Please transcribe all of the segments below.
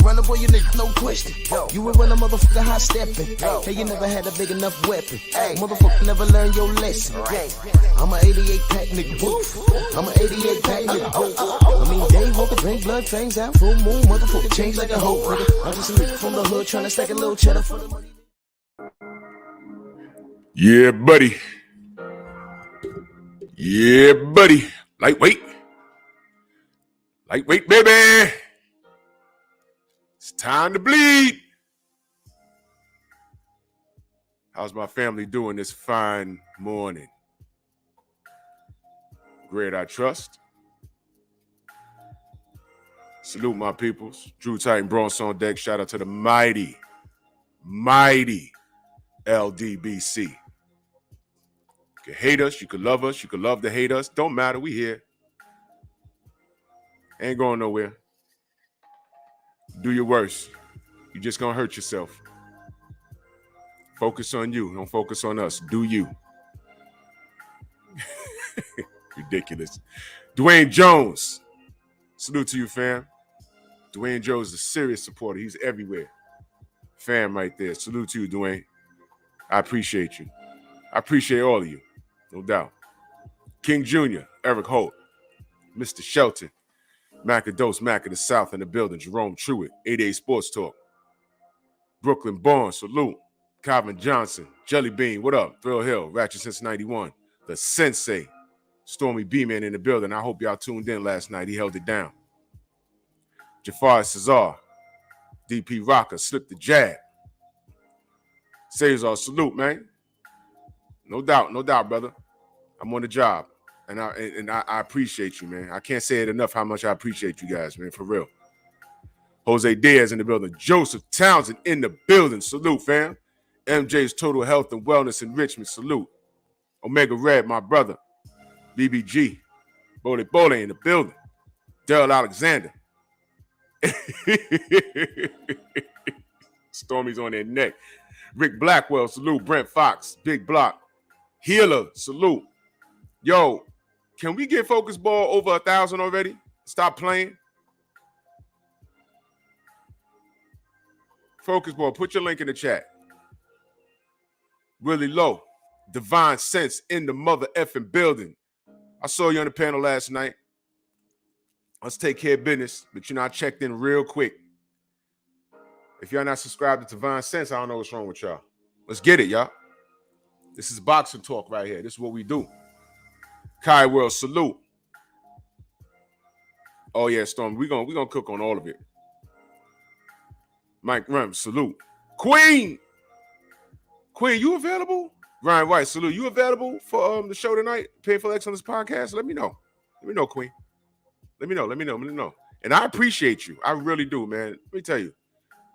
runner, boy, you niggas, no question. You would run a motherfucker high stepping. Hey, you never had a big enough weapon. Motherfucker never learned your lesson. I'm an 88 pack nigga, woof. I'm an 88 pack nigga, woof. I mean, day walker, drink blood, fangs out, full moon, motherfucker, change like a hoe, nigga. I'm just a nigga from the hood trying to stack a little cheddar for the money. Yeah, buddy. Yeah, buddy. Lightweight. Lightweight, baby. It's time to bleed. How's my family doing this fine morning? Great, I trust. Salute my peoples. Drew Titan Bronx on deck. Shout out to the mighty LDBC. You can hate us, you can love us, you can love to hate us. Don't matter, we here. Ain't going nowhere. Do your worst. You just gonna hurt yourself. Focus on you, don't focus on us. Do you. Ridiculous. Dwayne Jones. Salute to you, fam. Dwayne Jones is a serious supporter. He's everywhere. Fam right there. Salute to you, Dwayne. I appreciate you. I appreciate all of you. No doubt. King Jr., Eric Holt, Mr. Shelton, Macados, Mac of the South in the building, Jerome Truitt, 88 Sports Talk, Brooklyn Born, salute, Calvin Johnson, Jelly Bean, what up? Thrill Hill, Ratchet since 91, the Sensei, Stormy B-Man in the building. I hope y'all tuned in last night. He held it down. Jafar Cesar, DP Rocker, Slip the Jab. Cesar, salute, man. No doubt, brother. I'm on the job, and I appreciate you, man. I can't say it enough how much I appreciate you guys, man, for real. Jose Diaz in the building. Joseph Townsend in the building. Salute, fam. MJ's Total Health and Wellness Enrichment. Salute. Omega Red, my brother. BBG. Bole Bole in the building. Daryl Alexander. Stormy's on their neck. Rick Blackwell, salute. Brent Fox, Big Block. Healer, salute. Yo, can we get Focus Ball over 1,000 already? Stop playing. Focus Ball, put your link in the chat. Really low. Divine Sense in the mother effing building. I saw you on the panel last night. Let's take care of business. But, I checked in real quick. If y'all not subscribed to Divine Sense, I don't know what's wrong with y'all. Let's get it, y'all. This is boxing talk right here. This is what we do. Kai World, salute. Oh, yeah, Storm. We're gonna cook on all of it. Mike Rem, salute. Queen, you available? Ryan White, salute. You available for the show tonight? Painful Excellence podcast? Let me know. Let me know, Queen. Let me know. And I appreciate you. I really do, man. Let me tell you.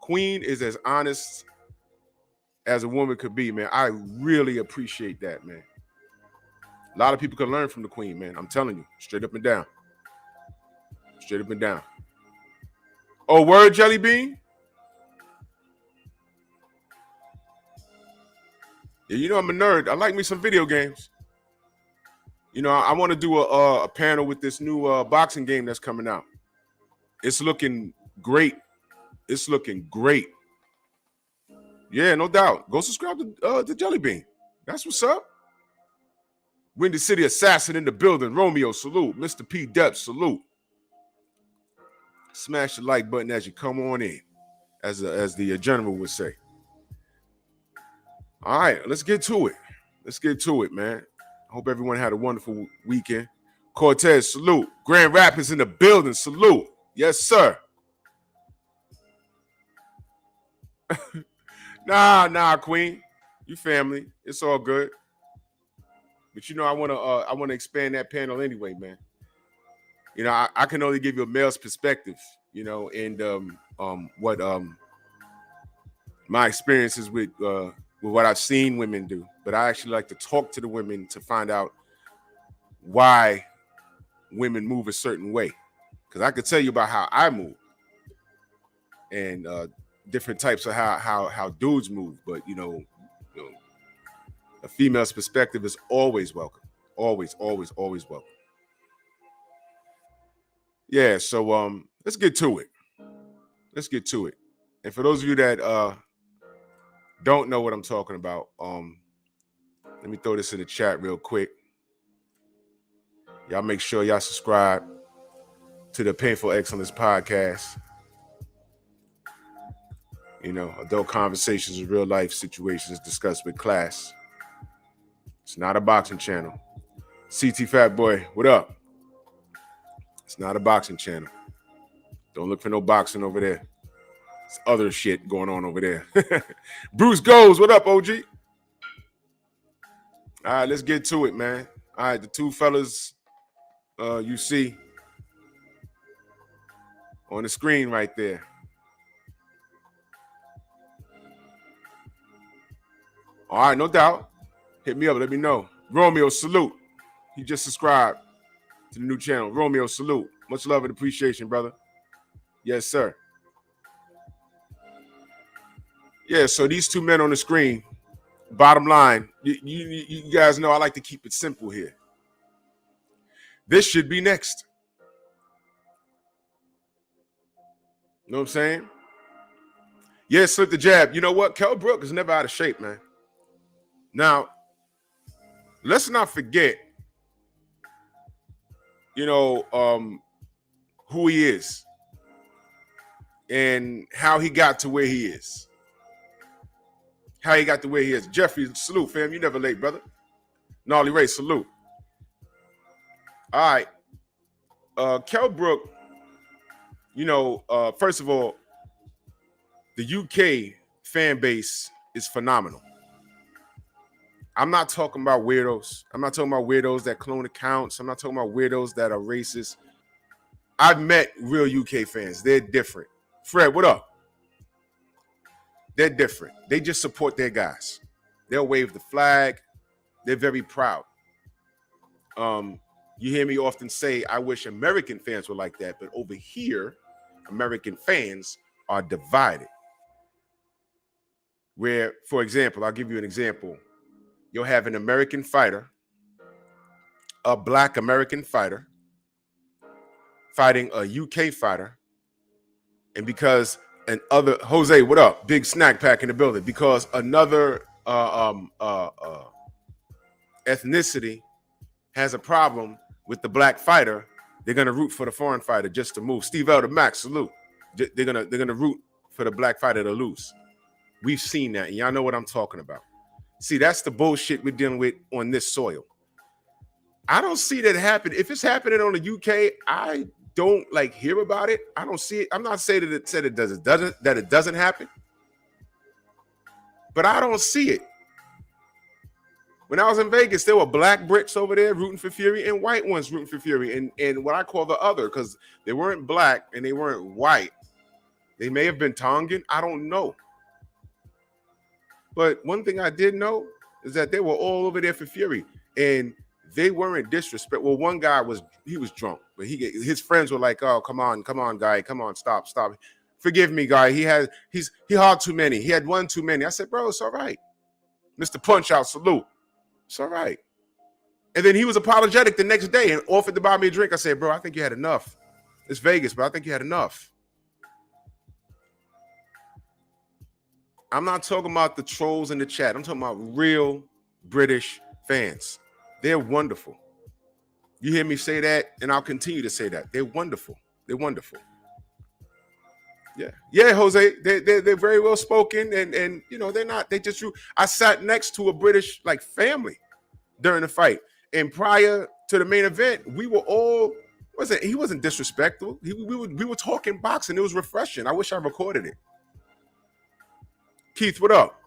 Queen is as honest as a woman could be, man. I really appreciate that, man. A lot of people can learn from the Queen, man. I'm telling you, straight up and down. Straight up and down. Oh, word, Jelly Bean? Yeah, I'm a nerd. I like me some video games. I want to do a panel with this new boxing game that's coming out. It's looking great. It's looking great. Yeah, no doubt. Go subscribe to Jelly Bean. That's what's up. Windy City Assassin in the building. Romeo, salute. Mr. P. Depps, salute. Smash the like button as you come on in, as the general would say. All right, let's get to it. Let's get to it, man. I hope everyone had a wonderful weekend. Cortez, salute. Grand Rapids in the building, salute. Yes, sir. Nah, Queen. You family. It's all good. But I want to expand that panel anyway, man. I can only give you a male's perspective, and what my experiences with what I've seen women do. But I actually like to talk to the women to find out why women move a certain way. Because I could tell you about how I move and different types of how dudes move. But, a female's perspective is always welcome. Always, always, always welcome. Yeah, so let's get to it. let's get to it. And for those of you that don't know what I'm talking about, let me throw this in the chat real quick. Y'all make sure y'all subscribe to the Painful Excellence podcast. You know, adult conversations of real life situations discussed with class. It's not a boxing channel. CT Fat Boy, what up? It's not a boxing channel. Don't look for no boxing over there. It's other shit going on over there. Bruce Goes, what up, OG? All right, let's get to it, man. All right, the two fellas you see on the screen right there. All right, no doubt. Hit me up, let me know. Romeo, salute. He just subscribed to the new channel. Romeo, salute. Much love and appreciation, brother. Yes, sir. Yeah, so these two men on the screen, bottom line, you guys know I like to keep it simple here. This should be next. You know what I'm saying? Yeah, slip the jab. You know what? Kell Brook is never out of shape, man. Now, let's not forget, you know, who he is and how he got to where he is. How he got to where he is. Jeffrey, salute, fam. You never late, brother. Gnarly Ray, salute. All right. Kell Brook, you know, first of all, the UK fan base is phenomenal. I'm not talking about weirdos. I'm not talking about weirdos that clone accounts. I'm not talking about weirdos that are racist. I've met real UK fans. They're different. Fred, what up? They're different. They just support their guys. They'll wave the flag. They're very proud. You hear me often say, I wish American fans were like that, but over here, American fans are divided. Where, for example, I'll give you an example. You'll have an American fighter, a black American fighter, fighting a UK fighter, and because another Jose, what up? Big snack pack in the building. Because another ethnicity has a problem with the black fighter, they're gonna root for the foreign fighter just to move. Steve Elder Max, salute. They're gonna root for the black fighter to lose. We've seen that, and y'all know what I'm talking about. See, that's the bullshit we're dealing with on this soil. I don't see that happen. If it's happening on the UK, I don't like hear about it. I don't see it. I'm not saying that it doesn't happen, but I don't see it. When I was in Vegas, there were black Brits over there rooting for Fury and white ones rooting for Fury, and what I call the other, because they weren't black and they weren't white. They may have been Tongan. I don't know. But one thing I did know is that they were all over there for Fury, and they weren't disrespectful. Well, one guy was drunk, but his friends were like, "Oh, come on, guy, come on, stop. Forgive me, guy. He had too many. He had one too many." I said, "Bro, it's all right, Mr. Punch Out, salute. It's all right." And then he was apologetic the next day and offered to buy me a drink. I said, "Bro, I think you had enough. It's Vegas, but I think you had enough." I'm not talking about the trolls in the chat. I'm talking about real British fans. They're wonderful. You hear me say that, and I'll continue to say that. They're wonderful. They're wonderful. Yeah, Jose. They're very well spoken, and you know they just. I sat next to a British like family during the fight, and prior to the main event, we were all. He wasn't disrespectful. We were talking boxing. It was refreshing. I wish I recorded it. Keith, what up?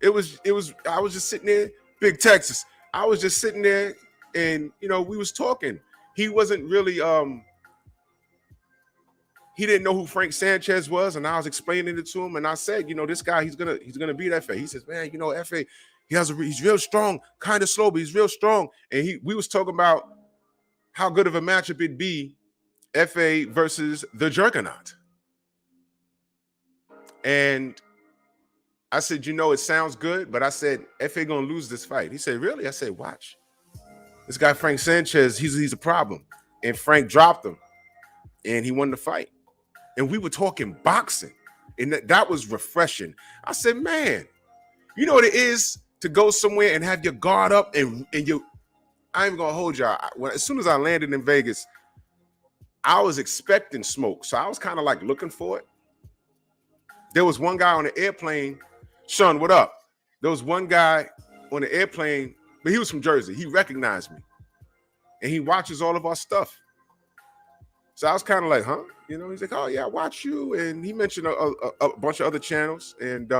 I was just sitting there, Big Texas. I was just sitting there and, you know, we was talking. He wasn't really, he didn't know who Frank Sanchez was. And I was explaining it to him. And I said, you know, this guy, he's going to beat FA. He says, man, you know, FA, he's real strong, kind of slow, but he's real strong. And we was talking about how good of a matchup it'd be, FA versus the Juggernaut. And I said, you know, it sounds good, but I said, FA gonna lose this fight. He said, really? I said, watch. This guy, Frank Sanchez, he's a problem. And Frank dropped him, and he won the fight. and we were talking boxing, and that was refreshing. I said, man, you know what it is to go somewhere and have your guard up, and you. I ain't gonna hold y'all. As soon as I landed in Vegas, I was expecting smoke, so I was kind of like looking for it. There was one guy on the airplane. Sean, what up? There was one guy on the airplane, but he was from Jersey. He recognized me, and he watches all of our stuff. So I was kind of like, huh? You know, he's like, oh yeah, I watch you, and he mentioned a bunch of other channels, and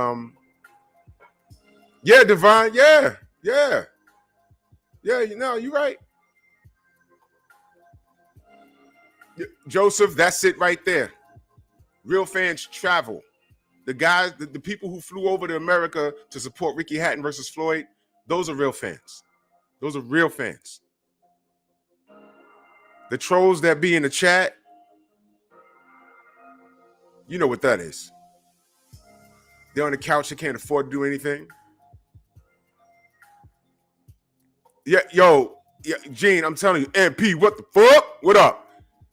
yeah, Divine, yeah, you know, you're right. Joseph, that's it right there. Real fans travel. The guys, the people who flew over to America to support Ricky Hatton versus Floyd, those are real fans. Those are real fans. The trolls that be in the chat, you know what that is. They're on the couch, they can't afford to do anything. Yeah, yo, yeah, Gene, I'm telling you, MP, what the fuck? What up?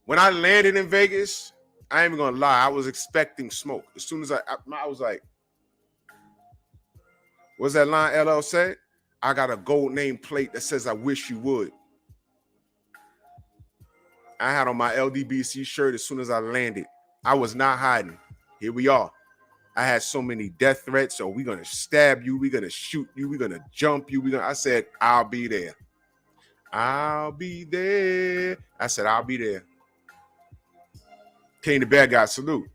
When I landed in Vegas, I ain't even gonna lie, I was expecting smoke. As soon as I was like, what's that line LL said? I got a gold name plate that says I wish you would. I had on my LDBC shirt as soon as I landed. I was not hiding. Here we are. I had so many death threats. So we're gonna stab you, we're gonna shoot you, we're gonna jump you. I said, I'll be there. I'll be there. I said, I'll be there. Came the bad guy, salute.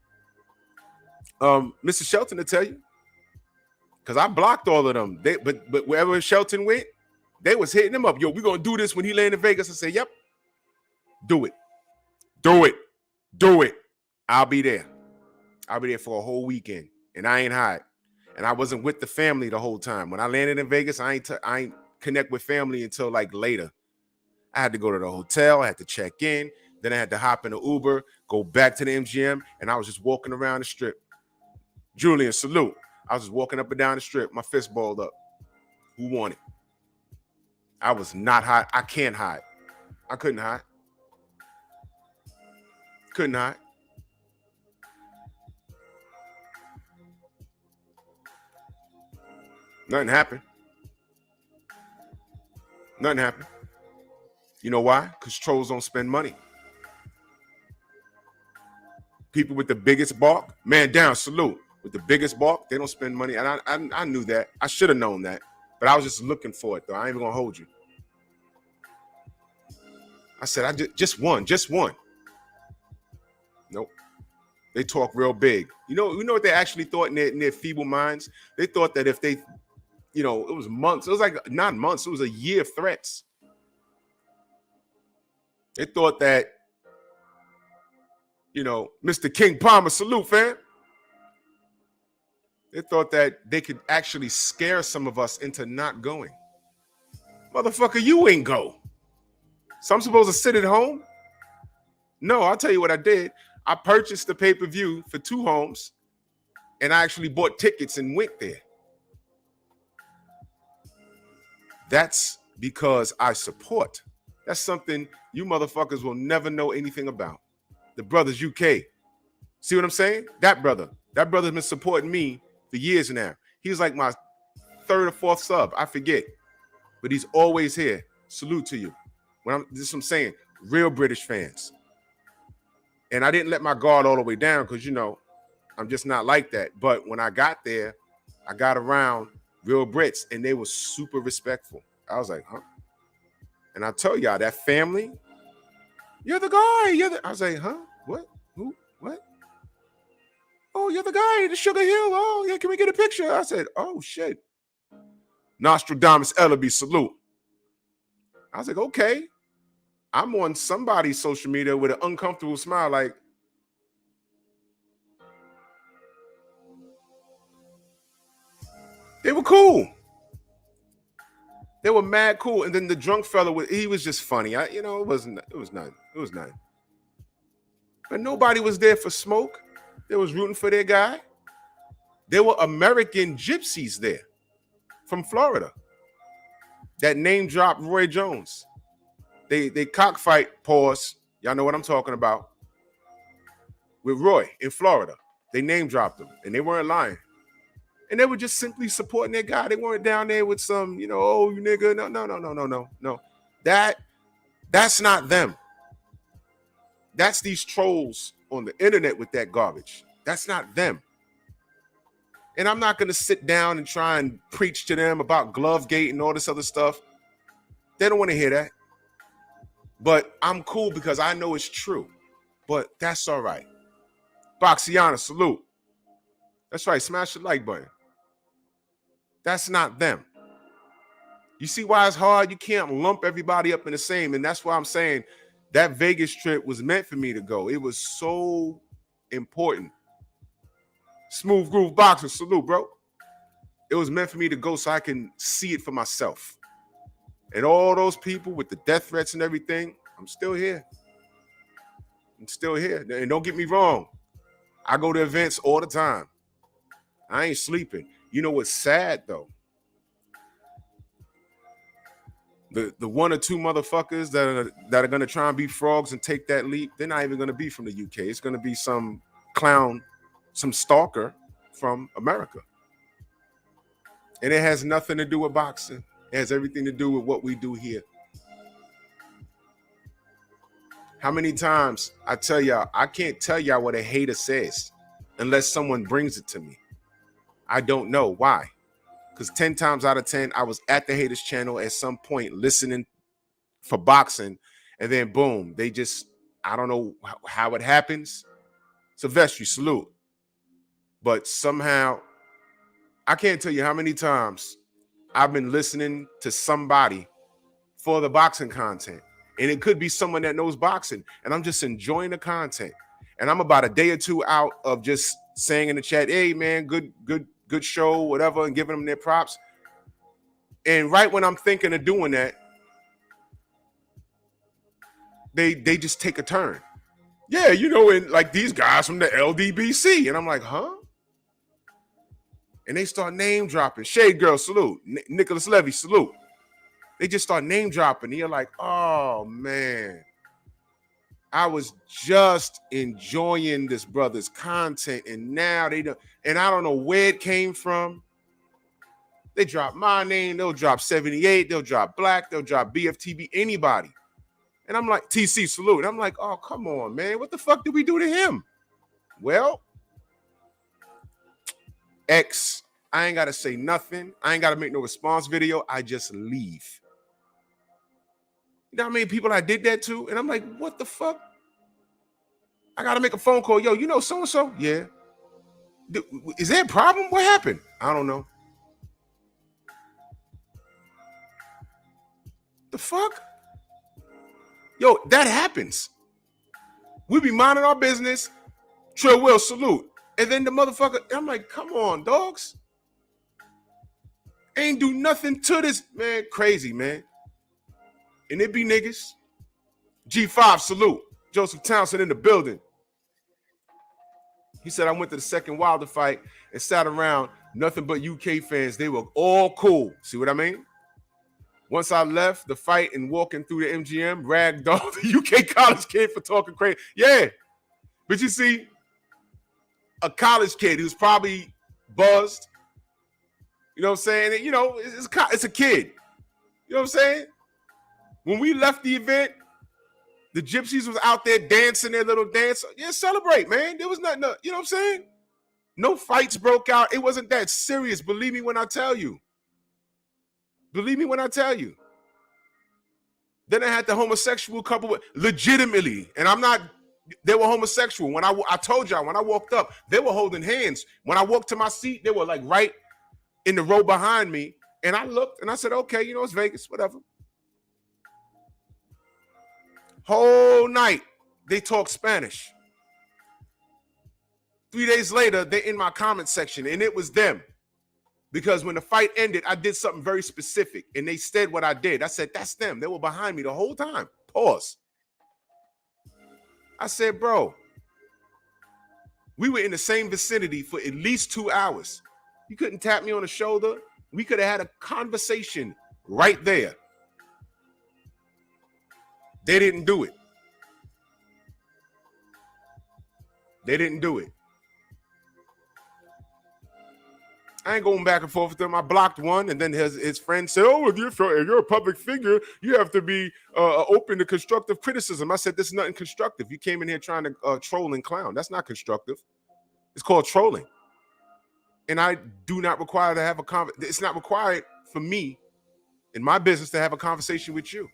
Mr. Shelton to tell you, because I blocked all of them. But wherever Shelton went, they was hitting him up. Yo, we're gonna do this when he landed in Vegas. I said, yep, do it. Do it. Do it. I'll be there. I'll be there for a whole weekend. And I ain't hide. And I wasn't with the family the whole time. When I landed in Vegas, I ain't connect with family until like later. I had to go to the hotel, I had to check in. Then I had to hop in the Uber, go back to the MGM, and I was just walking around the strip. Julian, salute. I was just walking up and down the strip, my fist balled up. Who won it? I was not hide. I can't hide. I couldn't hide. Couldn't hide. Nothing happened. Nothing happened. You know why? Because trolls don't spend money. People with the biggest bark, man down, salute. With the biggest bark, they don't spend money. And I knew that. I should have known that. But I was just looking for it, though. I ain't even going to hold you. I said, I just one. Nope. They talk real big. You know what they actually thought in their feeble minds? They thought that if they, it was months. It was like not months. It was a year of threats. They thought that, Mr. King Palmer, salute, fam. They thought that they could actually scare some of us into not going. Motherfucker, you ain't go. So I'm supposed to sit at home? No, I'll tell you what I did. I purchased the pay-per-view for 2 homes, and I actually bought tickets and went there. That's because I support. That's something you motherfuckers will never know anything about. The Brothers UK. See what I'm saying? That brother's been supporting me for years now. He's like my 3rd or 4th sub. I forget. But he's always here. Salute to you. This is what I'm saying. Real British fans. And I didn't let my guard all the way down because, I'm just not like that. But when I got there, I got around real Brits, and they were super respectful. I was like, huh? And I tell y'all, that family, you're the guy. I was like, huh? What? Who? What? Oh, you're the guy, the Sugar Hill. Oh, yeah, can we get a picture? I said, oh, shit. Nostradamus Ellaby, salute. I was like, okay. I'm on somebody's social media with an uncomfortable smile, like, they were cool. They were mad cool. And then the drunk fella, he was just funny. It was nothing. But nobody was there for smoke. They was rooting for their guy. There were American gypsies there from Florida that name dropped Roy Jones. They cockfight, pause. Y'all know what I'm talking about. with Roy in Florida. They name dropped him, and they weren't lying. And they were just simply supporting their guy. They weren't down there with some, oh, you nigga. No. That's not them. That's these trolls on the internet with that garbage. That's not them. And I'm not going to sit down and try and preach to them about Glovegate and all this other stuff. They don't want to hear that. But I'm cool because I know it's true. But that's all right. Boxiana, salute. That's right. Smash the like button. That's not them. You see why it's hard? You can't lump everybody up in the same. And that's why I'm saying that Vegas trip was meant for me to go. It was so important. Smooth Groove Boxer, salute, bro. It was meant for me to go so I can see it for myself. And all those people with the death threats and everything, I'm still here. I'm still here. And don't get me wrong. I go to events all the time. I ain't sleeping. You know what's sad, though? The one or two motherfuckers that are going to try and be frogs and take that leap, they're not even going to be from the UK. It's going to be some clown, some stalker from America. And it has nothing to do with boxing. It has everything to do with what we do here. How many times I tell y'all, I can't tell y'all what a hater says unless someone brings it to me. I don't know why. Because 10 times out of 10, I was at the haters channel at some point listening for boxing. And then boom, they just, I don't know how it happens. Sylvester, salute. But somehow, I can't tell you how many times I've been listening to somebody for the boxing content. And it could be someone that knows boxing. And I'm just enjoying the content. And I'm about a day or two out of just saying in the chat, hey, man, good show, whatever, and giving them their props. And right when I'm thinking of doing that, they just take a turn. Yeah, and like these guys from the LDBC. And I'm like, huh? And they start name dropping. Shade Girl, salute. Nicholas Levy, salute. They just start name dropping. And you're like, oh, man. I was just enjoying this brother's content. And now they don't. And I don't know where it came from. They drop my name. They'll drop 78. They'll drop Black. They'll drop BFTB. Anybody. And I'm like, TC, salute. And I'm like, oh, come on, man. What the fuck did we do to him? Well, X, I ain't got to say nothing. I ain't got to make no response video. I just leave. You know how many people I did that to? And I'm like, what the fuck? I got to make a phone call. Yo, you know so-and-so? Yeah. Is there a problem? What happened? I don't know. The fuck? Yo, that happens. We be minding our business. Trill Will, salute. And then the motherfucker, I'm like, come on, dogs. Ain't do nothing to this. Man, crazy, man. And it be niggas. G5, salute. Joseph Townsend in the building. He said, I went to the second Wilder fight and sat around nothing but UK fans. They were all cool. See what I mean? Once I left the fight and walking through the MGM, ragged off the UK college kid for talking crazy. Yeah. But you see, a college kid who's probably buzzed. You know what I'm saying? It's a kid. You know what I'm saying? When we left the event, the Gypsies was out there dancing their little dance. Yeah, celebrate, man. There was nothing, you know what I'm saying? No fights broke out. It wasn't that serious. Believe me when I tell you. Believe me when I tell you. Then I had the homosexual couple legitimately, and they were homosexual. When I told y'all, when I walked up, they were holding hands. When I walked to my seat, they were like right in the row behind me. And I looked and I said, okay, it's Vegas, whatever. Whole night, they talked Spanish. 3 days later, they're in my comment section, and it was them. Because when the fight ended, I did something very specific, and they said what I did. I said, that's them. They were behind me the whole time. Pause. I said, bro, we were in the same vicinity for at least 2 hours. You couldn't tap me on the shoulder. We could have had a conversation right there. They didn't do it. They didn't do it. I ain't going back and forth with them. I blocked one, and then his friend said, "Oh, if you're a public figure, you have to be open to constructive criticism." I said, "This is nothing constructive. You came in here trying to troll and clown. That's not constructive. It's called trolling." And I do not require to have a conversation. It's not required for me in my business to have a conversation with you.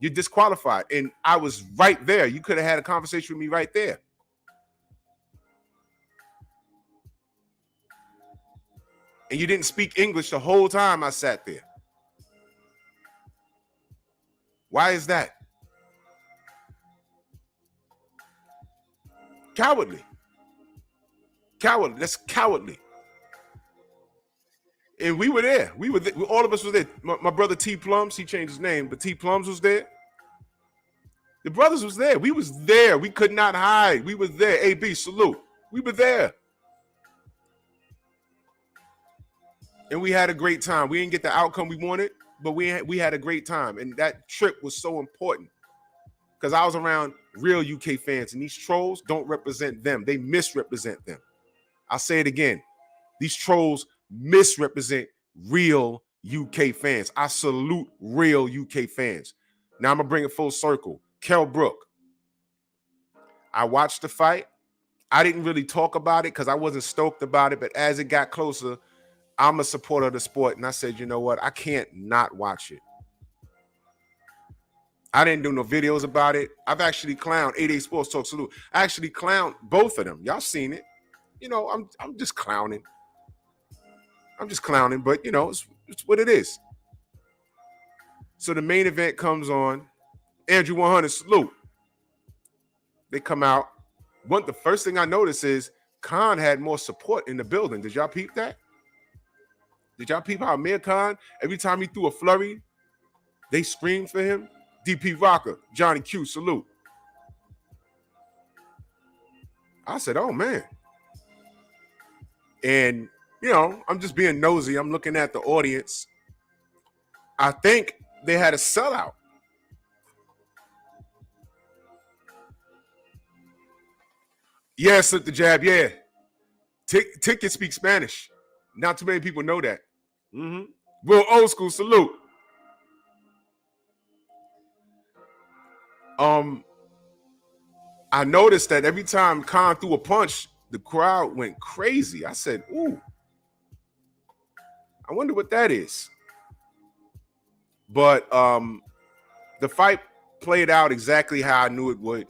You're disqualified. And I was right there. You could have had a conversation with me right there. And you didn't speak English the whole time I sat there. Why is that? Cowardly. Cowardly. That's cowardly. And we were there. We were there. All of us were there. My brother T Plums, he changed his name, but T Plums was there. The brothers was there. We was there. We could not hide. We were there. AB, salute. We were there. And we had a great time. We didn't get the outcome we wanted, but we had a great time. And that trip was so important because I was around real UK fans, and these trolls don't represent them. They misrepresent them. I'll say it again. These trolls misrepresent real UK fans. I salute real UK fans. Now I'm going to bring it full circle. Kell Brook. I watched the fight. I didn't really talk about it because I wasn't stoked about it, but as it got closer, I'm a supporter of the sport, and I said, you know what? I can't not watch it. I didn't do no videos about it. I've actually clowned 88 Sports Talk Salute. I actually clowned both of them. Y'all seen it. You know, I'm just clowning. I'm just clowning, but, you know, it's what it is. So the main event comes on. Andrew 100, salute. They come out. The first thing I noticed is Khan had more support in the building. Did y'all peep that? Did y'all peep how Amir Khan, every time he threw a flurry, they screamed for him? DP Rocker, Johnny Q, salute. I said, oh, man. And, you know, I'm just being nosy. I'm looking at the audience. I think they had a sellout. Yeah, slip the jab, yeah. Tick can speak Spanish. Not too many people know that. Real old school, salute. I noticed that every time Khan threw a punch, the crowd went crazy. I said, ooh. I wonder what that is. But the fight played out exactly how I knew it would.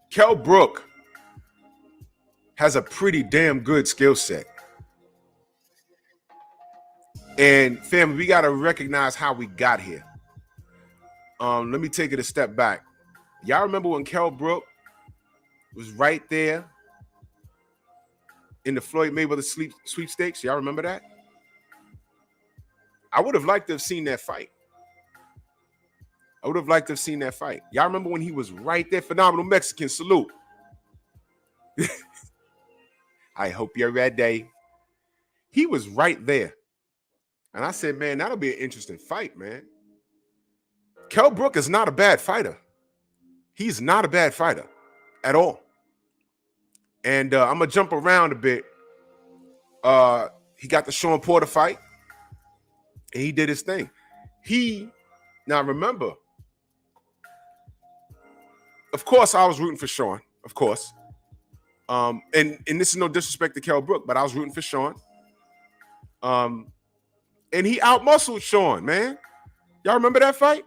Kell Brook has a pretty damn good skill set. And family, we got to recognize how we got here. Let me take it a step back. Y'all remember when Kell Brook was right there in the Floyd Mayweather sweepstakes? Y'all remember that? I would have liked to have seen that fight. Y'all remember when he was right there? Phenomenal Mexican, salute. I hope you're ready. He was right there. And I said, man, that'll be an interesting fight, man. Kell Brook is not a bad fighter. He's not a bad fighter at all. And I'm going to jump around a bit. He got the Sean Porter fight. And he did his thing. Now remember, of course, I was rooting for Sean, of course. And this is no disrespect to Kell Brook, but I was rooting for Sean. And he outmuscled Sean, man. Y'all remember that fight?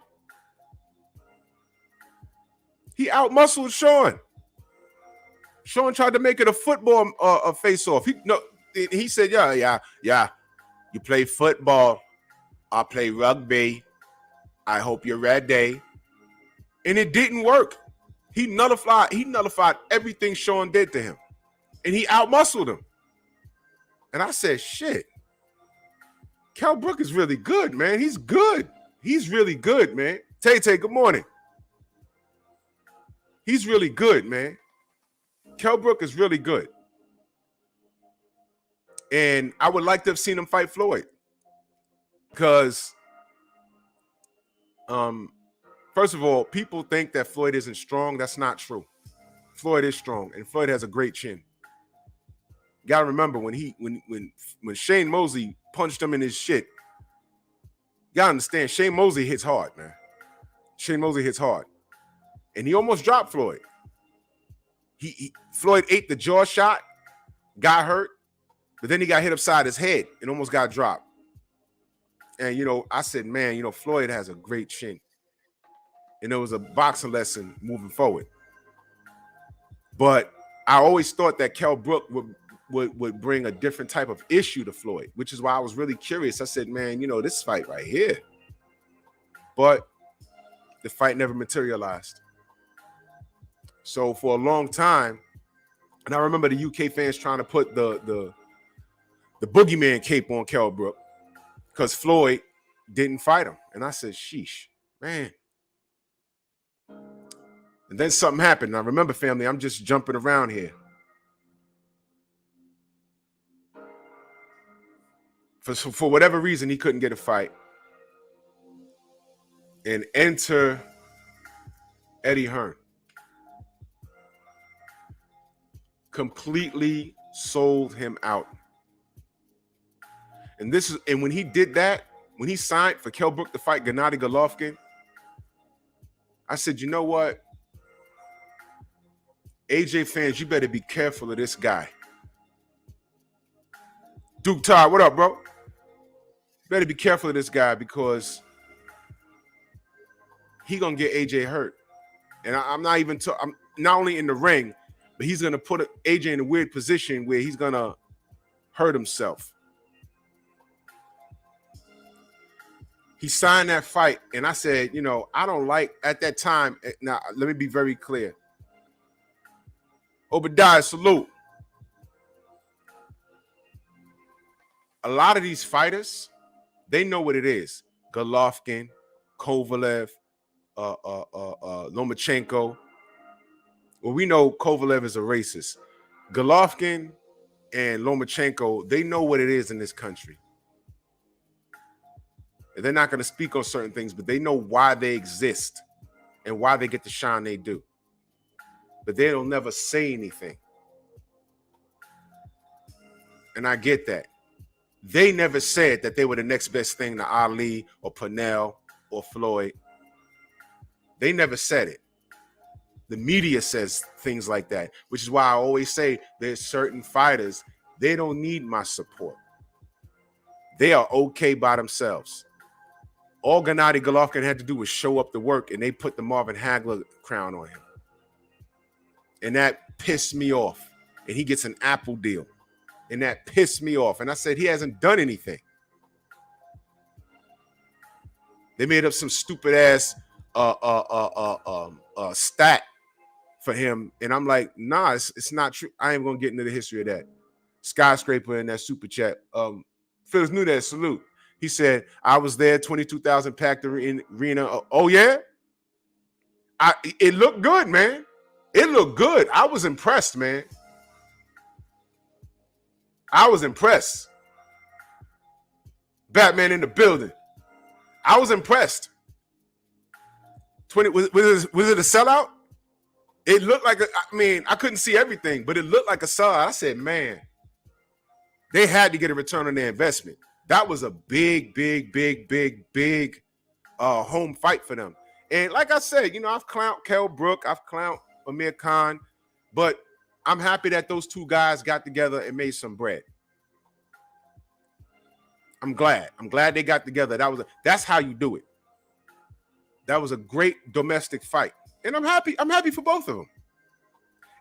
He outmuscled Sean. Sean tried to make it a football face-off. He said, yeah. You play football. I play rugby. I hope you're ready. And it didn't work. He nullified everything Sean did to him. And he outmuscled him. And I said, shit. Kell Brook is really good, man. He's good. He's really good, man. Tay, good morning. He's really good, man. Kell Brook is really good. And I would like to have seen him fight Floyd. Because First of all, people think that Floyd isn't strong. That's not true. Floyd is strong, and Floyd has a great chin. You gotta remember when Shane Mosley punched him in his shit. You gotta understand, Shane Mosley hits hard, man. Shane Mosley hits hard, and he almost dropped Floyd. Floyd ate the jaw shot, got hurt, but then he got hit upside his head and almost got dropped. And I said, man, Floyd has a great chin, and it was a boxing lesson moving forward. But I always thought that Kell Brook would bring a different type of issue to Floyd, which is why I was really curious. I said, man, this fight right here. But the fight never materialized. So for a long time, and I remember the UK fans trying to put the boogeyman cape on Kell Brook because Floyd didn't fight him. And I said, sheesh, man. And then something happened. Now, remember, family, I'm just jumping around here. For whatever reason, he couldn't get a fight. And enter Eddie Hearn. Completely sold him out. And when he did that, when he signed for Kell Brook to fight Gennady Golovkin, I said, you know what? AJ fans, you better be careful of this guy. Duke Todd, what up, bro? Better be careful of this guy because he gonna get AJ hurt. And I'm not only in the ring, but he's gonna put AJ in a weird position where he's gonna hurt himself. He signed that fight, and I said, I don't like at that time. Now, let me be very clear. Obadiah, salute. A lot of these fighters, they know what it is. Golovkin, Kovalev, Lomachenko. Well, we know Kovalev is a racist. Golovkin and Lomachenko, they know what it is in this country. And they're not going to speak on certain things, but they know why they exist and why they get the shine they do. But they'll never say anything. And I get that. They never said that they were the next best thing to Ali or Pernell or Floyd. They never said it. The media says things like that, which is why I always say there's certain fighters, they don't need my support. They are okay by themselves. All Gennady Golovkin had to do was show up to work, and they put the Marvin Hagler crown on him. And that pissed me off. And he gets an Apple deal. And that pissed me off. And I said, he hasn't done anything. They made up some stupid ass stat for him. And I'm like, nah, it's not true. I ain't going to get into the history of that. Skyscraper in that super chat. Phyllis Nunez, salute. He said, I was there, 22,000 packed arena. Oh, yeah? It looked good, man. It looked good. I was impressed, man. I was impressed. Batman in the building. I was impressed. Was it a sellout? It looked like I couldn't see everything, but it looked like a sellout. I said, man, they had to get a return on their investment. That was a big home fight for them. And like I said, I've clowned Kell Brook, I've clowned Amir Khan, but I'm happy that those two guys got together and made some bread. I'm glad they got together. That's how you do it. That was a great domestic fight. And I'm happy for both of them.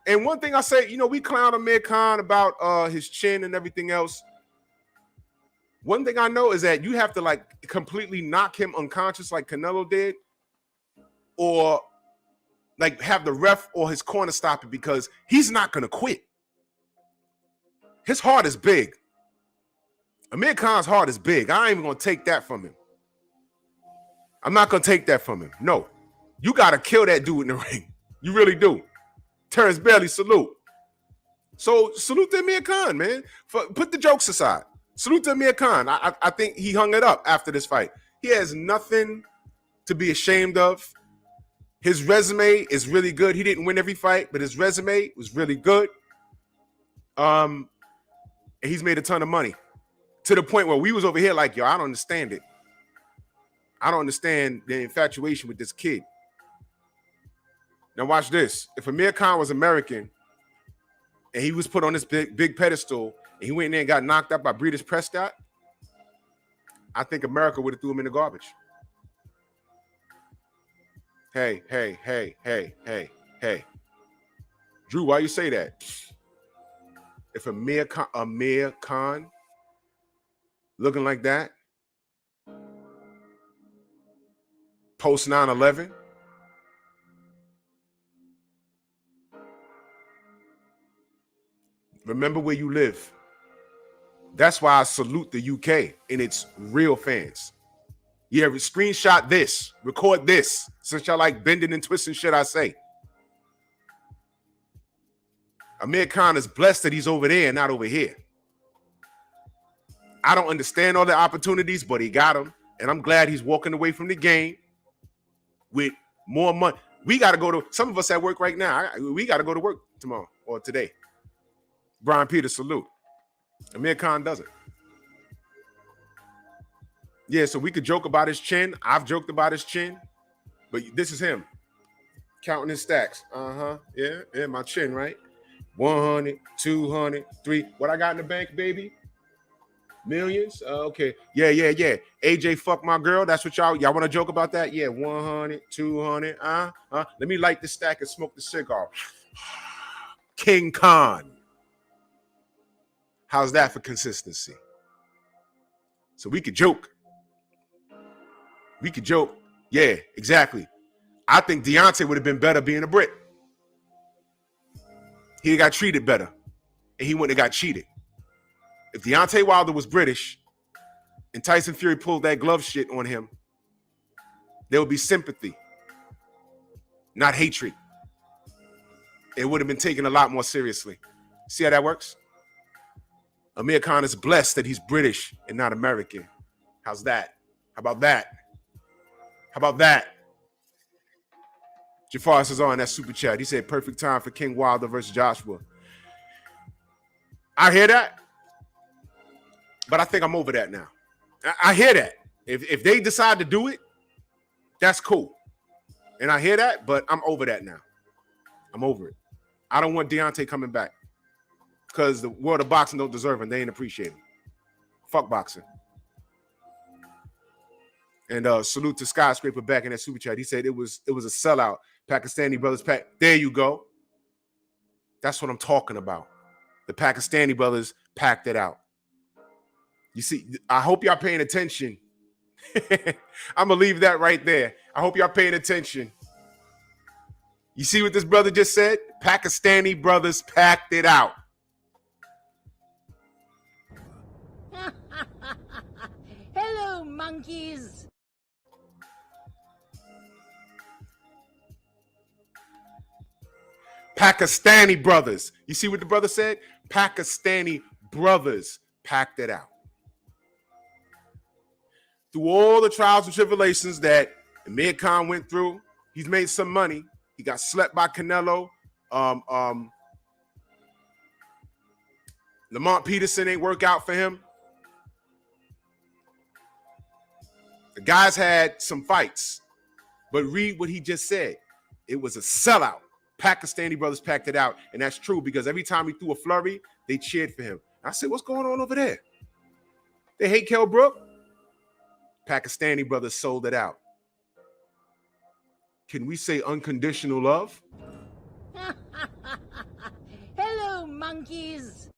And one thing I say, we clown Amir Khan about his chin and everything else. One thing I know is that you have to completely knock him unconscious like Canelo did, or have the ref or his corner stop it, because he's not going to quit. His heart is big. Amir Khan's heart is big. I ain't even going to take that from him. I'm not going to take that from him. No. You got to kill that dude in the ring. You really do. Terrence Bailey, salute. So salute to Amir Khan, man. Put the jokes aside. Salute to Amir Khan. I think he hung it up after this fight. He has nothing to be ashamed of. His resume is really good. He didn't win every fight, but his resume was really good. And he's made a ton of money to the point where we was over here like, yo, I don't understand it. I don't understand the infatuation with this kid. Now watch this. If Amir Khan was American and he was put on this big pedestal and he went in there and got knocked out by Breeders' Prescott, I think America would have threw him in the garbage. Hey. Drew, why you say that? If Amir Khan looking like that, post 9/11, remember where you live. That's why I salute the UK and its real fans. Yeah, screenshot this, record this, since y'all like bending and twisting shit I say. Amir Khan is blessed that he's over there and not over here. I don't understand all the opportunities, but he got them. And I'm glad he's walking away from the game with more money. We got to go to, some of us at work right now, we got to go to work tomorrow or today. Brian Peters, salute. Amir Khan doesn't. Yeah, so we could joke about his chin. I've joked about his chin, but this is him counting his stacks. Yeah, my chin, right? 100, 200, 3. What I got in the bank, baby? Millions? Okay. Yeah. AJ, fuck my girl. That's what y'all want to joke about that? Yeah, 100, 200. Let me light the stack and smoke the cigar. King Khan. How's that for consistency? So we could joke. Yeah, exactly. I think Deontay would have been better being a Brit. He got treated better, and he wouldn't have got cheated. If Deontay Wilder was British and Tyson Fury pulled that glove shit on him, there would be sympathy, not hatred. It would have been taken a lot more seriously. See how that works? Amir Khan is blessed that he's British and not American. How's that? How about that? Jafar says on that super chat. He said perfect time for King Wilder versus Joshua. I hear that, but I think I'm over that now. I hear that. If they decide to do it, that's cool. And I hear that, but I'm over that now. I'm over it. I don't want Deontay coming back because the world of boxing don't deserve him. They ain't appreciate him. Fuck boxing. And salute to Skyscraper back in that super chat. He said it was a sellout. Pakistani brothers pack. There you go. That's what I'm talking about. The Pakistani brothers packed it out. You see, I hope y'all paying attention. I'm going to leave that right there. I hope y'all paying attention. You see what this brother just said? Pakistani brothers packed it out. Hello, monkeys. Pakistani brothers. You see what the brother said? Pakistani brothers packed it out. Through all the trials and tribulations that Amir Khan went through, he's made some money. He got slept by Canelo. Lamont Peterson ain't work out for him. The guys had some fights, but read what he just said. It was a sellout. Pakistani brothers packed it out, and that's true because every time he threw a flurry, they cheered for him. I said, what's going on over there? They hate Kell Brook? Pakistani brothers sold it out. Can we say unconditional love? Hello, monkeys.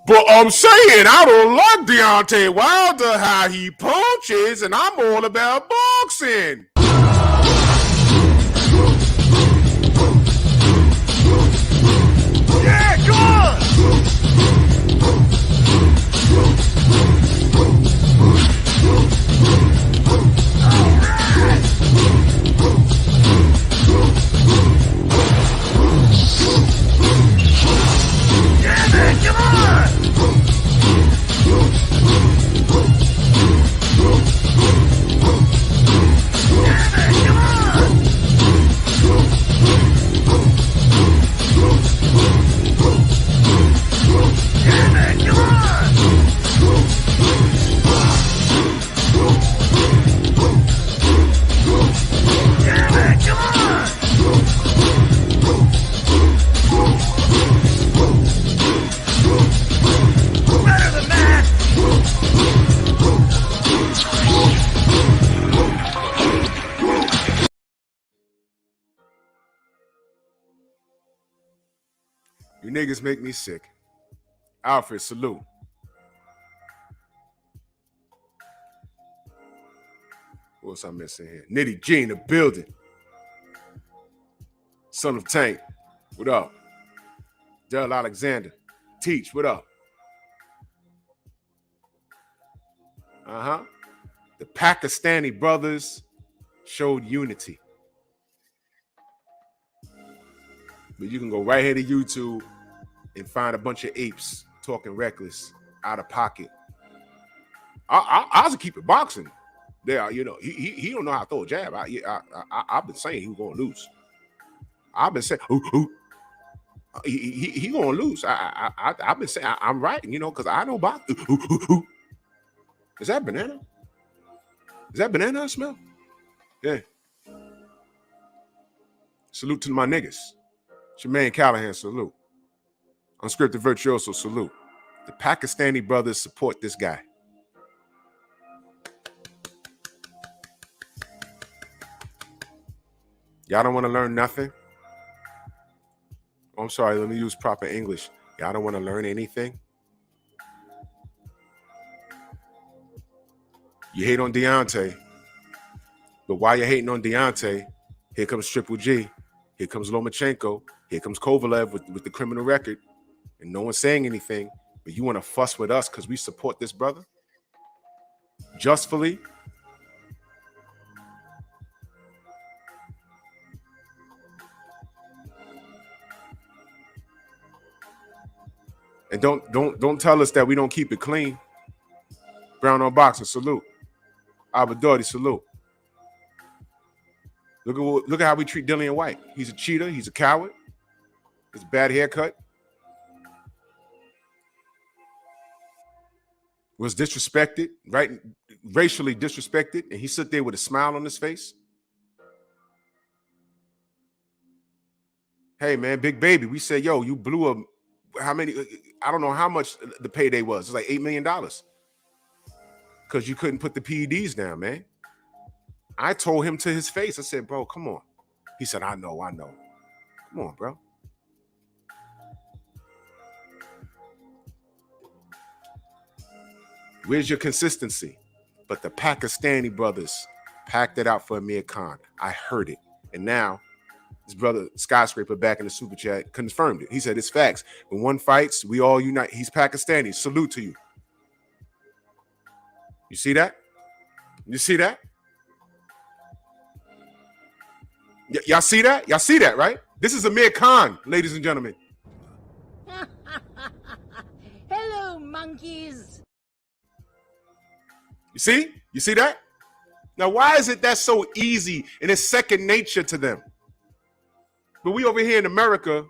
But I'm saying I don't like Deontay Wilder, how he punches, and I'm all about boxing. Yeah, come on! All right! Yeah, man, come on! You niggas make me sick. Alfred, salute. What else I missing here? Nitty G in the building. Son of Tank, what up? Del Alexander, Teach, what up? The Pakistani brothers showed unity. But you can go right here to YouTube and find a bunch of apes talking reckless, out of pocket. I was keep it boxing. There, you know, he don't know how to throw a jab. I've been saying he was gonna lose. I've been saying, he gonna lose. I've been saying I'm right, you know, because I know boxing. Is that banana? Is that banana I smell? Yeah. Salute to my niggas. Jermaine Callahan, salute. Unscripted Virtuoso, salute. The Pakistani brothers support this guy. Y'all don't want to learn nothing? Oh, I'm sorry, let me use proper English. Y'all don't want to learn anything? You hate on Deontay, but while you're hating on Deontay, here comes Triple G, here comes Lomachenko, here comes Kovalev with the criminal record, and no one's saying anything, but you want to fuss with us because we support this brother? Justfully? And don't tell us that we don't keep it clean. Brown on boxing, salute. Abadordi, salute. Look at how we treat Dillian White. He's a cheater. He's a coward. He's a bad haircut. Was disrespected, right? Racially disrespected, and he stood there with a smile on his face. Hey, man, Big Baby, we said, yo, you blew a, how many, I don't know how much the payday was. It's like $8 million. Because you couldn't put the PEDs down, man. I told him to his face. I said, bro, come on. He said, I know. Come on, bro. Where's your consistency? But the Pakistani brothers packed it out for Amir Khan. I heard it. And now, his brother Skyscraper back in the super chat confirmed it. He said, it's facts. When one fights, we all unite. He's Pakistani. Salute to you. You see that? You see that? Y'all see that? Y'all see that, right? This is Amir Khan, ladies and gentlemen. Hello, monkeys. You see? You see that? Now, why is it that's so easy and it's second nature to them? But we over here in America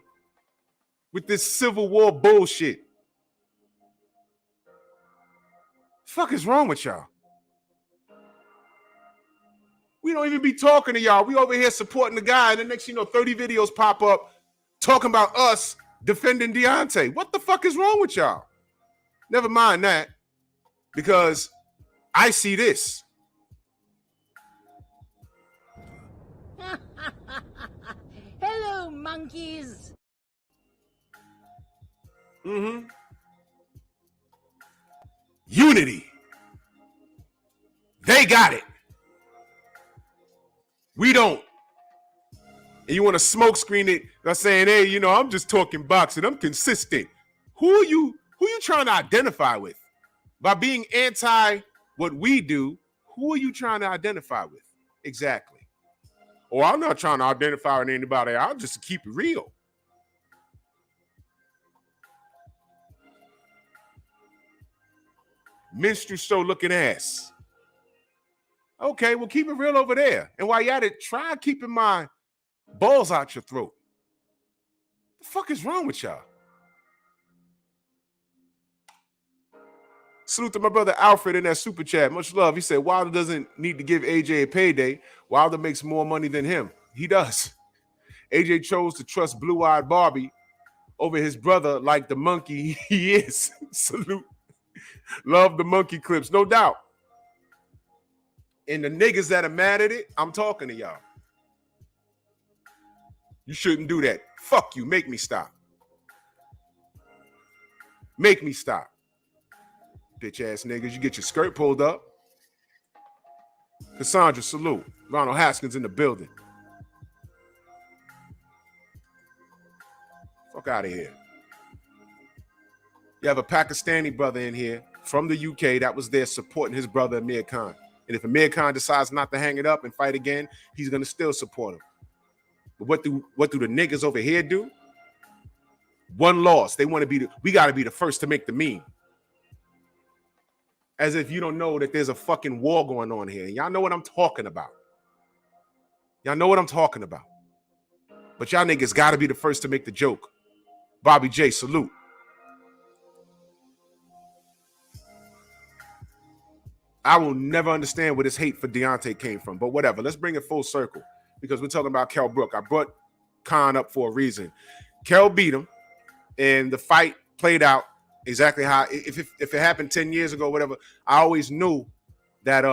with this Civil War bullshit. Fuck is wrong with y'all? We don't even be talking to y'all. We over here supporting the guy, and the next, 30 videos pop up talking about us defending Deontay. What the fuck is wrong with y'all? Never mind that, because I see this. Hello, monkeys. Unity. They got it. We don't. And you want to smoke screen it by saying, hey, I'm just talking boxing. I'm consistent. Who are you trying to identify with? By being anti what we do, who are you trying to identify with? Exactly. Or I'm not trying to identify with anybody. I'll just keep it real. Minstrel show looking ass. Okay, well, keep it real over there. And while you're at it, try keeping my balls out your throat. The fuck is wrong with y'all? Salute to my brother Alfred in that super chat. Much love. He said Wilder doesn't need to give AJ a payday. Wilder makes more money than him. He does. AJ chose to trust blue-eyed Barbie over his brother like the monkey he is. Salute. Love the monkey clips, no doubt. And the niggas that are mad at it, I'm talking to y'all. You shouldn't do that. Fuck you. Make me stop. Make me stop. Bitch ass niggas, you get your skirt pulled up. Cassandra, salute. Ronald Haskins in the building. Fuck out of here. You have a Pakistani brother in here from the UK that was there supporting his brother Amir Khan. And if Amir Khan decides not to hang it up and fight again, he's gonna still support him. But what do the niggas over here do? One loss. They want to be we gotta be the first to make the meme. As if you don't know that there's a fucking war going on here. Y'all know what I'm talking about. Y'all know what I'm talking about. But y'all niggas gotta be the first to make the joke. Bobby J, salute. I will never understand where this hate for Deontay came from, but whatever. Let's bring it full circle because we're talking about Kell Brook. I brought Khan up for a reason. Kell beat him, and the fight played out exactly how, if it happened 10 years ago, whatever, I always knew that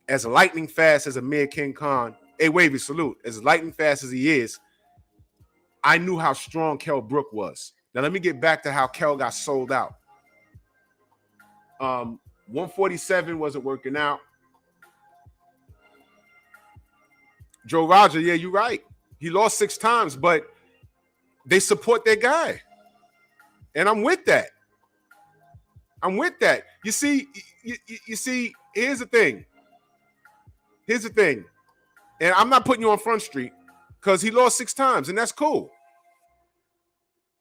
as lightning fast as Amir King Khan, hey, Wavy, salute, as lightning fast as he is, I knew how strong Kell Brook was. Now, let me get back to how Kell got sold out. 147 wasn't working out. Joe Roger, yeah, you're right. He lost 6 times, but they support their guy. And I'm with that. I'm with that. You see, here's the thing. Here's the thing. And I'm not putting you on Front Street because he lost 6 times, and that's cool.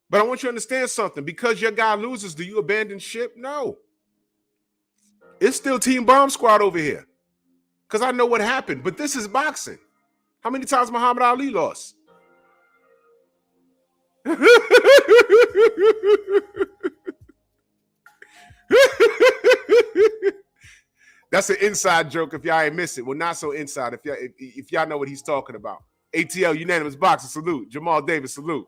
But I want you to understand something. Because your guy loses, do you abandon ship? No. It's still Team Bomb Squad over here. Because I know what happened. But this is boxing. How many times Muhammad Ali lost? That's an inside joke if y'all ain't miss it. Well, not so inside if y'all know what he's talking about. ATL, unanimous boxer, salute. Jamal Davis, salute.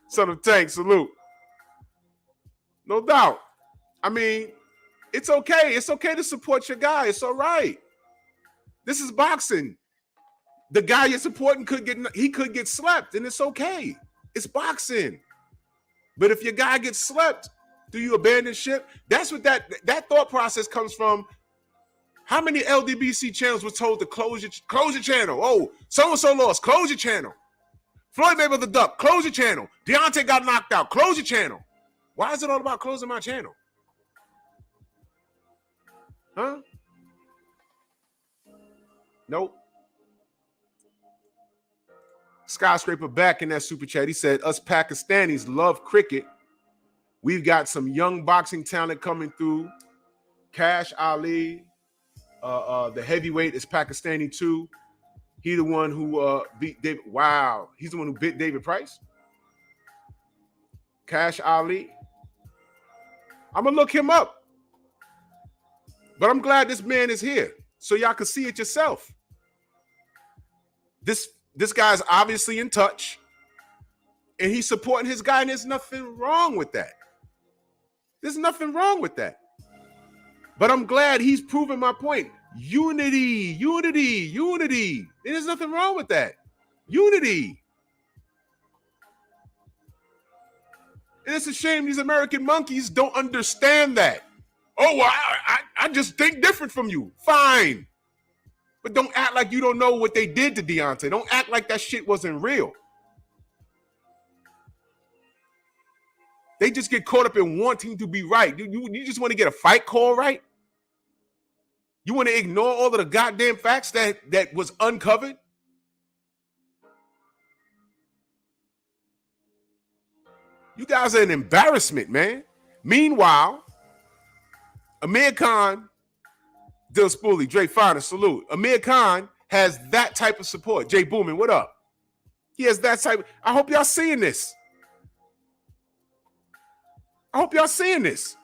Son of Tank, salute. No doubt. I mean, it's okay. It's okay to support your guy. It's all right. This is boxing. The guy you're supporting could get slept, and it's okay. It's boxing. But if your guy gets slept, do you abandon ship? That's what that thought process comes from. How many LDBC channels were told to close your channel? Oh, so-and-so lost. Close your channel. Floyd Mayweather duck. Close your channel. Deontay got knocked out. Close your channel. Why is it all about closing my channel? Huh? Nope. Skyscraper back in that super chat. He said, us Pakistanis love cricket. We've got some young boxing talent coming through. Cash Ali, the heavyweight is Pakistani too. He the one who beat David. Wow. He's the one who beat David Price. Cash Ali. I'm going to look him up. But I'm glad this man is here so y'all can see it yourself. This guy's obviously in touch, and he's supporting his guy, and there's nothing wrong with that. There's nothing wrong with that. But I'm glad he's proving my point. Unity, unity, unity. There's nothing wrong with that. Unity. And it's a shame these American monkeys don't understand that. Oh, well, I just think different from you. Fine. But don't act like you don't know what they did to Deontay. Don't act like that shit wasn't real. They just get caught up in wanting to be right. You just want to get a fight call right? You want to ignore all of the goddamn facts that was uncovered? You guys are an embarrassment, man. Meanwhile, Amir Khan, Dill Spoolie, Dre Finer, salute. Amir Khan has that type of support. Jay Boomin, what up? He has that type. I hope y'all seeing this. I hope y'all seeing this.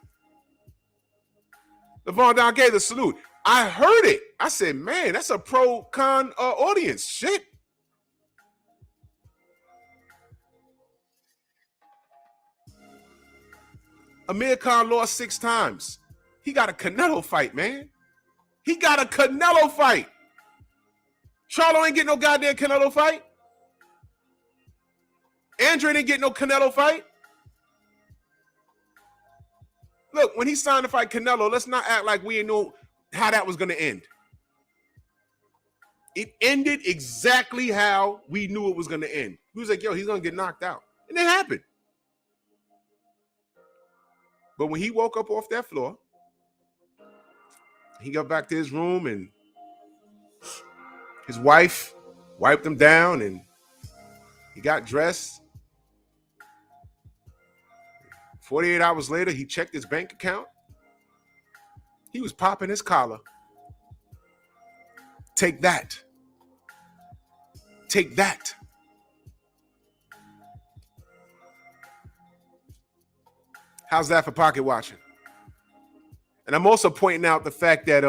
LeVon Don gave the salute. I heard it. I said, man, that's a pro-Khan audience. Shit. Amir Khan lost 6 times. He got a Canelo fight, man. He got a Canelo fight. Charlo ain't getting no goddamn Canelo fight. Andre didn't get no Canelo fight. Look, when he signed to fight Canelo, let's not act like we didn't know how that was going to end. It ended exactly how we knew it was going to end. He was like, yo, he's going to get knocked out. And it happened. But when he woke up off that floor, he got back to his room and his wife wiped him down and he got dressed. 48 hours later, he checked his bank account. He was popping his collar. Take that. Take that. How's that for pocket watching? And I'm also pointing out the fact that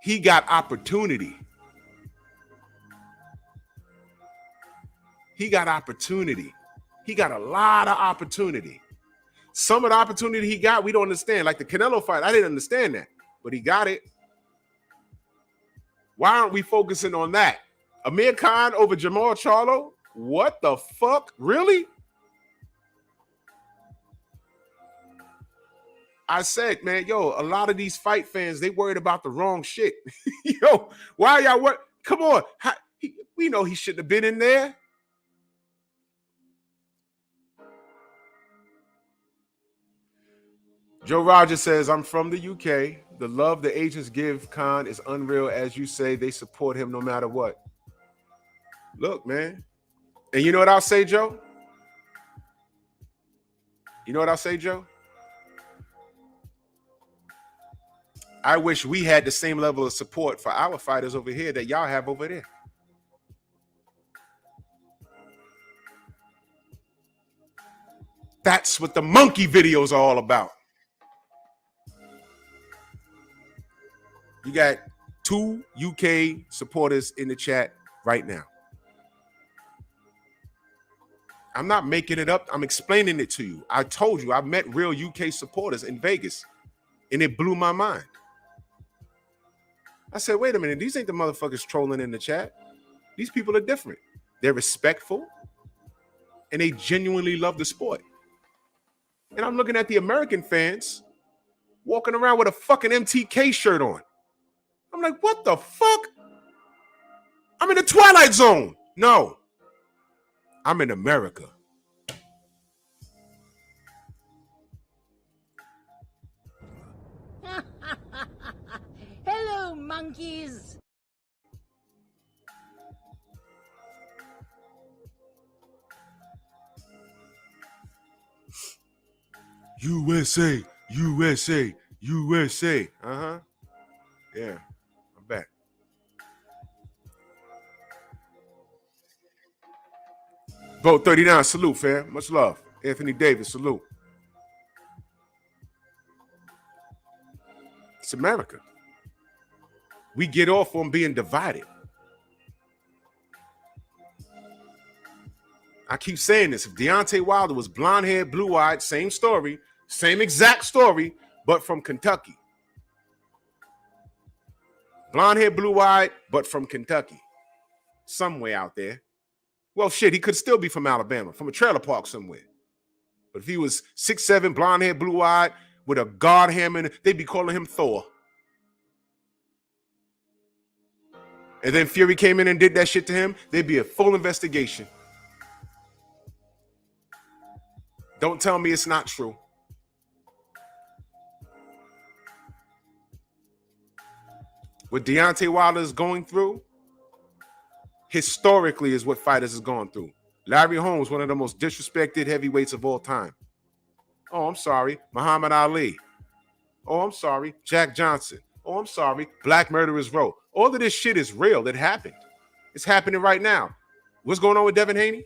he got opportunity. He got opportunity. He got a lot of opportunity. Some of the opportunity he got, we don't understand. Like the Canelo fight, I didn't understand that, but he got it. Why aren't we focusing on that? Amir Khan over Jamal Charlo? What the fuck? Really? I said, man, yo, a lot of these fight fans, they worried about the wrong shit. Yo, why y'all worried? Come on. We know he shouldn't have been in there. Joe Rogers says, I'm from the UK. The love the agents give Khan is unreal. As you say, they support him no matter what. Look, man. And you know what I'll say, Joe? You know what I'll say, Joe? I wish we had the same level of support for our fighters over here that y'all have over there. That's what the monkey videos are all about. You got 2 UK supporters in the chat right now. I'm not making it up. I'm explaining it to you. I told you I met real UK supporters in Vegas, and it blew my mind. I said, wait a minute. These ain't the motherfuckers trolling in the chat. These people are different. They're respectful, and they genuinely love the sport. And I'm looking at the American fans walking around with a fucking MTK shirt on. I'm like, what the fuck? I'm in the Twilight Zone. No, I'm in America. Hello, monkeys. USA, USA, USA. Uh-huh. Yeah, I'm back. Vote 39, salute, fam. Much love. Anthony Davis, salute. It's America. We get off on being divided. I keep saying this. If Deontay Wilder was blonde-haired, blue-eyed, same story, same exact story, but from Kentucky. Blonde-haired, blue-eyed, but from Kentucky. Somewhere out there. Well, shit, he could still be from Alabama, from a trailer park somewhere. But if he was 6'7", blonde-haired, blue-eyed, with a guard hammer, they'd be calling him Thor. And then Fury came in and did that shit to him, there'd be a full investigation. Don't tell me it's not true. What Deontay Wilder is going through, historically, is what fighters has gone through. Larry Holmes, one of the most disrespected heavyweights of all time. Oh, I'm sorry, Muhammad Ali. Oh, I'm sorry, Jack Johnson. Oh, I'm sorry, Black Murderers Row. All of this shit is real. It happened. It's happening right now. What's going on with Devin Haney?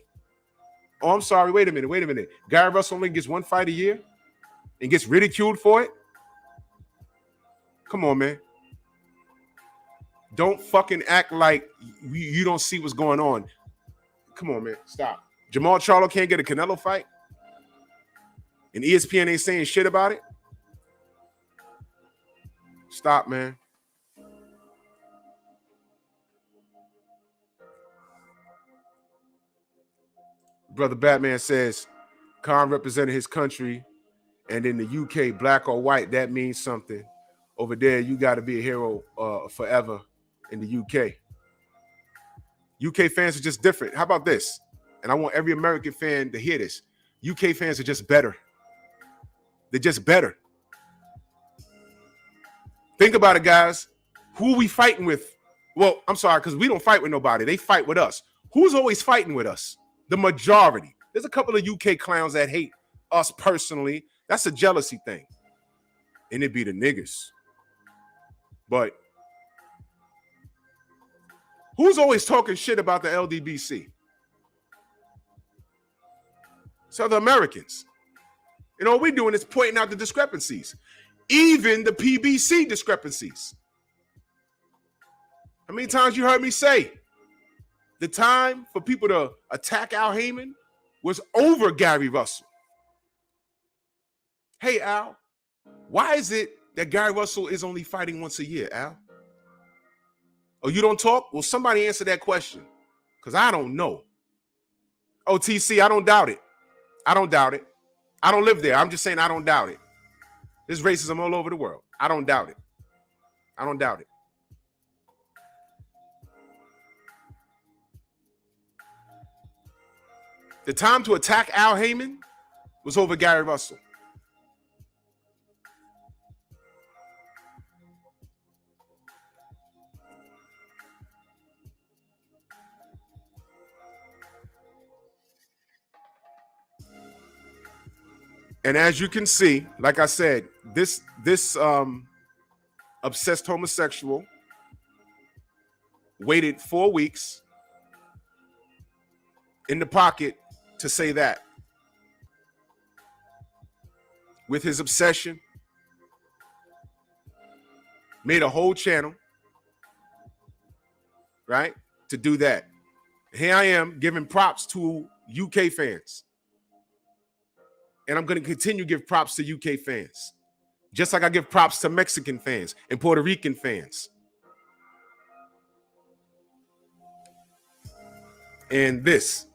Oh, I'm sorry. Wait a minute. Gary Russell only gets one fight a year and gets ridiculed for it? Come on, man. Don't fucking act like you don't see what's going on. Come on, man. Stop. Jamal Charlo can't get a Canelo fight? And ESPN ain't saying shit about it? Stop, man. Brother Batman says, Khan represented his country, and in the UK, black or white, that means something. Over there, you got to be a hero forever in the UK. UK fans are just different. How about this? And I want every American fan to hear this. UK fans are just better. They're just better. Think about it, guys. Who are we fighting with? Well, I'm sorry, because we don't fight with nobody. They fight with us. Who's always fighting with us? The majority. There's a couple of UK clowns that hate us personally. That's a jealousy thing. And it be the niggas. But who's always talking shit about the LDBC? It's other Americans. And all we're doing is pointing out the discrepancies. Even the PBC discrepancies. How many times you heard me say the time for people to attack Al Heyman was over Gary Russell? Hey, Al, why is it that Gary Russell is only fighting once a year, Al? Oh, you don't talk? Well, somebody answer that question, because I don't know. Oh, TC, I don't doubt it. I don't doubt it. I don't live there. I'm just saying I don't doubt it. There's racism all over the world. I don't doubt it. I don't doubt it. The time to attack Al Heyman was over Gary Russell. And as you can see, like I said, this obsessed homosexual waited 4 weeks in the pocket to say that. With his obsession, made a whole channel, right, to do that. Here I am giving props to UK fans. And I'm going to continue to give props to UK fans. Just like I give props to Mexican fans and Puerto Rican fans. And this.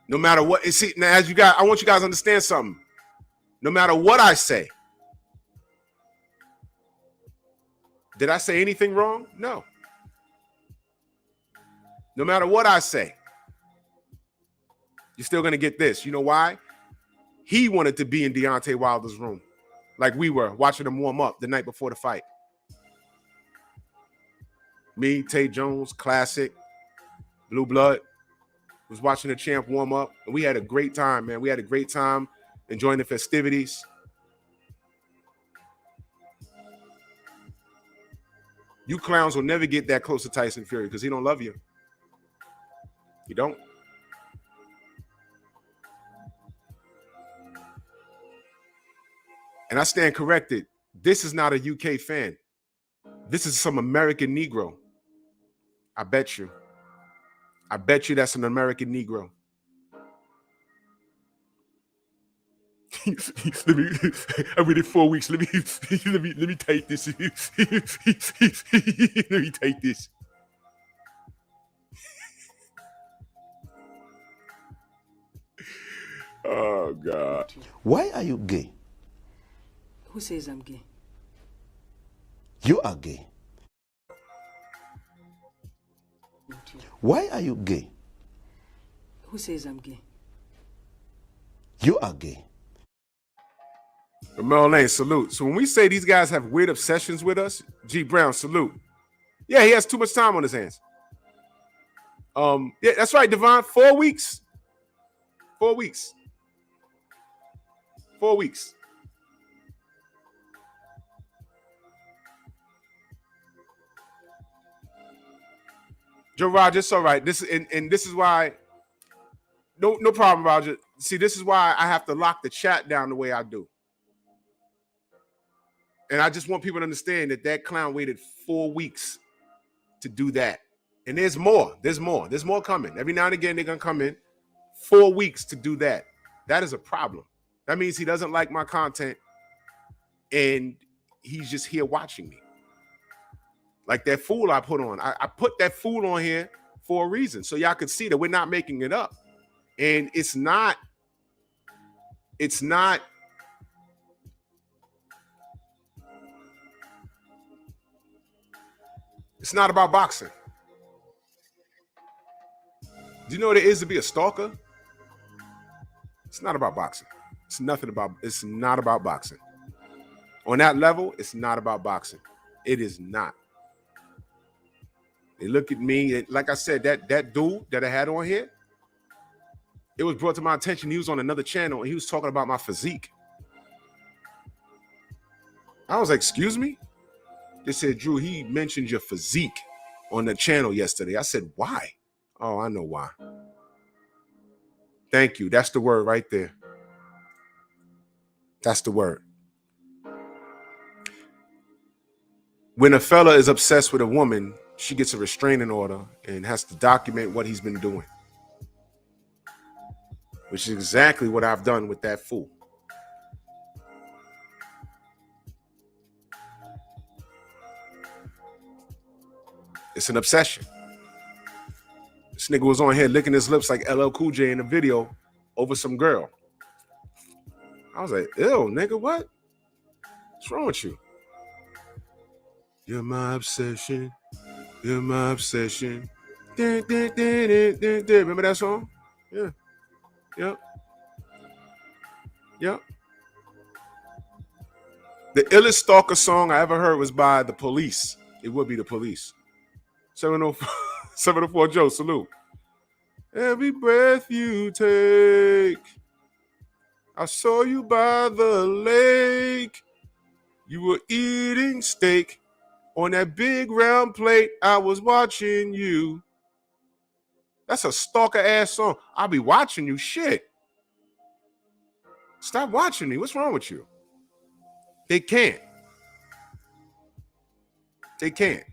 No matter what, see, now as you guys, I want you guys to understand something. No matter what I say. Did I say anything wrong? No. No matter what I say. You're still going to get this. You know why? He wanted to be in Deontay Wilder's room like we were, watching him warm up the night before the fight. Me, Tay Jones, Classic, Blue Blood, was watching the champ warm up. And we had a great time, man. We had a great time enjoying the festivities. You clowns will never get that close to Tyson Fury because he don't love you. You don't. And I stand corrected. This is not a UK fan. This is some American Negro. I bet you. I bet you that's an American Negro. I waited 4 weeks. Let me take this. Let me take this. Oh God. Why are you gay? Who says I'm gay? You are gay. Why are you gay? Who says I'm gay? You are gay. Ramel Lane, salute. So when we say these guys have weird obsessions with us, G Brown, salute. Yeah, he has too much time on his hands. Yeah, that's right, Devon. 4 weeks. 4 weeks. 4 weeks. Joe Roger, it's all right. This is why. No problem, Roger. See, this is why I have to lock the chat down the way I do. And I just want people to understand that that clown waited 4 weeks to do that. And there's more. There's more. There's more coming. Every now and again, they're going to come in. 4 weeks to do that. That is a problem. That means he doesn't like my content and he's just here watching me. Like that fool I put on. I put that fool on here for a reason. So y'all could see that we're not making it up. And it's not about boxing. Do you know what it is to be a stalker? It's not about boxing. It's not about boxing. On that level, it's not about boxing. It is not. They look at me, like I said, that dude that I had on here, it was brought to my attention. He was on another channel and he was talking about my physique. I was like, excuse me? They said, Drew, he mentioned your physique on the channel yesterday. I said, why? Oh, I know why. Thank you. That's the word right there. That's the word. When a fella is obsessed with a woman, she gets a restraining order and has to document what he's been doing. Which is exactly what I've done with that fool. It's an obsession. This nigga was on here licking his lips like LL Cool J in a video over some girl. I was like, ew, nigga, what? What's wrong with you? You're my obsession. You're my obsession. Remember that song? Yeah. Yep. Yep. The illest stalker song I ever heard was by The Police. It would be The Police. 704 Joe, salute. Every breath you take, I saw you by the lake. You were eating steak on that big round plate. I was watching you. That's a stalker ass song. I'll be watching you. Shit. Stop watching me. What's wrong with you? They can't. They can't.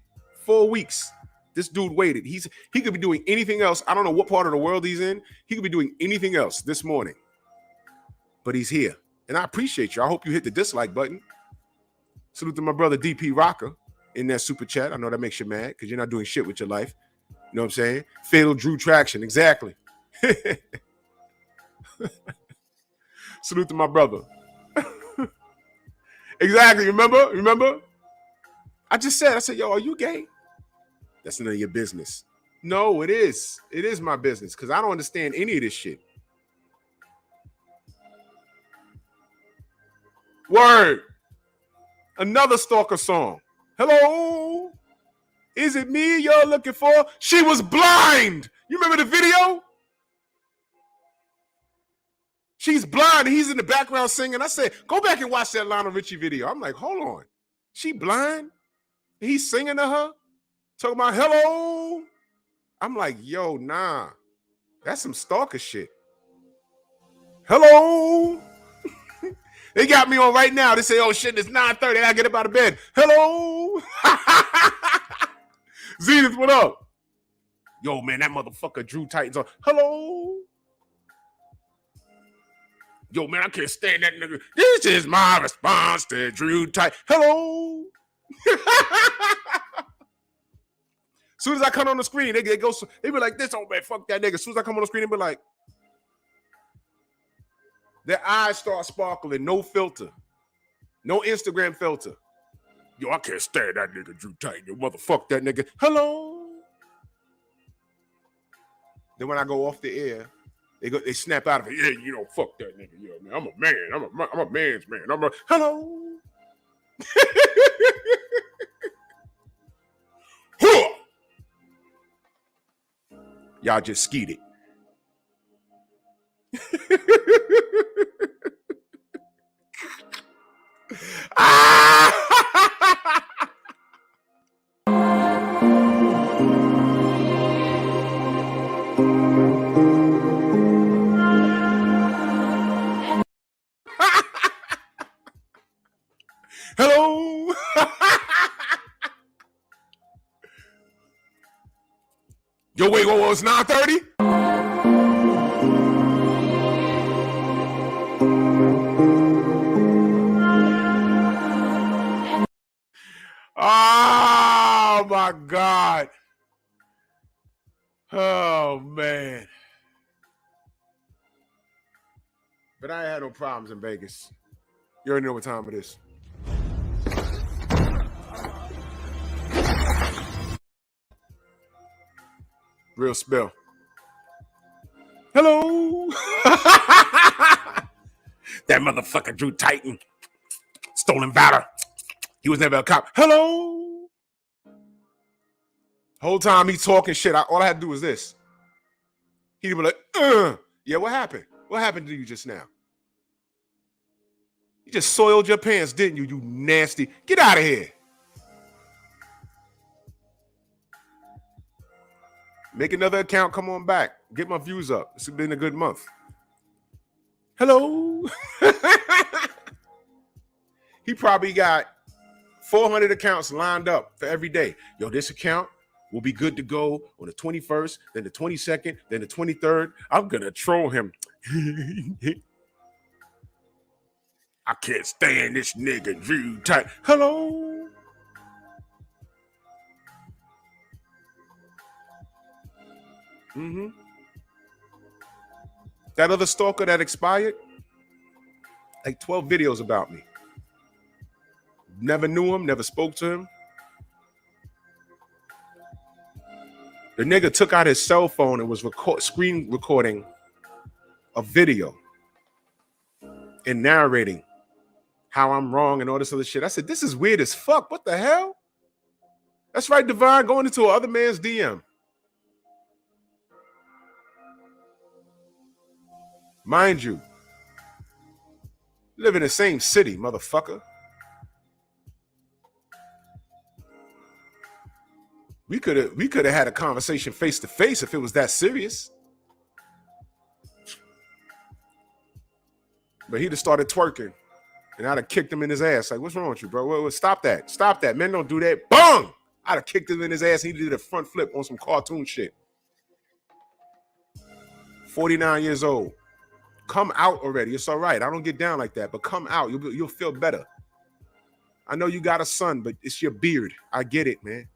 4 weeks. This dude waited. He could be doing anything else. I don't know what part of the world he's in. He could be doing anything else this morning. But he's here. And I appreciate you. I hope you hit the dislike button. Salute to my brother DP Rocker in that super chat. I know that makes you mad because you're not doing shit with your life. You know what I'm saying? Fatal Drew Traction. Exactly. Salute to my brother. Exactly. Remember? I said, yo, are you gay? That's none of your business. No, it is. It is my business because I don't understand any of this shit. Word. Another stalker song. Hello? Is it me you're looking for? She was blind. You remember the video? She's blind and he's in the background singing. I said, go back and watch that Lionel Richie video. I'm like, hold on. She blind? And he's singing to her? Talking about hello. I'm like, yo, nah. That's some stalker shit. Hello. They got me on right now. They say, oh shit, it's 9:30. I gotta get up out of bed. Hello. Zenith, what up? Yo, man, that motherfucker Drew Titans on. Hello. Yo, man, I can't stand that nigga. This is my response to Drew Titan. Hello. As soon as I come on the screen, they be like this, oh man, fuck that nigga. As soon as I come on the screen, they be like, their eyes start sparkling, no filter, no Instagram filter. Yo, I can't stand that nigga Drew Titan. Yo, motherfuck that nigga. Hello. Then when I go off the air, they snap out of it. Yeah, you know, fuck that nigga. You know, man, I'm a man. I'm a man's man. Hello. Y'all just skeet it. Hello. Yo, wait, what was 9:30? Oh my God. Oh, man. But I ain't had no problems in Vegas. You already know what time it is. Real spill. Hello. That motherfucker Drew Titan. Stolen valor. He was never a cop. Hello. Whole time he talking shit. All I had to do was this. He'd be like, yeah, what happened? What happened to you just now? You just soiled your pants, didn't you, you nasty? Get out of here. Make another account, come on back. Get my views up. It's been a good month. Hello. He probably got 400 accounts lined up for every day. Yo, this account will be good to go on the 21st, then the 22nd, then the 23rd. I'm going to troll him. I can't stand this nigga, Drew Titan. Hello. That other stalker that expired, like 12 videos about me. Never knew him, never spoke to him. The nigga took out his cell phone and was screen recording a video and narrating how I'm wrong and all this other shit. I said, this is weird as fuck. What the hell? That's right, Divine, going into another man's DM. Mind you, live in the same city, motherfucker. We could have had a conversation face to face if it was that serious. But he'd have started twerking, and I'd have kicked him in his ass. Like, what's wrong with you, bro? Stop that. Stop that. Men don't do that. Boom! I'd have kicked him in his ass, and he did a front flip on some cartoon shit. 49 years old. Come out already. It's all right. I don't get down like that, but come out. You'll feel better. I know you got a son, but it's your beard. I get it, man.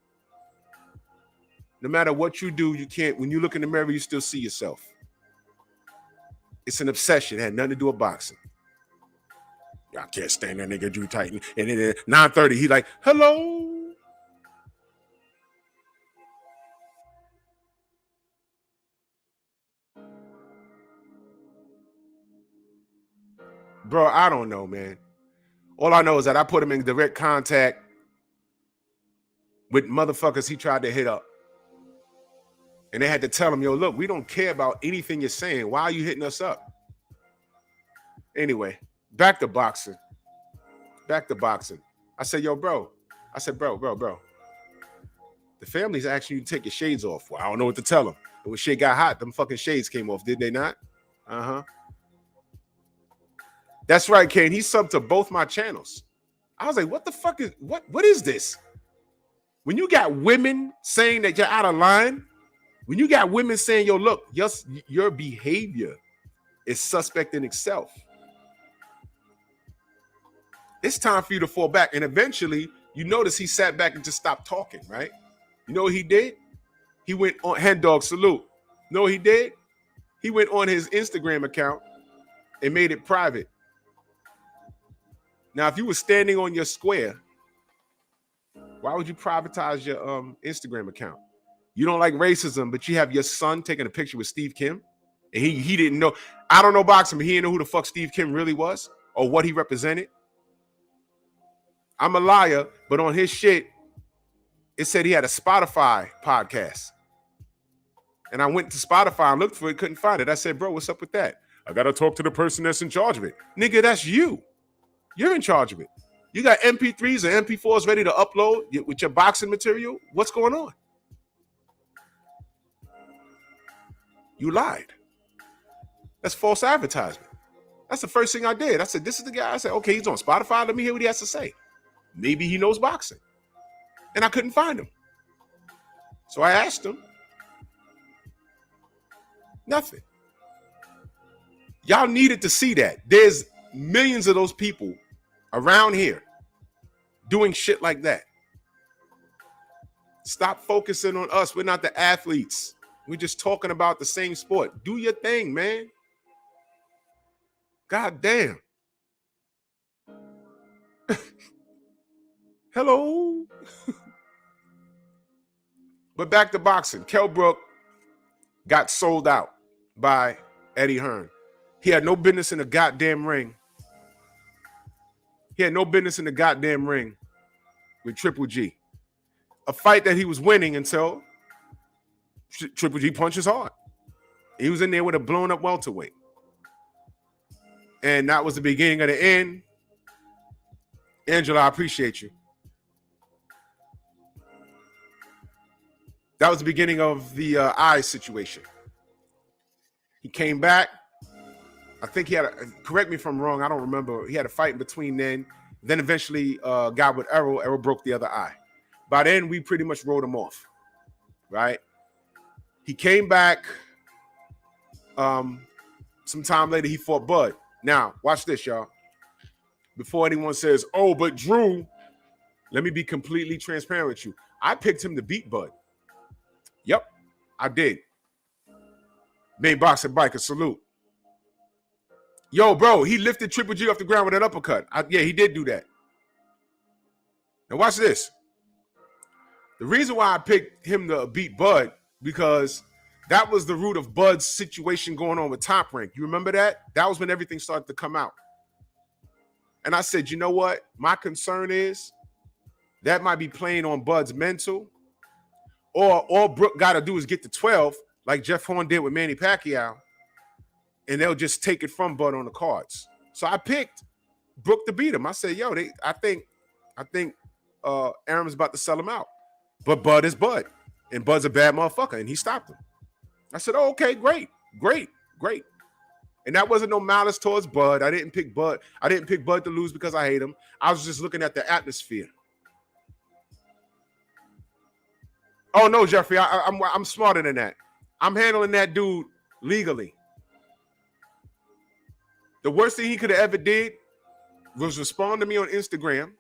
No matter what you do, you can't. When you look in the mirror, you still see yourself. It's an obsession. It had nothing to do with boxing. I can't stand that nigga Drew Titan. And then at 9:30, he like, hello. Bro, I don't know, man. All I know is that I put him in direct contact with motherfuckers he tried to hit up. And they had to tell him, yo, look, we don't care about anything you're saying. Why are you hitting us up? Anyway, back to boxing. Back to boxing. I said, yo, bro. I said, bro. The family's asking you to take your shades off. Well, I don't know what to tell them. But when shit got hot, them fucking shades came off, did they not? Uh-huh. That's right, Kane. He subbed to both my channels. I was like, what the fuck is, what is this? When you got women saying that you're out of line, when you got women saying, yo, look, your behavior is suspect in itself. It's time for you to fall back. And eventually, you notice he sat back and just stopped talking, right? You know what he did? He went on, hand dog salute. You know what he did? He went on his Instagram account and made it private. Now, if you were standing on your square, why would you privatize your Instagram account? You don't like racism, but you have your son taking a picture with Steve Kim, and he didn't know. I don't know boxing, but he didn't know who the fuck Steve Kim really was or what he represented. I'm a liar, but on his shit, it said he had a Spotify podcast. And I went to Spotify and looked for it, couldn't find it. I said, bro, what's up with that? I got to talk to the person that's in charge of it. Nigga, that's you. You're in charge of it. You got MP3s and MP4s ready to upload with your boxing material? What's going on? You lied. That's false advertisement. That's the first thing I did. I said, this is the guy. I said, okay, he's on Spotify. Let me hear what he has to say. Maybe he knows boxing. And I couldn't find him. So I asked him. Nothing. Y'all needed to see that. There's millions of those people around here doing shit like that. Stop focusing on us. We're not the athletes. We're just talking about the same sport. Do your thing, man. God damn. Hello. But back to boxing. Kell Brook got sold out by Eddie Hearn. He had no business in the goddamn ring. He had no business in the goddamn ring with Triple G. A fight that he was winning until Triple G punches hard. He was in there with a blown up welterweight. And that was the beginning of the end. Angela, I appreciate you. That was the beginning of the eye situation. He came back. I think he had, correct me if I'm wrong, I don't remember. He had a fight in between then eventually got with Errol. Errol broke the other eye. By then, we pretty much wrote him off, right? He came back. Some time later, he fought Bud. Now, watch this, y'all. Before anyone says, oh, but Drew, let me be completely transparent with you. I picked him to beat Bud. Yep, I did. Main boxer biker, salute. Yo, bro, he lifted Triple G off the ground with an uppercut. Yeah, he did do that. Now watch this. The reason why I picked him to beat Bud, because that was the root of Bud's situation going on with Top Rank. You remember that? That was when everything started to come out. And I said, you know what? My concern is that might be playing on Bud's mental. Or all Brook got to do is get to 12, like Jeff Horn did with Manny Pacquiao, and they'll just take it from Bud on the cards. So I picked Brook to beat him. I said, yo, I think Aaron's about to sell him out. But Bud is Bud, and Bud's a bad motherfucker, and he stopped him. I said, oh, okay, great. And that wasn't no malice towards Bud. I didn't pick Bud. I didn't pick Bud to lose because I hate him. I was just looking at the atmosphere. Oh no, Jeffrey, I'm smarter than that. I'm handling that dude legally. The worst thing he could have ever did was respond to me on Instagram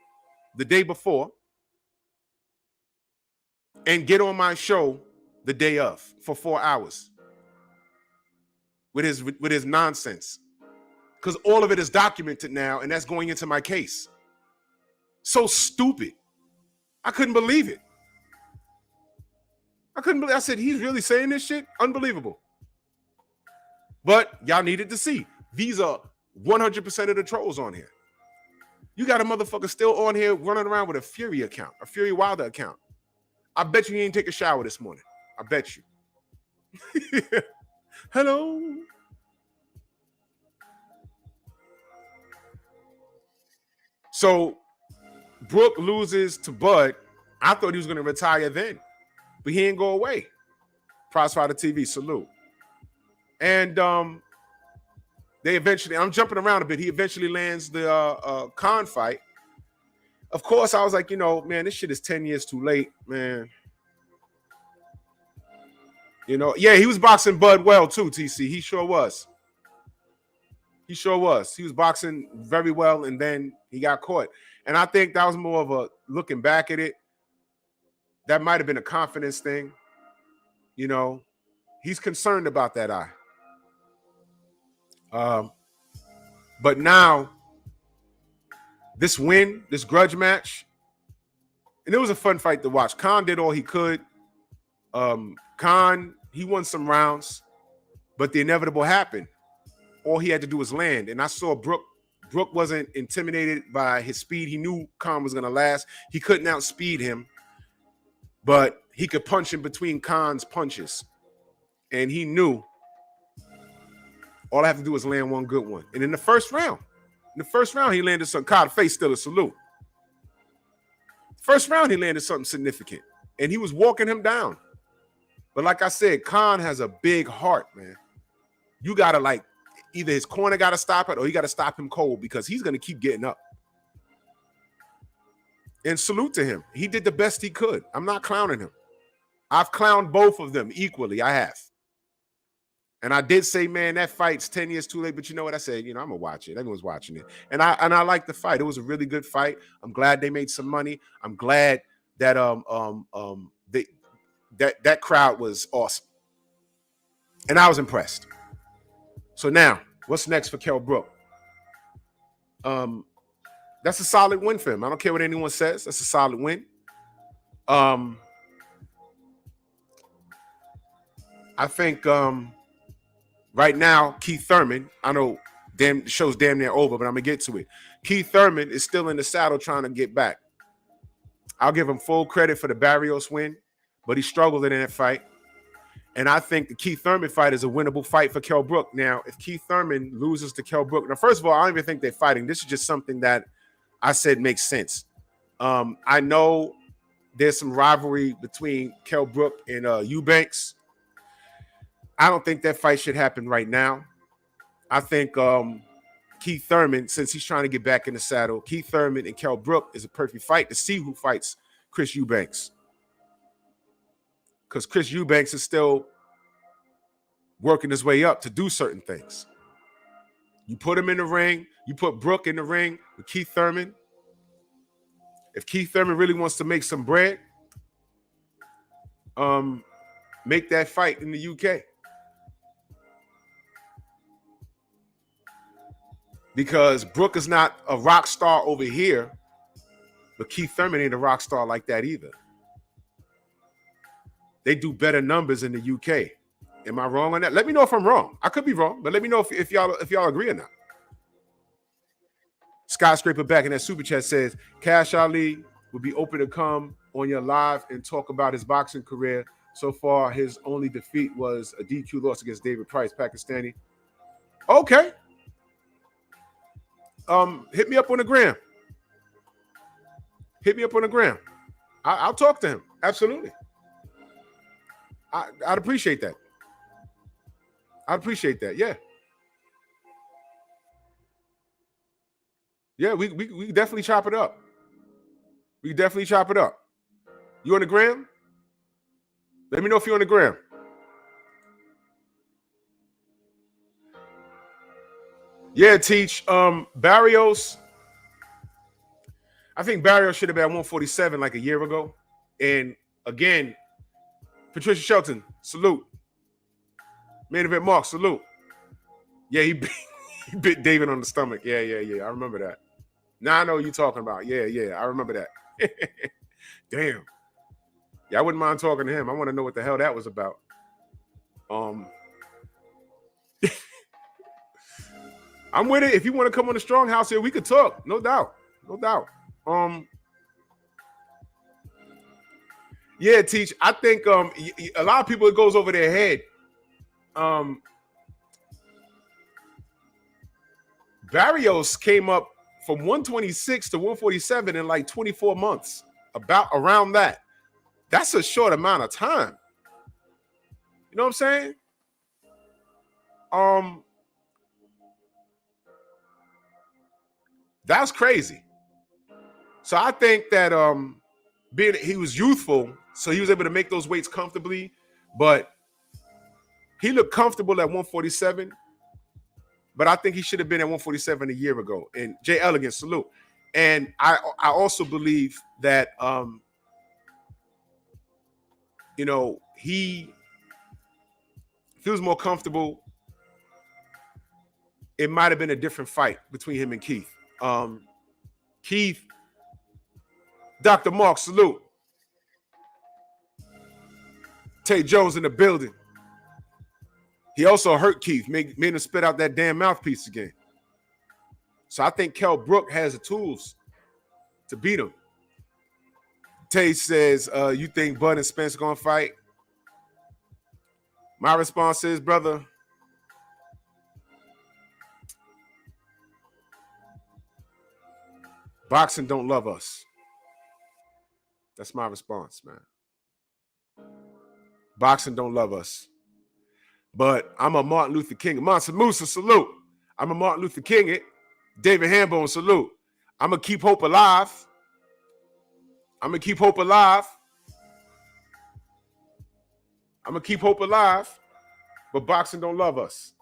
the day before and get on my show the day of for 4 hours with his nonsense. Because all of it is documented now, and that's going into my case. So stupid. I couldn't believe it. I said, he's really saying this shit? Unbelievable. But y'all needed to see. These are 100% of the trolls on here. You got a motherfucker still on here running around with a Fury account, a Fury Wilder account. I bet you he ain't take a shower this morning. I bet you. Hello. So Brook loses to Bud. I thought he was going to retire then. But he ain't go away. Prizefighter TV, salute. And they eventually, I'm jumping around a bit. He eventually lands the Khan fight. Of course, I was like, you know, man, this shit is 10 years too late, man. You know, yeah, he was boxing Bud well too, TC. He sure was. He sure was. He was boxing very well, and then he got caught. And I think that was more of a, looking back at it, that might have been a confidence thing. You know, he's concerned about that eye. But now, this win, this grudge match, and it was a fun fight to watch. Khan did all he could. Khan, he won some rounds, but the inevitable happened. All he had to do was land. And I saw Brook. Brook wasn't intimidated by his speed. He knew Khan was going to last. He couldn't outspeed him. But he could punch in between Khan's punches. And he knew all I have to do is land one good one. And in the first round, he landed some Khan face still a salute. First round, he landed something significant. And he was walking him down. But like I said, Khan has a big heart, man. You got to like, either his corner got to stop it or you got to stop him cold because he's going to keep getting up. And salute to him. He did the best he could. I'm not clowning him. I've clowned both of them equally. I have. And I did say, man, that fight's 10 years too late. But you know what I said? You know, I'm going to watch it. Everyone's watching it. And I like the fight. It was a really good fight. I'm glad they made some money. I'm glad that that crowd was awesome. And I was impressed. So now, what's next for Kell Brook? That's a solid win for him. I don't care what anyone says. That's a solid win. I think right now, Keith Thurman, I know the show's damn near over, but I'm going to get to it. Keith Thurman is still in the saddle trying to get back. I'll give him full credit for the Barrios win, but he struggled in that fight. And I think the Keith Thurman fight is a winnable fight for Kell Brook. Now, if Keith Thurman loses to Kell Brook, now, first of all, I don't even think they're fighting. This is just something that I said makes sense. I know there's some rivalry between Kell Brook and Eubanks. I don't think that fight should happen right now. I think Keith Thurman, since he's trying to get back in the saddle, Keith Thurman and Kell Brook is a perfect fight to see who fights Chris Eubanks. Because Chris Eubanks is still working his way up to do certain things. You put him in the ring, you put Brook in the ring with Keith Thurman. If Keith Thurman really wants to make some bread, make that fight in the UK. Because Brook is not a rock star over here, but Keith Thurman ain't a rock star like that either. They do better numbers in the UK. Am I wrong on that? Let me know if I'm wrong. I could be wrong, but let me know if y'all agree or not. Skyscraper back in that super chat says, Cash Ali will be open to come on your live and talk about his boxing career. So far, his only defeat was a DQ loss against David Price, Pakistani. Okay. Hit me up on the gram. Hit me up on the gram. I'll talk to him. Absolutely. I'd appreciate that. I'd appreciate that. Yeah. Yeah, we definitely chop it up. We definitely chop it up. You on the gram? Let me know if you're on the gram. Yeah, Teach. Barrios. I think Barrios should have been at 147 like a year ago. And again, Patricia Shelton, salute. Main event Mark, salute. Yeah, he bit David on the stomach. Yeah. I remember that. Now I know what you're talking about. Yeah, I remember that. Damn. Yeah, I wouldn't mind talking to him. I want to know what the hell that was about. I'm with it. If you want to come on the Strong House here, we could talk. No doubt. Yeah, Teach. I think a lot of people, it goes over their head. Barrios came up from 126 to 147 in like 24 months. Around that. That's a short amount of time. You know what I'm saying? That's crazy. So I think that he was youthful, so he was able to make those weights comfortably, but he looked comfortable at 147. But I think he should have been at 147 a year ago. And Jay Elegant, salute. And I also believe that he feels more comfortable. It might have been a different fight between him and Keith. Keith, Dr. Mark, salute. Tay Jones in the building. He also hurt Keith, made him spit out that damn mouthpiece again. So I think Kell Brook has the tools to beat him. Tay says, you think Bud and Spence are going to fight? My response is, brother, boxing don't love us. That's my response, man. Boxing don't love us. But I'm a Martin Luther King. Mansa Musa, salute. I'm a Martin Luther King it. David Hambone, salute. I'm going to keep hope alive. I'm going to keep hope alive. I'm going to keep hope alive. But boxing don't love us.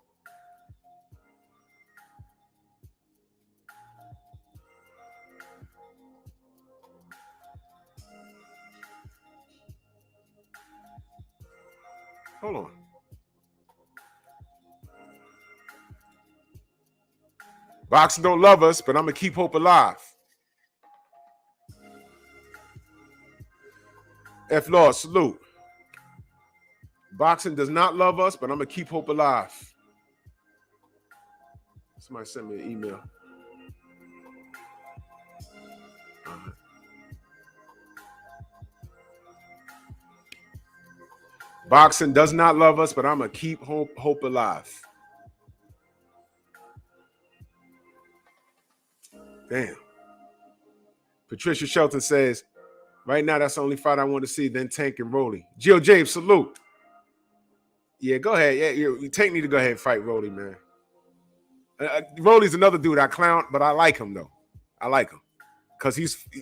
Hold on. Boxing don't love us, but I'm going to keep hope alive. F. Lord, salute. Boxing does not love us, but I'm going to keep hope alive. Somebody sent me an email. Boxing does not love us, but I'm going to keep hope alive. Damn. Patricia Shelton says, right now, that's the only fight I want to see, then Tank and Rolly. Gio James, salute. Yeah, go ahead. Yeah, Tank need to go ahead and fight Rolly, man. Rolly's another dude I clown, but I like him, though. I like him. Because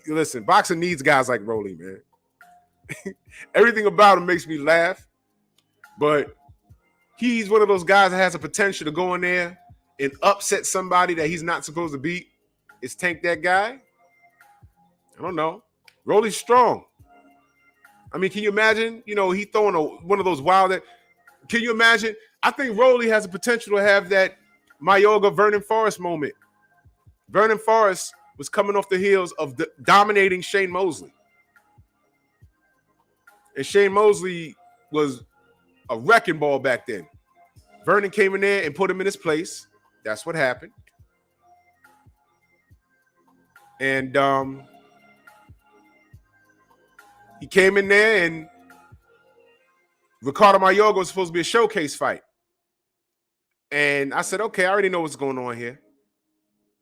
listen, boxing needs guys like Rolly, man. Everything about him makes me laugh. But he's one of those guys that has the potential to go in there and upset somebody that he's not supposed to beat. Is Tank that guy? I don't know. Rolly's strong. I mean, can you imagine? You know, he throwing one of those wild. Can you imagine? I think Rolly has the potential to have that Mayorga Vernon Forrest moment. Vernon Forrest was coming off the heels of dominating Shane Mosley. And Shane Mosley was a wrecking ball back then. Vernon came in there and put him in his place. That's what happened. And he came in there, and Ricardo Mayorga was supposed to be a showcase fight. And I said, okay, I already know what's going on here.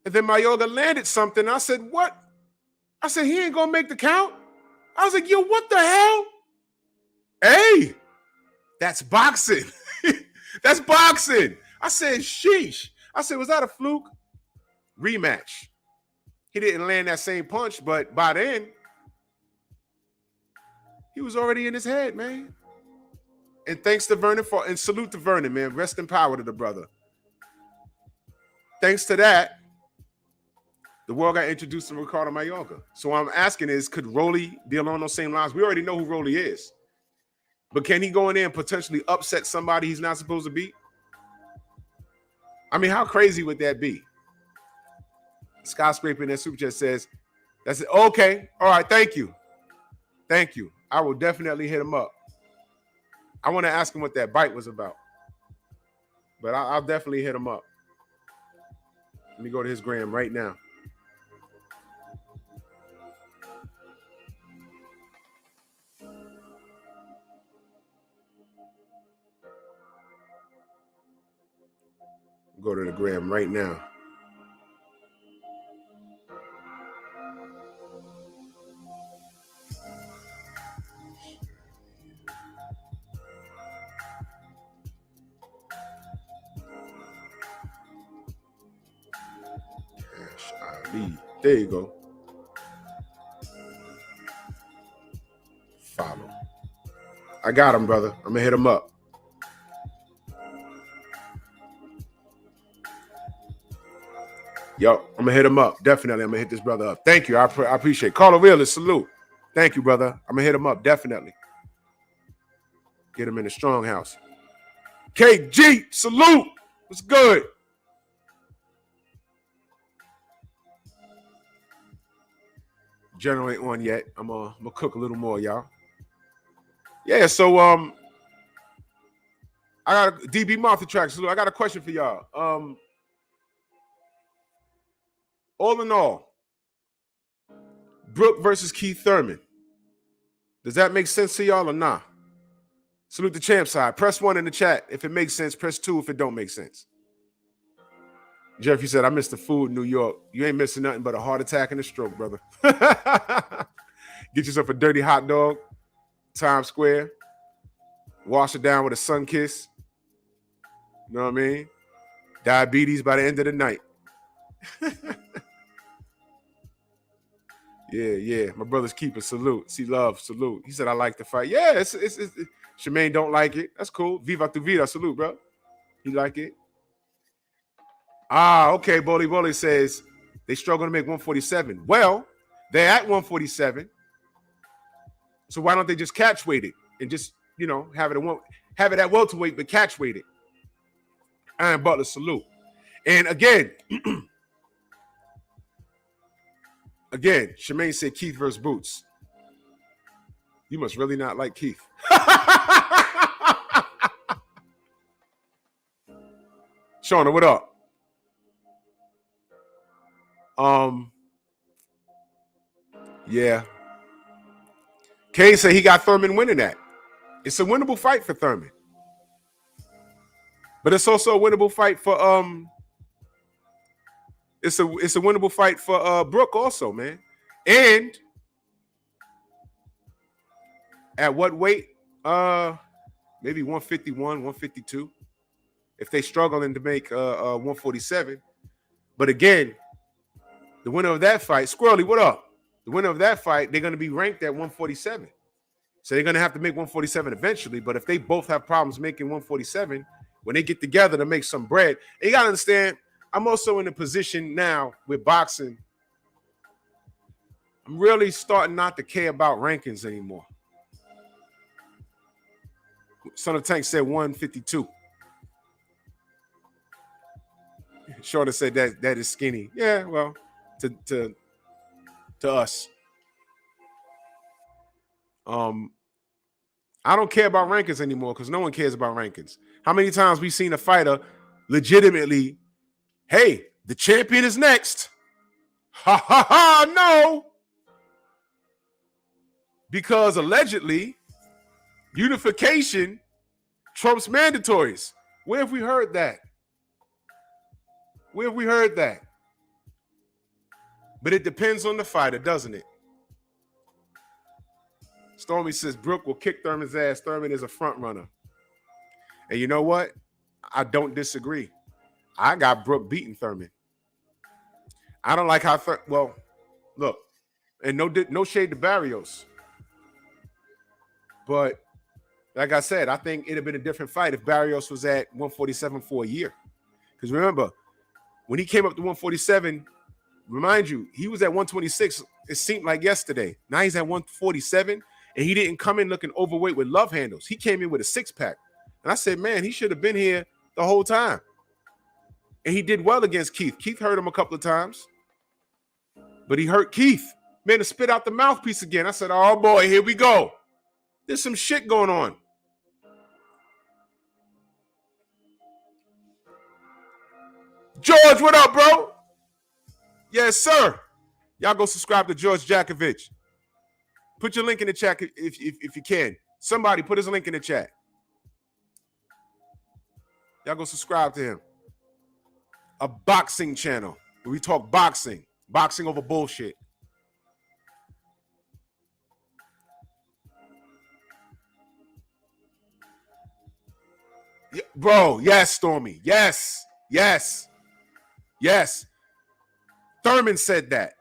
And then Mayorga landed something. I said, what? I said, he ain't going to make the count? I was like, yo, what the hell? Hey, that's boxing. That's boxing. I said, sheesh. I said, was that a fluke? Rematch. He didn't land that same punch, but by then, he was already in his head, man. And thanks to Vernon and salute to Vernon, man. Rest in power to the brother. Thanks to that, the world got introduced to Ricardo Mayorga. So what I'm asking is, could Rolly be along those same lines? We already know who Rolly is. But can he go in there and potentially upset somebody he's not supposed to beat? I mean, how crazy would that be? Skyscraper in that super chat says, that's it. Okay. All right. Thank you. Thank you. I will definitely hit him up. I want to ask him what that bite was about. But I'll definitely hit him up. Let me go to his gram right now. Go to the gram right now. There you go. Follow. I got him, brother. I'm going to hit him up. Yo, I'm going to hit him up. Definitely, I'm going to hit this brother up. Thank you. I appreciate it. Carla Wheeler, salute. Thank you, brother. I'm going to hit him up. Definitely. Get him in the strong house. KG, salute. What's good? General ain't on yet. I'm gonna cook a little more, y'all. Yeah, so I got a DB Martha track. So I got a question for y'all. All in all, Brook versus Keith Thurman. Does that make sense to y'all or not? Salute the champ side. Press 1 in the chat if it makes sense. Press 2 if it don't make sense. Jeffrey said, I missed the food in New York. You ain't missing nothing but a heart attack and a stroke, brother. Get yourself a dirty hot dog, Times Square. Wash it down with a sun kiss. You know what I mean? Diabetes by the end of the night. Yeah. My brother's keeper, salute. See love, salute. He said, I like the fight. Yeah, it's Shemaine don't like it. That's cool. Viva tu vida, salute, bro. He like it. Ah, okay. Bolly says they struggle to make 147. Well, they're at 147. So why don't they just catch weight it and just, have it at welterweight, but catch weight it? Iron Butler, salute. And again, Again, Shemaine said Keith versus Boots. You must really not like Keith. Shauna, what up? Yeah. Kay said he got Thurman winning that. It's a winnable fight for Thurman. But it's also a winnable fight for it's a winnable fight for Brook also, man. And at what weight? Maybe 151, 152. If they struggling to make 147. But again, the winner of that fight, Squirrely, what up? The winner of that fight, they're going to be ranked at 147. So they're going to have to make 147 eventually. But if they both have problems making 147, when they get together to make some bread, and you got to understand, I'm also in a position now with boxing. I'm really starting not to care about rankings anymore. Son of Tank said 152. Shorter said that is skinny. Yeah, well, to us. I don't care about rankings anymore because no one cares about rankings. How many times we've seen a fighter legitimately, hey, the champion is next. Ha ha ha, no. Because allegedly, unification trumps mandatories. Where have we heard that? Where have we heard that? But it depends on the fighter, doesn't it? Stormy says Brook will kick Thurman's ass. Thurman is a front runner. And you know what? I don't disagree. I got Brook beating Thurman. I don't like how well, look, and no shade to Barrios. But like I said, I think it'd have been a different fight if Barrios was at 147 for a year. Because remember, when he came up to 147, remind you, he was at 126. It seemed like yesterday. Now he's at 147, and he didn't come in looking overweight with love handles. He came in with a six-pack. And I said, man, he should have been here the whole time. And he did well against Keith. Keith hurt him a couple of times. But he hurt Keith. Man, to spit out the mouthpiece again. I said, oh, boy, here we go. There's some shit going on. George, what up, bro? Yes, sir. Y'all go subscribe to George Jakovich. Put your link in the chat if you can. Somebody put his link in the chat. Y'all go subscribe to him. A boxing channel where we talk boxing. Boxing over bullshit. Yeah, bro, yes, Stormy. Yes. Yes. Yes. Thurman said that.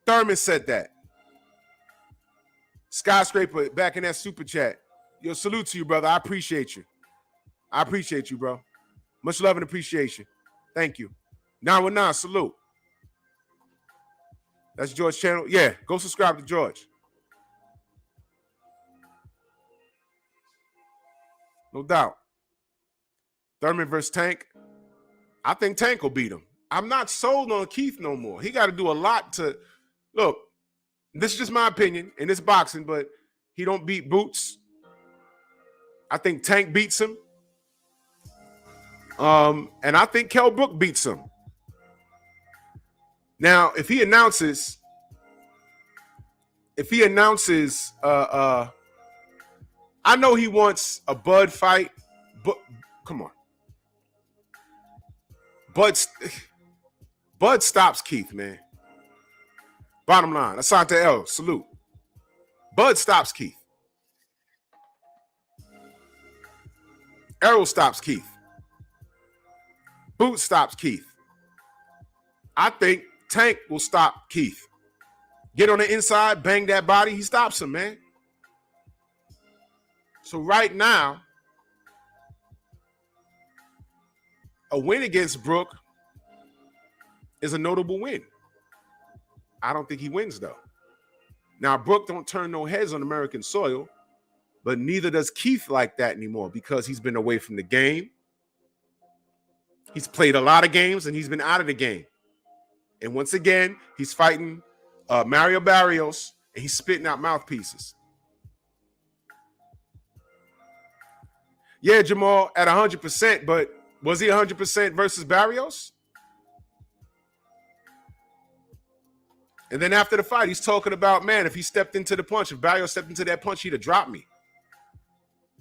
Thurman said that. Skyscraper back in that super chat. Yo, salute to you, brother. I appreciate you. I appreciate you, bro. Much love and appreciation. Thank you. 919, salute. That's George's channel. Yeah, go subscribe to George. No doubt. Thurman versus Tank. I think Tank will beat him. I'm not sold on Keith no more. He got to do a lot to look. This is just my opinion, and it's boxing, but he don't beat Boots. I think Tank beats him. And I think Kell Brook beats him. Now, if he announces, I know he wants a Bud fight, but come on. Bud stops Keith, man. Bottom line, Asante L, salute. Bud stops Keith. Errol stops Keith. Boot stops Keith. I think Tank will stop Keith. Get on the inside, bang that body, he stops him, man. So right now, a win against Brook is a notable win. I don't think he wins, though. Now, Brook don't turn no heads on American soil, but neither does Keith like that anymore because he's been away from the game. He's played a lot of games, and he's been out of the game. And once again, he's fighting Mario Barrios, and he's spitting out mouthpieces. Yeah, Jamal at 100%, but was he 100% versus Barrios? And then after the fight, he's talking about, man, if he stepped into the punch, if Barrios stepped into that punch, he'd have dropped me.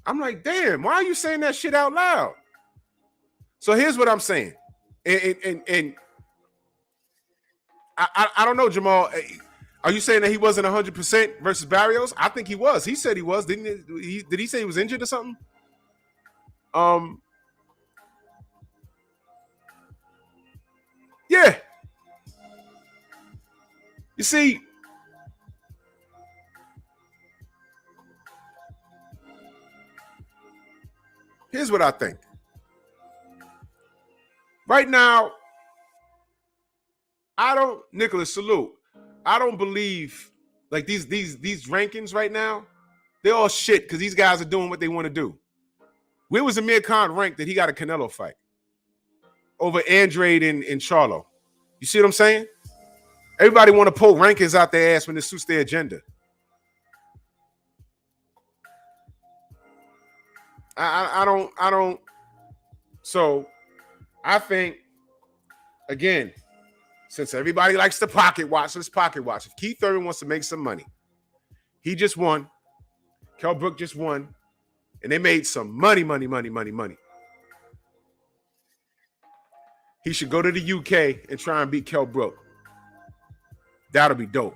I'm like, damn, why are you saying that shit out loud? So here's what I'm saying. And I don't know, Jamal. Are you saying that he wasn't 100% versus Barrios? I think he was. He said he was. Didn't he? Did he say he was injured or something? Yeah. You see, here's what I think. Right now, Nicholas, salute. I don't believe like these rankings right now, they're all shit because these guys are doing what they want to do. Where was Amir Khan ranked that he got a Canelo fight over Andrade and Charlo? You see what I'm saying? Everybody want to pull rankings out their ass when it suits their agenda. I don't. So I think, again, since everybody likes to pocket watch, let's pocket watch. If Keith Thurman wants to make some money, he just won. Kell Brook just won. And they made some money. He should go to the UK and try and beat Kell Brook. That'll be dope.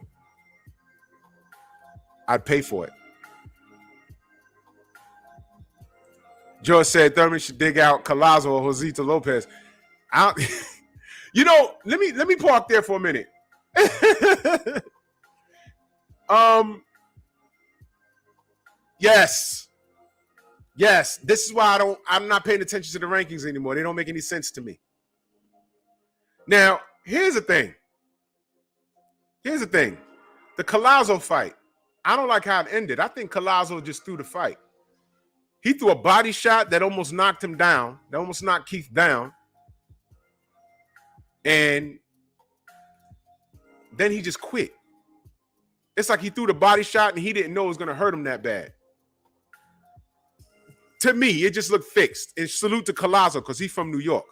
I'd pay for it. George said Thurman should dig out Collazo or Josita Lopez. You know, let me park there for a minute. Yes. This is why I'm not paying attention to the rankings anymore. They don't make any sense to me. Now, here's the thing. The Collazo fight, I don't like how it ended. I think Collazo just threw the fight. He threw a body shot that almost knocked him down. That almost knocked Keith down. And then he just quit. It's like he threw the body shot and he didn't know it was going to hurt him that bad. To me, it just looked fixed. And salute to Collazo because he's from New York.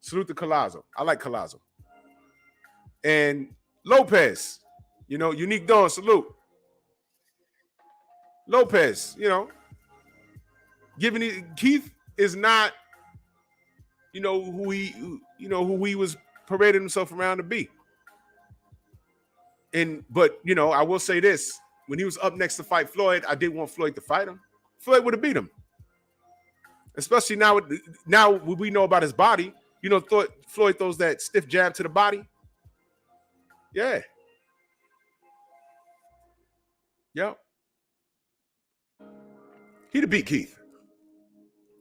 Salute to Collazo. I like Collazo. And Lopez, you know, Unique Dawn, salute. Lopez, you know, Keith is not, who he was parading himself around to be. But I will say this: when he was up next to fight Floyd, I didn't want Floyd to fight him. Floyd would have beat him, especially now what we know about his body. Floyd throws that stiff jab to the body. Yeah. Yep. He'd have beat Keith.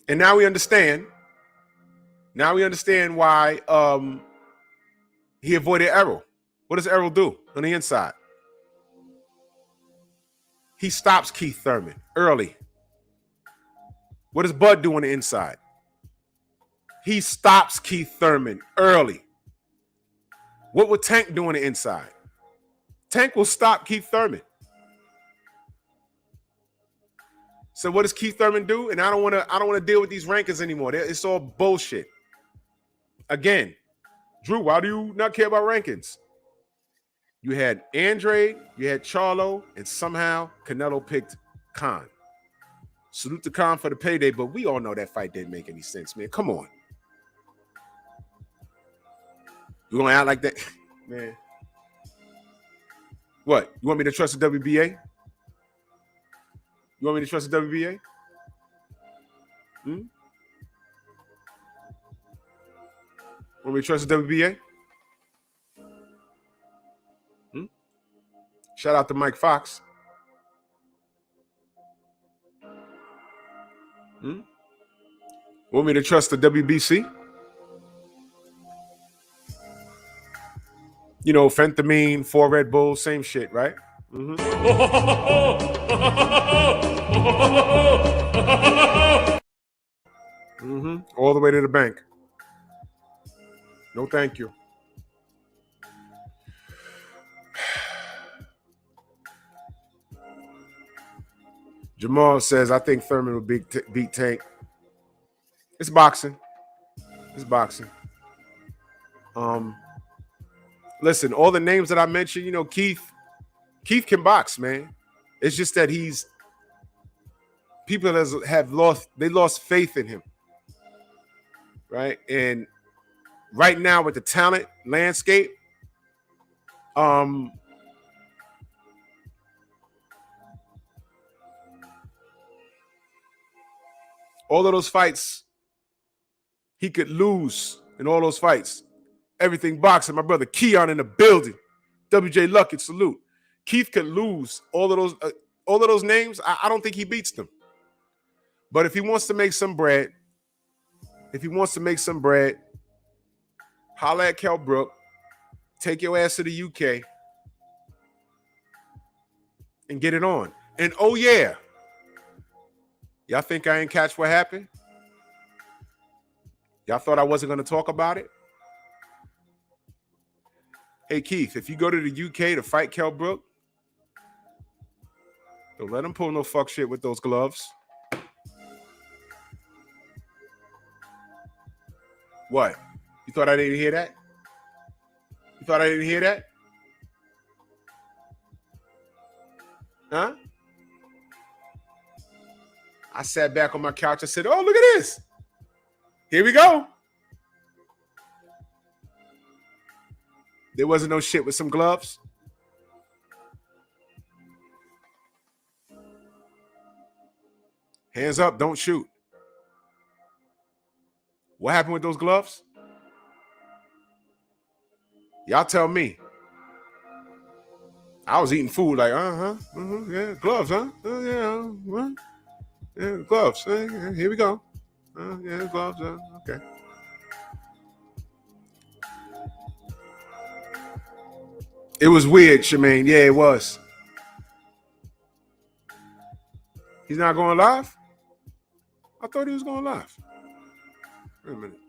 And now we understand. Why he avoided Errol. What does Errol do on the inside? He stops Keith Thurman early. What does Bud do on the inside? He stops Keith Thurman early. What would Tank do on the inside? Tank will stop Keith Thurman. So what does Keith Thurman do? And I don't want to deal with these rankings anymore. It's all bullshit. Again, Drew, why do you not care about rankings? You had Andrade, you had Charlo, and somehow Canelo picked Khan. Salute to Khan for the payday, but we all know that fight didn't make any sense, man. Come on. You gonna act like that? Man. What? You want me to trust the WBA? You want me to trust the WBA? Want me to trust the WBA? Shout out to Mike Fox. Want me to trust the WBC? Phentamine, 4 Red Bulls, same shit, right? All the way to the bank. No, thank you. Jamal says, I think Thurman will beat Tank. It's boxing. It's boxing. Listen, all the names that I mentioned, you know, Keith can box, man. It's just that people have lost faith in him, right? And right now with the talent landscape, all of those fights, he could lose in all those fights. Everything boxing. My brother Keon in the building. WJ Luckett, salute. Keith could lose all of those names. I don't think he beats them. But if he wants to make some bread, holla at Kell Brook, take your ass to the UK, and get it on. And oh yeah, y'all think I ain't catch what happened? Y'all thought I wasn't going to talk about it? Hey, Keith, if you go to the UK to fight Kell Brook, don't let him pull no fuck shit with those gloves. What? You thought I didn't hear that? You thought I didn't hear that? Huh? I sat back on my couch and said, oh, look at this. Here we go. There wasn't no shit with some gloves. Hands up, don't shoot. What happened with those gloves? Y'all tell me. I was eating food like, yeah, gloves, huh? Yeah, gloves. Yeah, here we go. Yeah, gloves, okay. It was weird, Shemaine. Yeah, it was. He's not going live? I thought he was going live. Wait a minute.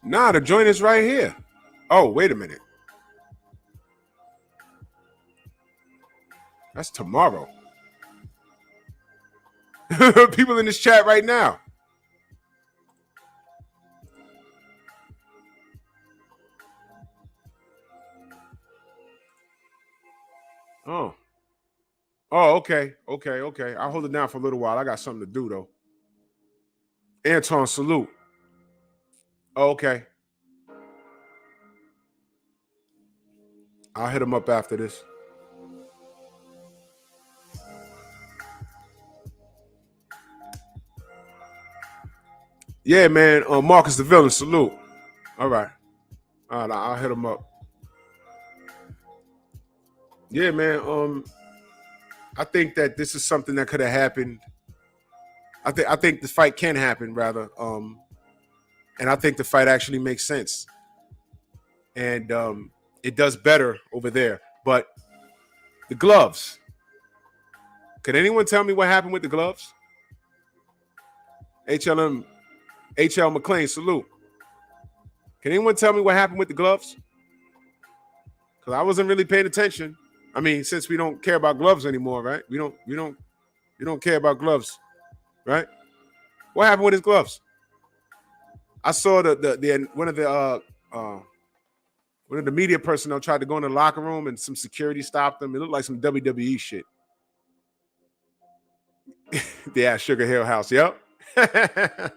Nah, the joint is right here. Oh, wait a minute. That's tomorrow. People in this chat right now. Oh. Oh, okay. I'll hold it down for a little while. I got something to do, though. Anton, salute. Oh, okay. I'll hit him up after this. Yeah, man. Marcus the Villain, salute. All right. I'll hit him up. Yeah, man. I think that this is something that could have happened. I think the fight can happen, rather. And I think the fight actually makes sense. And it does better over there. But the gloves. Can anyone tell me what happened with the gloves? HL McLean, salute. Can anyone tell me what happened with the gloves? Because I wasn't really paying attention. I mean, since we don't care about gloves anymore, right? We don't care about gloves, right? What happened with his gloves? I saw one of the media personnel tried to go in the locker room and some security stopped them. It looked like some WWE shit. Yeah, Sugar Hill House. Yep. The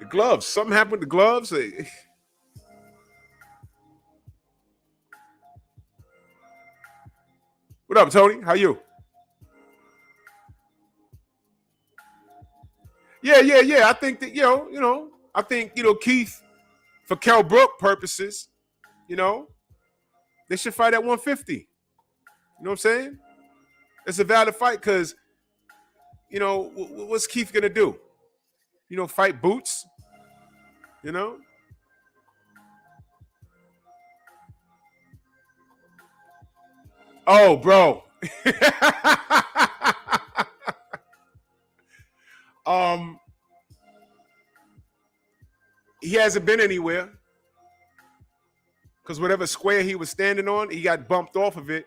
gloves. Something happened with the gloves. What up, Tony? How you? Yeah. I think that, I think, Keith, for Kell Brook purposes, they should fight at 150. You know what I'm saying? It's a valid fight because, what's Keith going to do? Fight Boots? Oh, bro. he hasn't been anywhere. Because whatever square he was standing on, he got bumped off of it.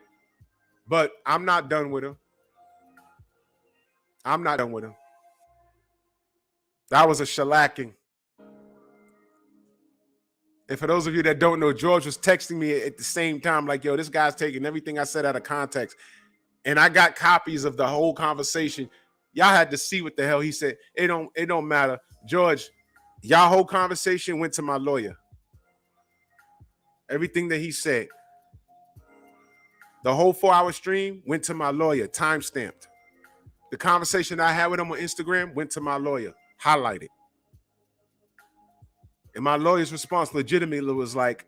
But I'm not done with him. I'm not done with him. That was a shellacking. And for those of you that don't know, George was texting me at the same time like, yo, this guy's taking everything I said out of context. And I got copies of the whole conversation. Y'all had to see what the hell he said. It don't matter. George, y'all whole conversation went to my lawyer. Everything that he said. The whole 4-hour stream went to my lawyer, time-stamped. The conversation I had with him on Instagram went to my lawyer, highlighted. And my lawyer's response legitimately was like,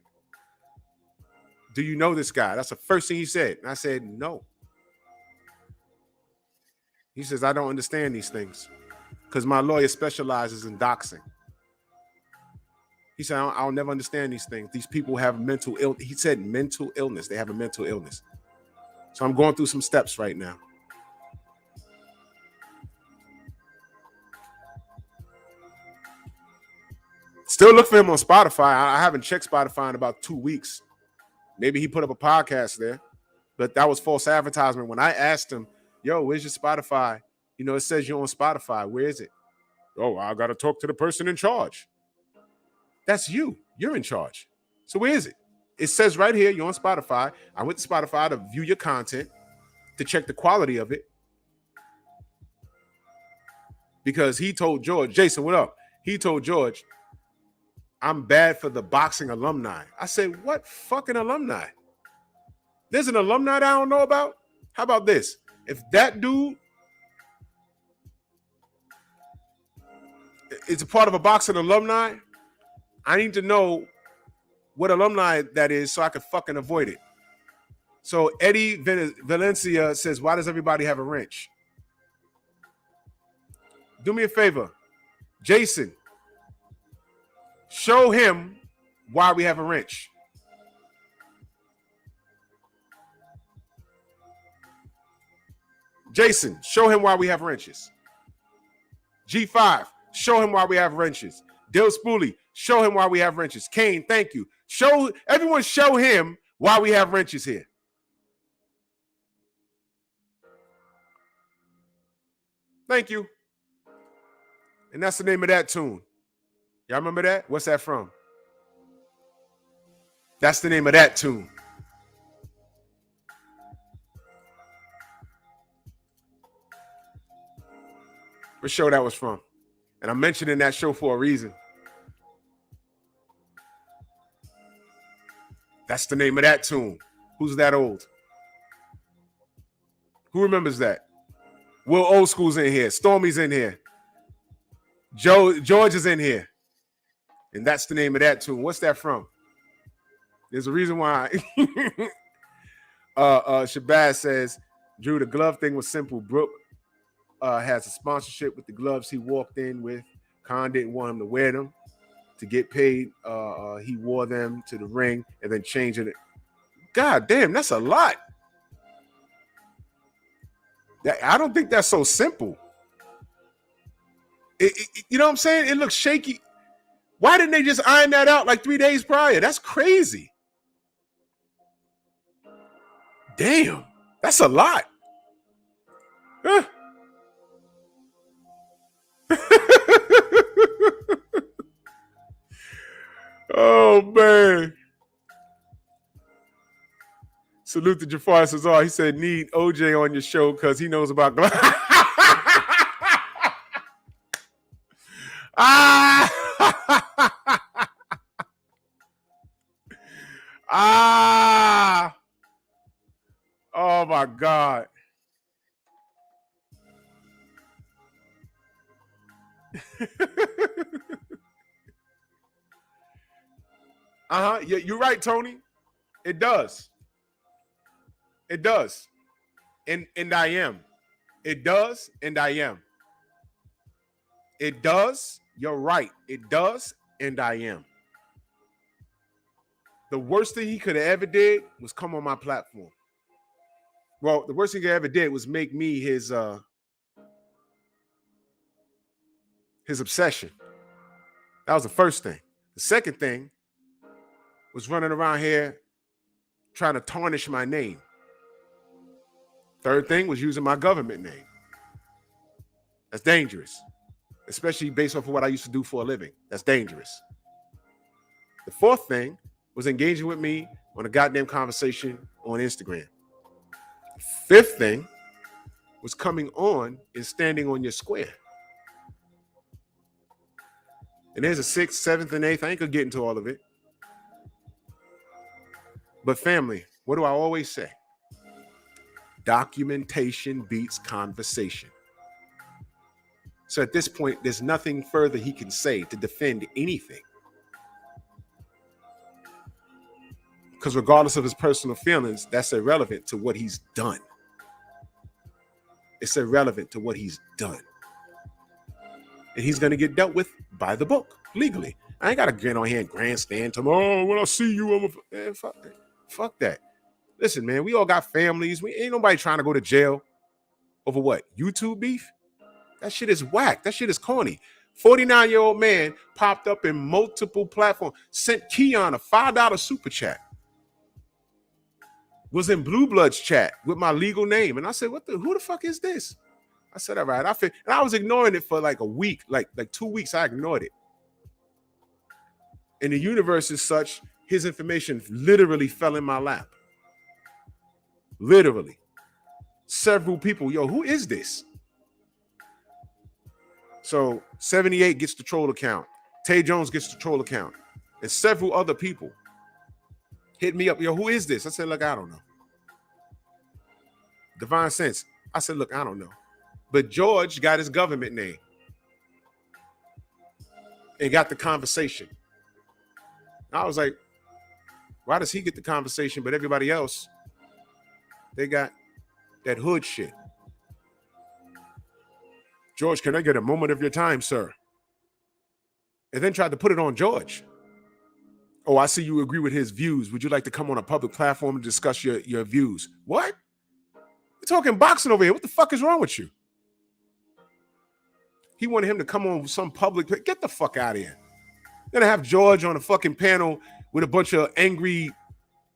do you know this guy? That's the first thing he said. And I said, no. He says, I don't understand these things because my lawyer specializes in doxing. He said, I'll never understand these things. These people have mental illness. He said mental illness. They have a mental illness. So I'm going through some steps right now. Still look for him on Spotify. I haven't checked Spotify in about 2 weeks. Maybe he put up a podcast there, but that was false advertisement. When I asked him, yo, where's your Spotify? You know, it says you're on Spotify. Where is it? Oh, I got to talk to the person in charge. That's you. You're in charge. So where is it? It says right here, you're on Spotify. I went to Spotify to view your content, to check the quality of it. Because he told George, Jason, what up? He told George, I'm bad for the boxing alumni. I said, what fucking alumni? There's an alumni that I don't know about? How about this? If that dude is a part of a boxing alumni, I need to know what alumni that is so I can fucking avoid it. So Eddie Valencia says, why does everybody have a wrench? Do me a favor. Jason, show him why we have a wrench. Jason, show him why we have wrenches. G5, show him why we have wrenches. Dil Spoolie, show him why we have wrenches. Kane, thank you. Everyone show him why we have wrenches here. Thank you. And that's the name of that tune. Y'all remember that? What's that from? That's the name of that tune. What show that was from? And I'm mentioning that show for a reason. That's the name of that tune. Who's that old? Who remembers that? Will Old School's in here. Stormy's in here. George is in here. And that's the name of that tune. What's that from? There's a reason why. Shabazz says, Drew, the glove thing was simple. Brook has a sponsorship with the gloves he walked in with. Khan didn't want him to wear them to get paid. He wore them to the ring and then changed it. God damn, that's a lot. I don't think that's so simple. You know what I'm saying? It looks shaky. Why didn't they just iron that out like 3 days prior? That's crazy. Damn, that's a lot. Huh. Oh, man. Salute to Jafar Cesar. He said, need OJ on your show because he knows about glass. Oh, my God. Yeah, you're right, Tony. It does. It does. And I am. It does, and I am. It does. You're right. It does, and I am. The worst thing he could have ever did was come on my platform. Well, the worst thing he ever did was make me his obsession. That was the first thing. The second thing was running around here trying to tarnish my name. Third thing was using my government name. That's dangerous, especially based off of what I used to do for a living. That's dangerous. The fourth thing was engaging with me on a goddamn conversation on Instagram. Fifth thing was coming on and standing on your square. And there's a sixth, seventh, and eighth. I ain't gonna get into all of it. But family, what do I always say? Documentation beats conversation. So at this point, there's nothing further he can say to defend anything. Because regardless of his personal feelings, that's irrelevant to what he's done. It's irrelevant to what he's done. And he's going to get dealt with by the book, legally. I ain't got to get on here and grandstand tomorrow when I see you. Man, fuck that. Fuck that. Listen, man, we all got families. We ain't nobody trying to go to jail over what? YouTube beef? That shit is whack. That shit is corny. 49-year-old man popped up in multiple platforms, sent Keon a $5 super chat. Was in Blue Bloods chat with my legal name. And I said, who the fuck is this? I said, all right. And I was ignoring it for like a week, like 2 weeks. I ignored it. And the universe is such, his information literally fell in my lap. Literally. Several people, yo, who is this? So 78 gets the troll account. Tay Jones gets the troll account. And several other people hit me up. Yo, who is this? I said, look, I don't know. Divine Sense. I said, look, I don't know. But George got his government name and got the conversation. I was like, why does he get the conversation, but everybody else, they got that hood shit? George, can I get a moment of your time, sir? And then tried to put it on George. Oh, I see you agree with his views. Would you like to come on a public platform and discuss your views? What? We're talking boxing over here. What the fuck is wrong with you? He wanted him to come on some public. Get the fuck out of here. You're gonna have George on a fucking panel with a bunch of angry,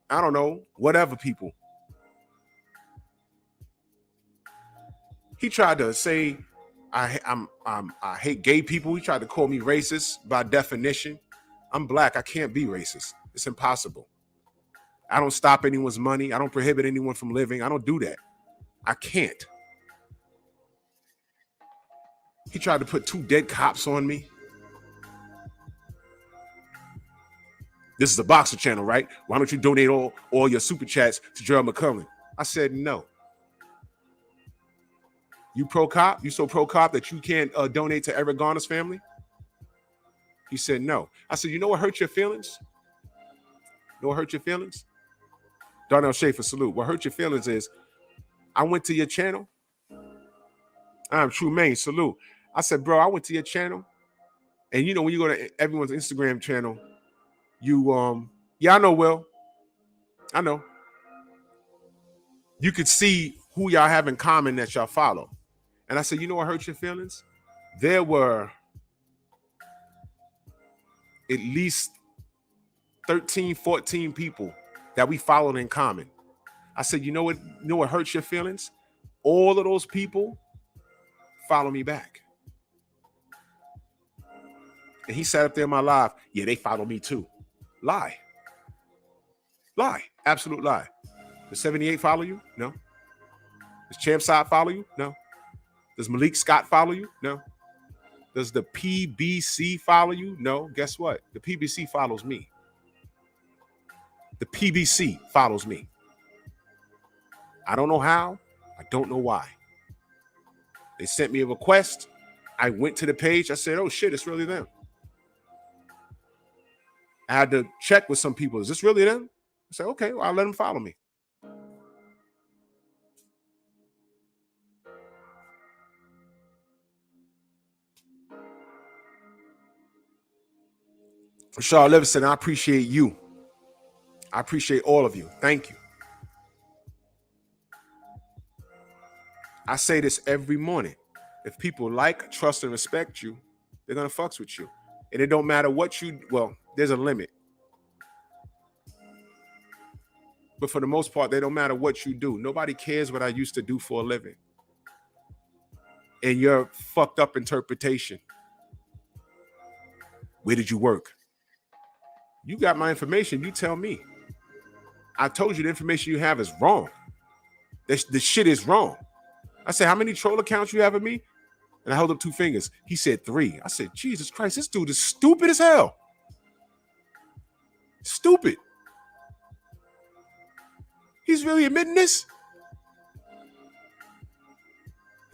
I don't know, whatever people. He tried to say I hate gay people. He tried to call me racist by definition. I'm black. I can't be racist. It's impossible. I don't stop anyone's money. I don't prohibit anyone from living. I don't do that. I can't. He tried to put 2 dead cops on me. This is a boxer channel, right? Why don't you donate all your super chats to Gerald McCullen? I said no. You pro-cop? You so pro-cop that you can't donate to Eric Garner's family? He said no. I said, you know what hurt your feelings? You know what hurt your feelings? Darnell Schaefer, salute. What hurt your feelings is I went to your channel. I'm True Maine, salute. I said, bro, I went to your channel. And you know, when you go to everyone's Instagram channel, you, yeah, I know, Will. I know. You could see who y'all have in common that y'all follow. And I said, you know what hurt your feelings? There were at least 13, 14 people that we followed in common. I said, you know what hurts your feelings? All of those people follow me back. And he sat up there in my live. Yeah, they follow me too. Lie. Lie. Absolute lie. Does 78 follow you? No. Does Champ Side follow you? No. Does Malik Scott follow you? No. Does the PBC follow you? No. Guess what? The PBC follows me. The PBC follows me. I don't know how. I don't know why. They sent me a request. I went to the page. I said, oh shit, it's really them. I had to check with some people. Is this really them? I said, okay, well, I'll let them follow me. Rashard Livingston, I appreciate you. I appreciate all of you. Thank you. I say this every morning. If people like, trust, and respect you, they're going to fucks with you. And it don't matter what you, well, there's a limit. But for the most part, they don't matter what you do. Nobody cares what I used to do for a living. And your fucked up interpretation. Where did you work? You got my information. You tell me. I told you the information you have is wrong. The shit is wrong. I said, how many troll accounts you have of me? And I held up 2 fingers. He said 3. I said, Jesus Christ, this dude is stupid as hell. Stupid. He's really admitting this?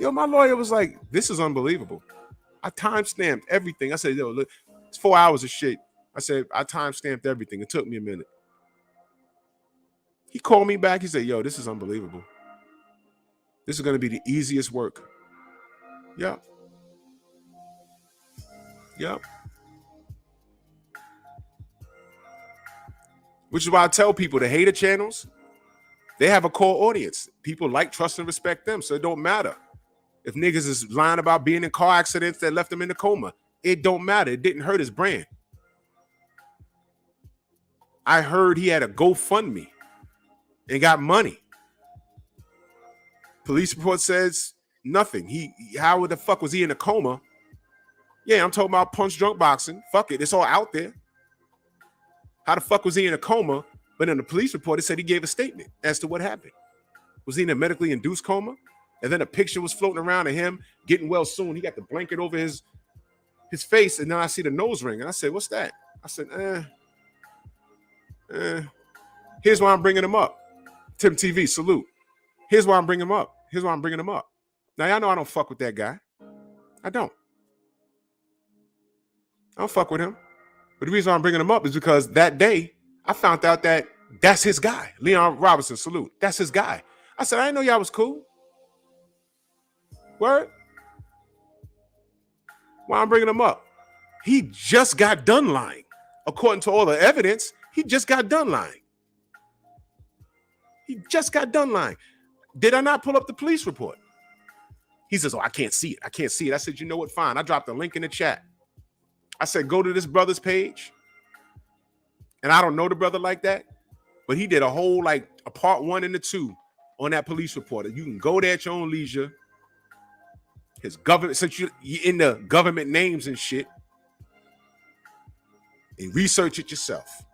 Yo, my lawyer was like, this is unbelievable. I timestamped everything. I said, yo, look, it's 4 hours of shit. I said, I timestamped everything. It took me a minute. He called me back. He said, yo, this is unbelievable. This is going to be the easiest work. Yep. Yep. Which is why I tell people the hater channels, they have a core audience. People like, trust, and respect them. So it don't matter. If niggas is lying about being in car accidents that left them in a coma, it don't matter. It didn't hurt his brand. I heard he had a GoFundMe and got money. Police report says nothing. How the fuck was he in a coma? Yeah, I'm talking about punch drunk boxing. Fuck it. It's all out there. How the fuck was he in a coma? But in the police report, it said he gave a statement as to what happened. Was he in a medically induced coma? And then a picture was floating around of him getting well soon. He got the blanket over his face, and then I see the nose ring. And I said, what's that? I said, here's why I'm bringing him up. Tim TV, salute. Here's why I'm bringing him up. Here's why I'm bringing him up. Now, y'all know I don't fuck with that guy. I don't fuck with him. But the reason I'm bringing him up is because that day, I found out that that's his guy. Leon Robinson, salute. That's his guy. I said, I didn't know y'all was cool. Word? Why I'm bringing him up? He just got done lying. According to all the evidence, he just got done lying. He just got done lying. Did I not pull up the police report? He says, oh, I can't see it. I can't see it. I said, you know what? Fine. I dropped a link in the chat. I said, go to this brother's page. And I don't know the brother like that, but he did a whole, like, a part 1 and a 2 on that police report. You can go there at your own leisure. His government, since you're in the government names and shit, and research it yourself.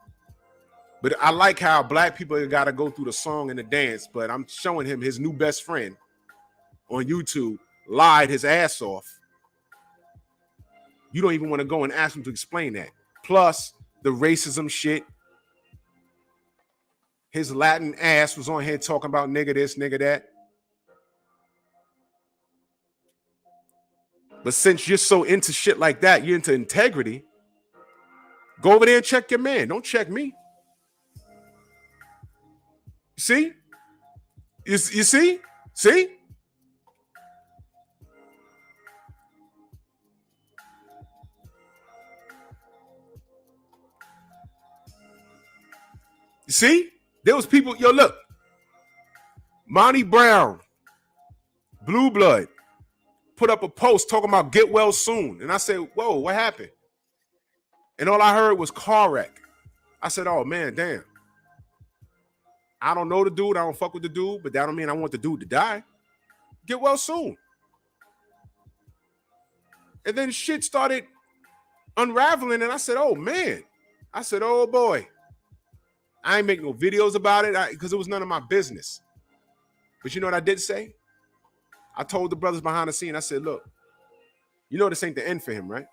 But I like how black people got to go through the song and the dance, but I'm showing him his new best friend on YouTube lied his ass off. You don't even want to go and ask him to explain that. Plus, the racism shit. His Latin ass was on here talking about nigga this, nigga that. But since you're so into shit like that, you're into integrity, go over there and check your man. Don't check me. See? You see? See? You see? There was people, yo, look. Monty Brown, Blue Blood, put up a post talking about get well soon. And I said, whoa, what happened? And all I heard was car wreck. I said, oh, man, damn. I don't know the dude. I don't fuck with the dude, but that don't mean I want the dude to die. Get well soon. And then shit started unraveling, and I said, oh, man. I said, oh, boy. I ain't making no videos about it because it was none of my business. But you know what I did say? I told the brothers behind the scene, I said, look, you know this ain't the end for him, right?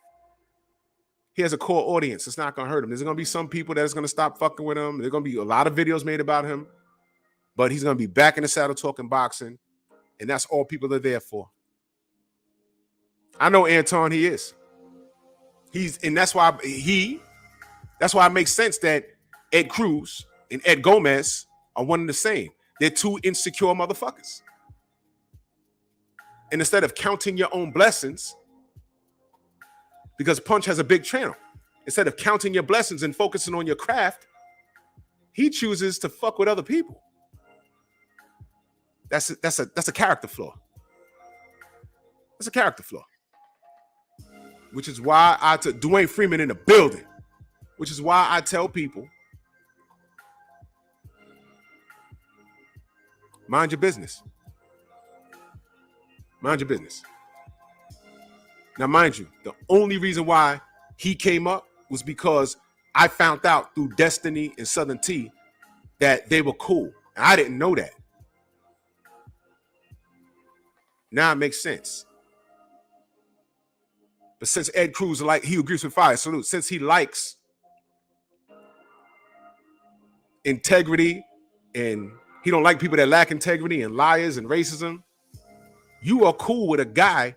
He has a core audience. It's not going to hurt him. There's going to be some people that's going to stop fucking with him. There's going to be a lot of videos made about him. But he's going to be back in the saddle talking boxing. And that's all people are there for. I know Anton, he is. That's why it makes sense that Ed Cruz and Ed Gomez are one and the same. They're two insecure motherfuckers. And instead of counting your own blessings, because Punch has a big channel, instead of counting your blessings and focusing on your craft, he chooses to fuck with other people. That's a character flaw. That's a character flaw. Which is why I took Dwayne Freeman in the building. which is why I tell people, mind your business. Mind your business. Now, mind you, the only reason why he came up was because I found out through Destiny and Southern T that they were cool. And I didn't know that. Now it makes sense. But since Ed Cruz, like, he agrees with fire, salute. Since he likes integrity and he don't like people that lack integrity and liars and racism, you are cool with a guy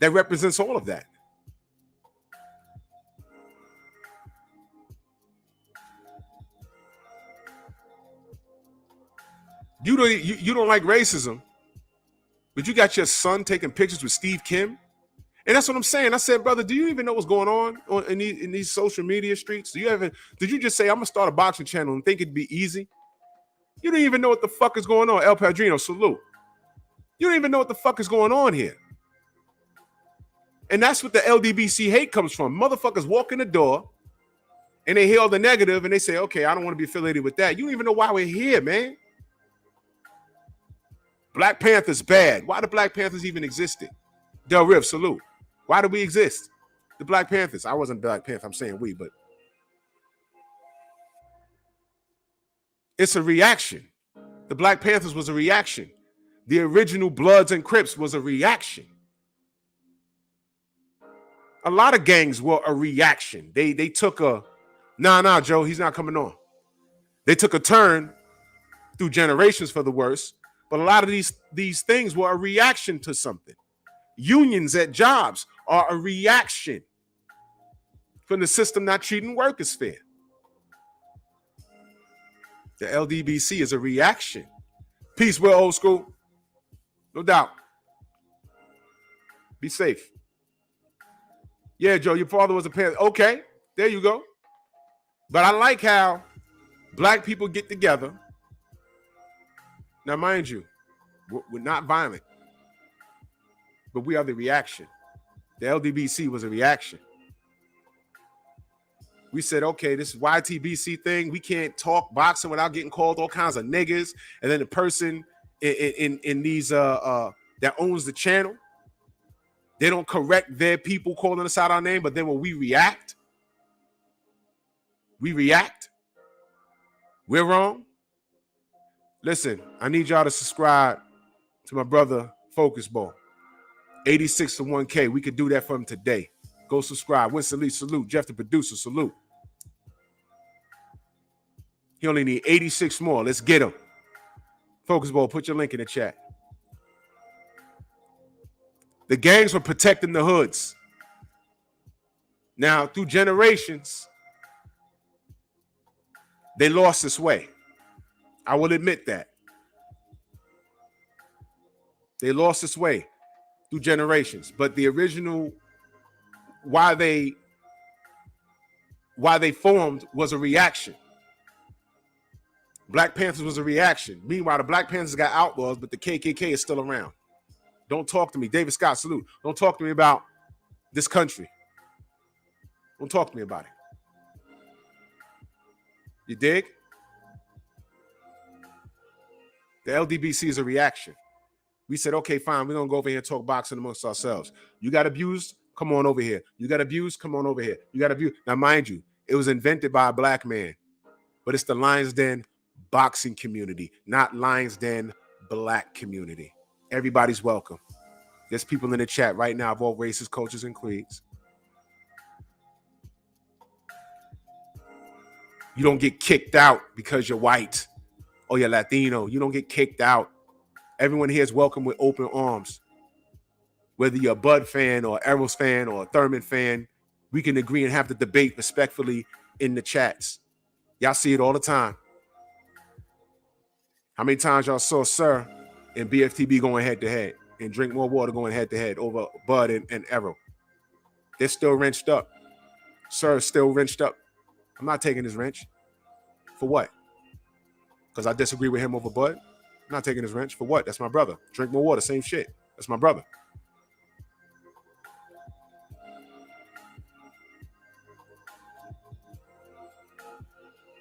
that represents all of that. You don't like racism, but you got your son taking pictures with Steve Kim. And that's what I'm saying. I said, brother, do you even know what's going on in these social media streets? Did you just say, I'm going to start a boxing channel and think it'd be easy? You don't even know what the fuck is going on. El Padrino, salute. You don't even know what the fuck is going on here. And that's what the LDBC hate comes from. Motherfuckers walk in the door and they hear all the negative and they say, okay, I don't want to be affiliated with that. You don't even know why we're here, man. Black Panther's bad. Why the Black Panthers even existed? Del Riff, salute. Why do we exist? The Black Panthers. I wasn't Black Panther. I'm saying we, but it's a reaction. The Black Panthers was a reaction. The original Bloods and Crips was a reaction. A lot of gangs were a reaction. They took a, nah, Joe, he's not coming on. They took a turn through generations for the worse, but a lot of these things were a reaction to something. Unions at jobs are a reaction from the system not treating workers fair. The LDBC is a reaction. Peace, well, old school. No doubt. Be safe. Yeah, Joe, your father was a Panther. Okay, there you go. But I like how black people get together. Now, mind you, we're not violent, but we are the reaction. The LDBC was a reaction. We said, okay, this YTBC thing, we can't talk boxing without getting called all kinds of niggas. And then the person in these that owns the channel, they don't correct their people calling us out our name, but then when we react, we're wrong. Listen, I need y'all to subscribe to my brother Focus Ball. 86 to 1K. We could do that for him today. Go subscribe. Winston Lee, salute. Jeff the producer, salute. He only need 86 more. Let's get him. Focus Ball, put your link in the chat. The gangs were protecting the hoods. Now, through generations, they lost this way. I will admit that. They lost this way through generations. But the original, why they formed was a reaction. Black Panthers was a reaction. Meanwhile, the Black Panthers got outlaws, but the KKK is still around. Don't talk to me. David Scott, salute. Don't talk to me about this country. Don't talk to me about it. You dig? The LDBC is a reaction. We said, okay, fine. We're going to go over here and talk boxing amongst ourselves. You got abused? Come on over here. You got abused? Come on over here. You got abused? Now, mind you, it was invented by a black man, but it's the Lions Den boxing community, not Lions Den black community. Everybody's welcome. There's people in the chat right now of all races, cultures, and creeds. You don't get kicked out because you're white or you're Latino. You don't get kicked out. Everyone here is welcome with open arms. Whether you're a Bud fan or Errol's fan or a Thurman fan, we can agree and have the debate respectfully in the chats. Y'all see it all the time. How many times y'all saw Sir and BFTB going head-to-head and Drink More Water going head-to-head over Bud and Errol? They're still wrenched up. Sir is still wrenched up. I'm not taking his wrench. For what? Because I disagree with him over Bud? I'm not taking his wrench. For what? That's my brother. Drink More Water, same shit. That's my brother.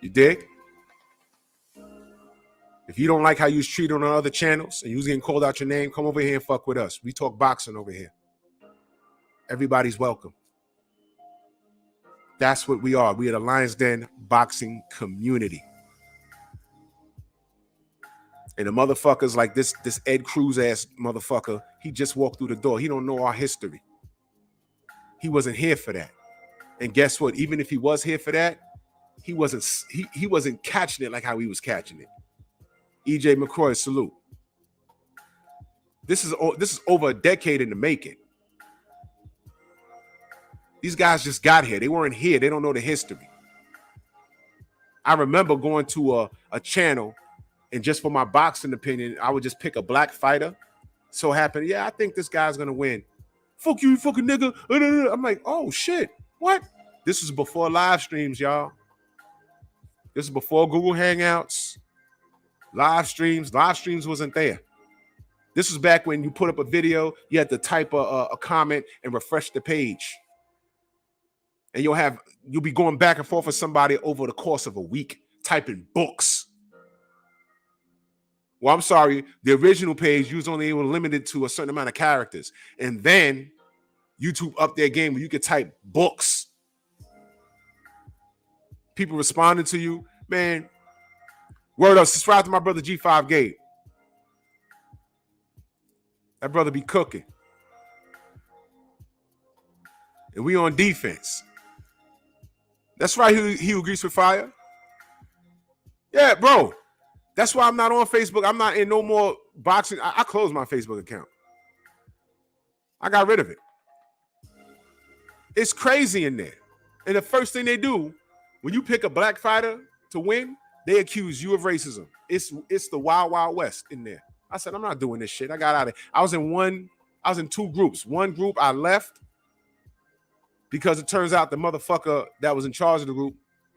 You dig? If you don't like how you was treated on other channels and you was getting called out your name, come over here and fuck with us. We talk boxing over here. Everybody's welcome. That's what we are. We are the Lions Den boxing community. And the motherfuckers like this Ed Cruz ass motherfucker, he just walked through the door. He don't know our history. He wasn't here for that. And guess what? Even if he was here for that, he wasn't catching it like how he was catching it. EJ McCroy, salute. This is over a decade in the making. These guys just got here. They weren't here. They don't know the history. I remember going to a channel, and just for my boxing opinion, I would just pick a black fighter. So happened, yeah, I think this guy's gonna win. Fuck you, fucking nigga. I'm like, oh shit, what? This was before live streams, y'all. This is before Google Hangouts. Live streams wasn't there. This was back when you put up a video, you had to type a comment and refresh the page. And you'll be going back and forth with somebody over the course of a week, typing books. Well, I'm sorry, the original page, you was only able to limit it to a certain amount of characters. And then YouTube upped their game where you could type books. People responding to you, man. Word up, subscribe to my brother G5 Gabe. That brother be cooking. And we on defense. That's right, he who agrees with fire. Yeah, bro. That's why I'm not on Facebook. I'm not in no more boxing. I closed my Facebook account. I got rid of it. It's crazy in there. And the first thing they do, when you pick a black fighter to win, they accuse you of racism. It's the wild, wild west in there. I said, I'm not doing this shit. I got out of it. I was in two groups. One group I left because it turns out the motherfucker that was in charge of the group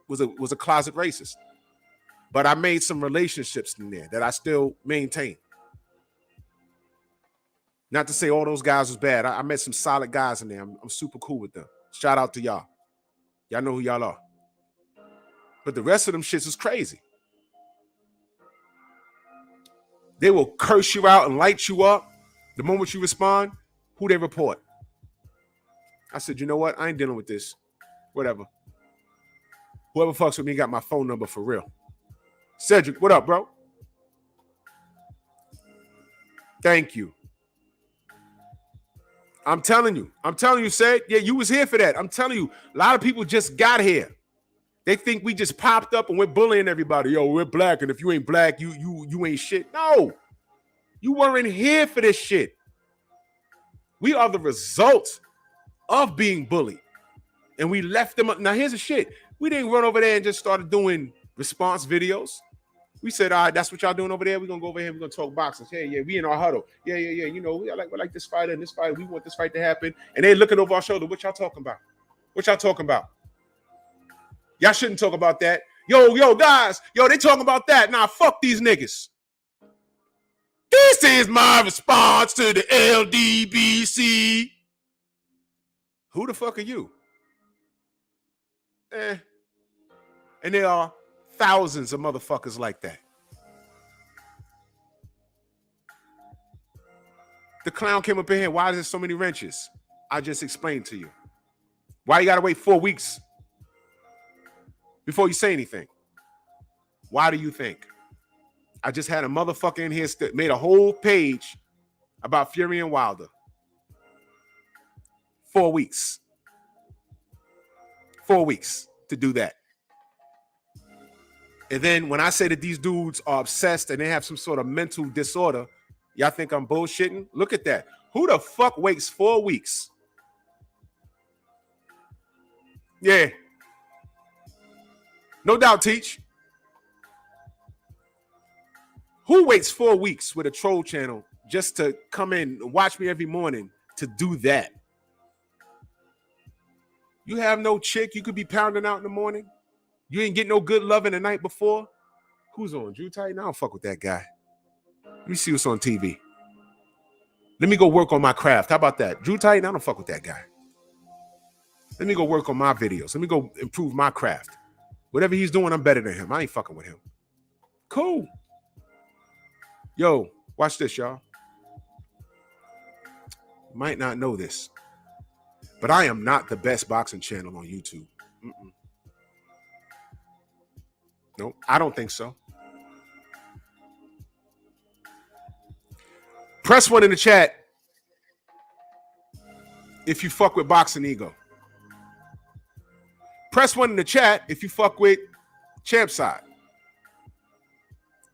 was a closet racist. But I made some relationships in there that I still maintain. Not to say all those guys was bad. I met some solid guys in there. I'm super cool with them. Shout out to y'all. Y'all know who y'all are. But the rest of them shits is crazy. They will curse you out and light you up. The moment you respond, who they report. I said, you know what? I ain't dealing with this. Whatever. Whoever fucks with me got my phone number for real. Cedric, what up, bro? Thank you. I'm telling you, Ced. Yeah, you was here for that. I'm telling you, a lot of people just got here. They think we just popped up and we're bullying everybody. Yo, we're black, and if you ain't black, you ain't shit. No, you weren't here for this shit. We are the result of being bullied. And we left them up. Now, here's the shit. We didn't run over there and just started doing response videos. We said, all right, that's what y'all doing over there. We're going to go over here. We're going to talk boxing. Hey, yeah, we in our huddle. Yeah. You know, we like this fighter and this fight. We want this fight to happen. And they looking over our shoulder. What y'all talking about? What y'all talking about? Y'all shouldn't talk about that. Yo, guys. Yo, they talking about that. Nah, fuck these niggas. This is my response to the LDBC. Who the fuck are you? And there are thousands of motherfuckers like that. The clown came up in here. Why is there so many wrenches? I just explained to you. Why you gotta wait 4 weeks before you say anything? Why do you think? I just had a motherfucker in here made a whole page about Fury and Wilder. 4 weeks. 4 weeks to do that. And then when I say that these dudes are obsessed and they have some sort of mental disorder, y'all think I'm bullshitting? Look at that. Who the fuck waits 4 weeks? Yeah. No doubt, Teach. Who waits 4 weeks with a troll channel just to come in and watch me every morning to do that? You have no chick you could be pounding out in the morning? You ain't get no good loving the night before? Who's on? Drew Titan? I don't fuck with that guy. Let me see what's on TV. Let me go work on my craft. How about that? Drew Titan? I don't fuck with that guy. Let me go work on my videos. Let me go improve my craft. Whatever he's doing, I'm better than him. I ain't fucking with him. Cool. Yo, watch this, y'all. You might not know this, but I am not the best boxing channel on YouTube. No, I don't think so. Press 1 in the chat if you fuck with Boxing Ego. Press 1 in the chat if you fuck with Champ Side.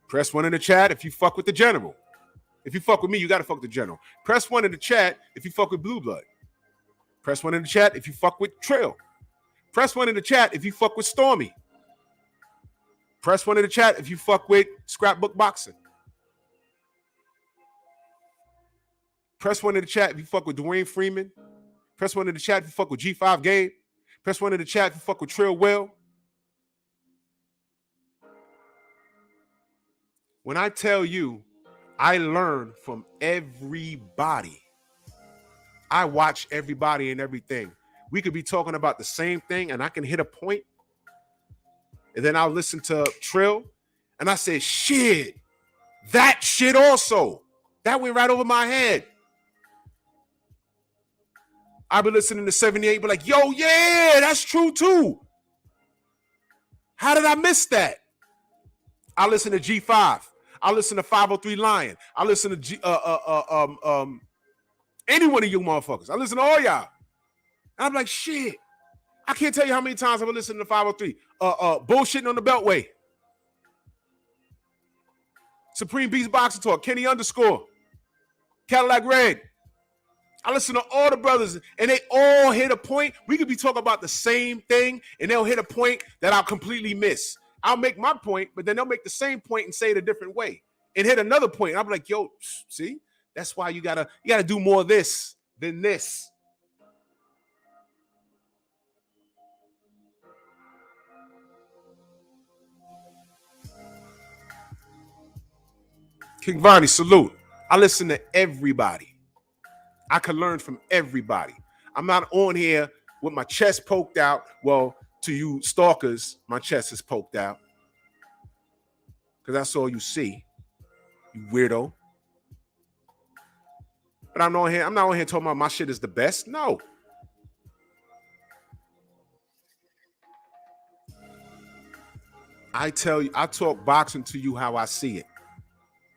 Press 1 in the chat if you fuck with the General. If you fuck with me, you got to fuck with the General. Press 1 in the chat if you fuck with Blue Blood. Press 1 in the chat if you fuck with Trail. Press 1 in the chat if you fuck with Stormy. Press 1 in the chat if you fuck with Scrapbook Boxing. Press 1 in the chat if you fuck with Dwayne Freeman. Press 1 in the chat if you fuck with G5 Gabe. Press 1 in the chat if you fuck with Trail Will. When I tell you, I learn from everybody. I watch everybody and everything. We could be talking about the same thing and I can hit a point, and then I'll listen to Trill and I say, shit, that shit also. That went right over my head. I've been listening to 78, but like, yo, yeah, that's true too. How did I miss that? I listen to G5. I listen to 503 Lion. I listen to any one of you motherfuckers. I listen to all y'all. And I'm like, shit. I can't tell you how many times I've been listening to 503. Bullshitting on the Beltway. Supreme Beast Boxing Talk. Kenny _ Cadillac Red. I listen to all the brothers, and they all hit a point. We could be talking about the same thing, and they'll hit a point that I'll completely miss. I'll make my point, but then they'll make the same point and say it a different way and hit another point. And I'll be like, yo, see? That's why you gotta do more of this than this. King Vonnie, salute. I listen to everybody. I can learn from everybody. I'm not on here with my chest poked out. Well, to you stalkers, my chest is poked out. Because that's all you see, you weirdo. But I'm not on here talking about my shit is the best. No. I tell you, I talk boxing to you how I see it.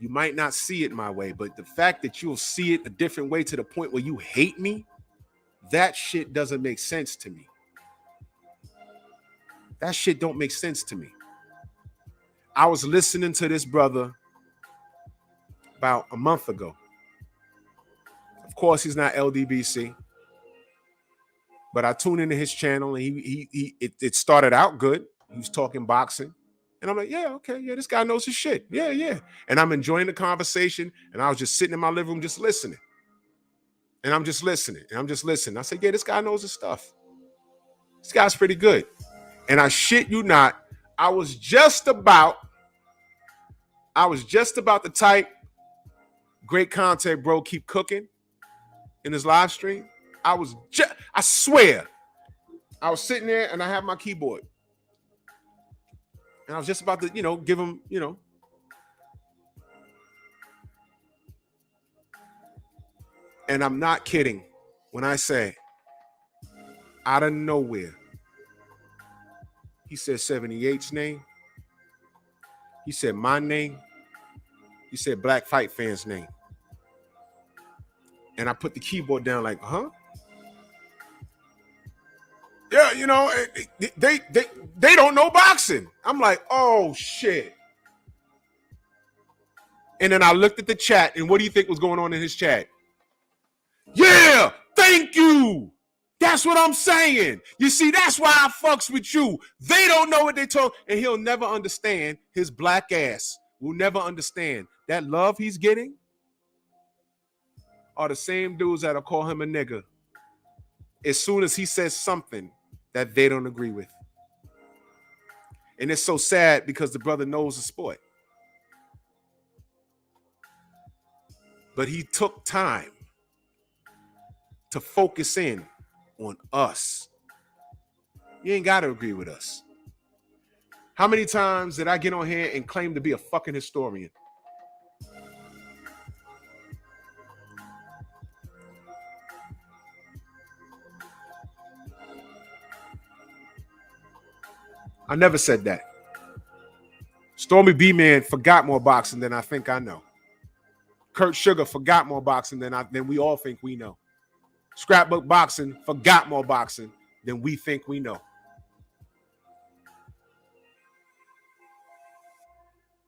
You might not see it my way, but the fact that you'll see it a different way to the point where you hate me, that shit doesn't make sense to me. That shit don't make sense to me. I was listening to this brother about a month ago. Of course, he's not LDBC, but I tuned into his channel and it started out good. He was talking boxing. And I'm like, yeah, okay, yeah, this guy knows his shit. Yeah, yeah. And I'm enjoying the conversation. And I was just sitting in my living room just listening. And I'm just listening. And I'm just listening. I said, yeah, this guy knows his stuff. This guy's pretty good. And I shit you not, I was just about to type, great content, bro, keep cooking in his live stream. I swear, I was sitting there and I have my keyboard. And I was just about to, give him, And I'm not kidding when I say, out of nowhere, he said 78's name. He said my name. He said Black Fight Fans' name. And I put the keyboard down like, huh? Yeah, they don't know boxing. I'm like, oh shit. And then I looked at the chat, and what do you think was going on in his chat? Yeah, thank you. That's what I'm saying. You see, that's why I fucks with you. They don't know what they told, and he'll never understand. His black ass will never understand that love he's getting are the same dudes that'll call him a nigga as soon as he says something that they don't agree with. And it's so sad because the brother knows the sport. But he took time to focus in on us. You ain't got to agree with us. How many times did I get on here and claim to be a fucking historian? I never said that. Stormy B-Man forgot more boxing than I think I know. Kurt Sugar forgot more boxing than we all think we know. Scrapbook Boxing forgot more boxing than we think we know.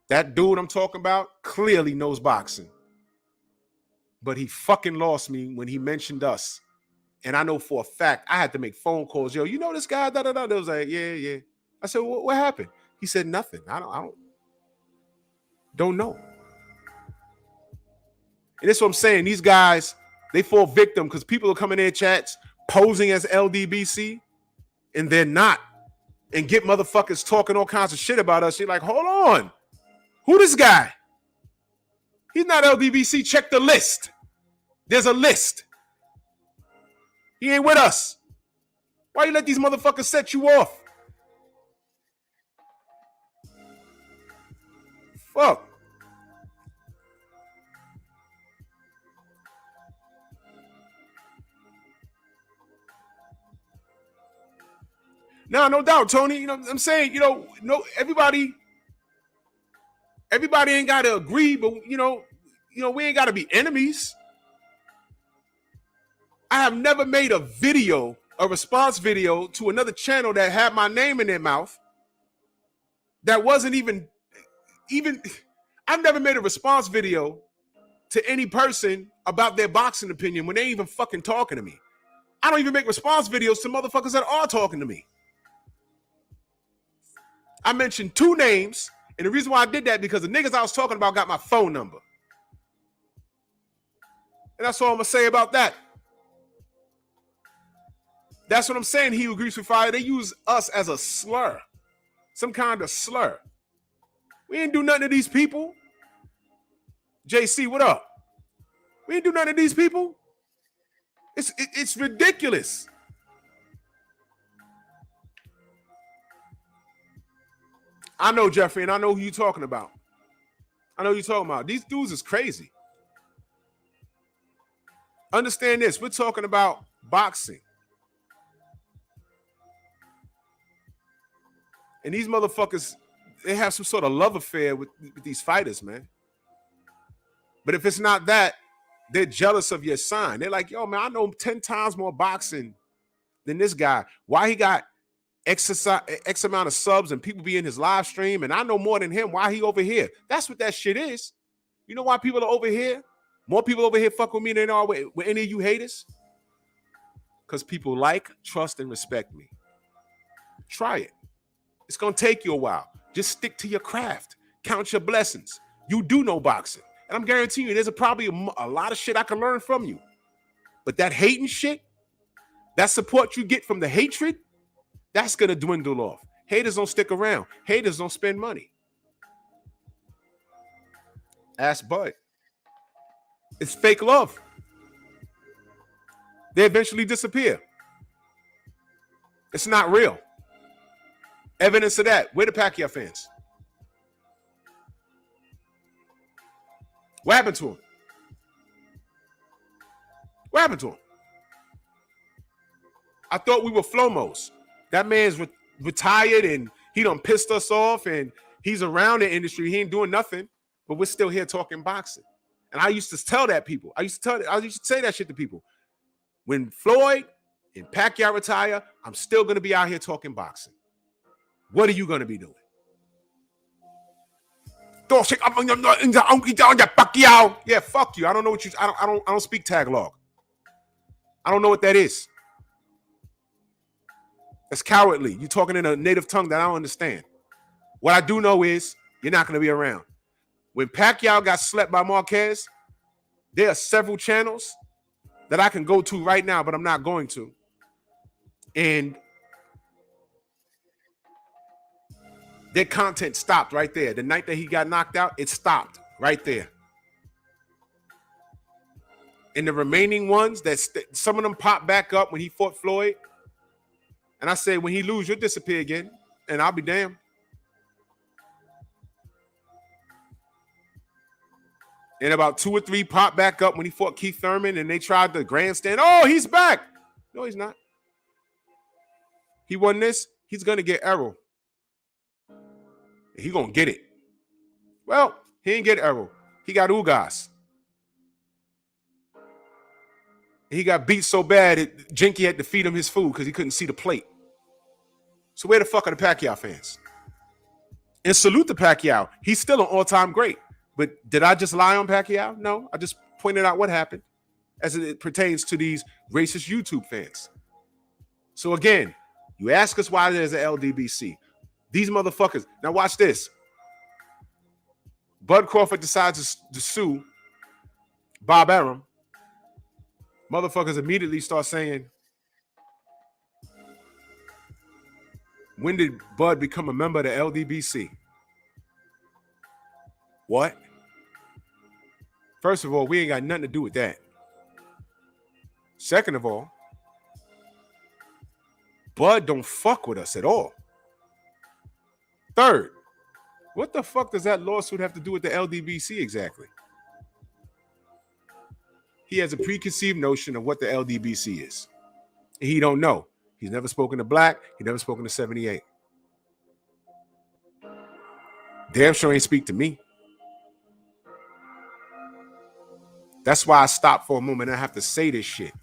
That dude I'm talking about clearly knows boxing. But he fucking lost me when he mentioned us. And I know for a fact I had to make phone calls. Yo, you know this guy? Da, da, da. They was like, yeah. I said, what happened? He said, nothing. I don't know. And that's what I'm saying. These guys, they fall victim because people are coming in their chats posing as LDBC and they're not. And get motherfuckers talking all kinds of shit about us. You're like, hold on. Who this guy? He's not LDBC. Check the list. There's a list. He ain't with us. Why you let these motherfuckers set you off? Fuck. No doubt, Tony. You know what I'm saying? No, everybody ain't got to agree, but we ain't got to be enemies. I have never made a response video to another channel that had my name in their mouth. That wasn't even I've never made a response video to any person about their boxing opinion when they ain't even fucking talking to me. I don't even make response videos to motherfuckers that are talking to me. I mentioned 2 names, and the reason why I did that because the niggas I was talking about got my phone number. And that's all I'm gonna say about that. That's what I'm saying. He who agrees with fire, they use us as a slur. Some kind of slur. We ain't do nothing to these people. JC, what up? We ain't do nothing to these people. It's ridiculous. I know, Jeffrey, and I know who you're talking about. These dudes is crazy. Understand this. We're talking about boxing. And these motherfuckers, they have some sort of love affair with these fighters, man. But if it's not that, they're jealous of your sign. They're like, yo, man, I know 10 times more boxing than this guy. Why he got X amount of subs and people be in his live stream, and I know more than him. Why he over here? That's what that shit is. You know why people are over here? More people over here fuck with me than they are with any of you haters? Because people like, trust, and respect me. Try it. It's going to take you a while. Just stick to your craft. Count your blessings. You do know boxing. And I'm guaranteeing you, there's probably a lot of shit I can learn from you. But that hating shit, that support you get from the hatred, that's going to dwindle off. Haters don't stick around. Haters don't spend money. Ask Bud. It's fake love. They eventually disappear. It's not real. Evidence of that. Where the Pacquiao fans? What happened to him? What happened to him? I thought we were Flomos. That man's retired and he done pissed us off and he's around the industry. He ain't doing nothing, but we're still here talking boxing. And I used to tell that people. I used to say that shit to people. When Floyd and Pacquiao retire, I'm still going to be out here talking boxing. What are you going to be doing? Yeah, fuck you. I don't know what you. I don't speak Tagalog. I don't know what that is. That's cowardly. You're talking in a native tongue that I don't understand. What I do know is you're not going to be around. When Pacquiao got slept by Marquez, there are several channels that I can go to right now, but I'm not going to. And their content stopped right there. The night that he got knocked out, it stopped right there. And the remaining ones, some of them popped back up when he fought Floyd. And I said, when he lose, you'll disappear again. And I'll be damned. And about 2 or 3 popped back up when he fought Keith Thurman, and they tried the grandstand. Oh, he's back. No, he's not. He won this. He's going to get Errol. He's going to get it. Well, he didn't get Errol. He got Ugas. He got beat so bad that Jinky had to feed him his food because he couldn't see the plate. So where the fuck are the Pacquiao fans? And salute the Pacquiao. He's still an all-time great. But did I just lie on Pacquiao? No, I just pointed out what happened as it pertains to these racist YouTube fans. So again, you ask us why there's an LDBC. These motherfuckers. Now watch this. Bud Crawford decides to sue Bob Arum. Motherfuckers immediately start saying, when did Bud become a member of the LDBC? What? First of all, we ain't got nothing to do with that. Second of all, Bud don't fuck with us at all. Third, what the fuck does that lawsuit have to do with the LDBC exactly? He has a preconceived notion of what the LDBC is. And he don't know. He's never spoken to Black. He never spoken to 78. Damn sure ain't speak to me. That's why I stopped for a moment and I have to say this shit.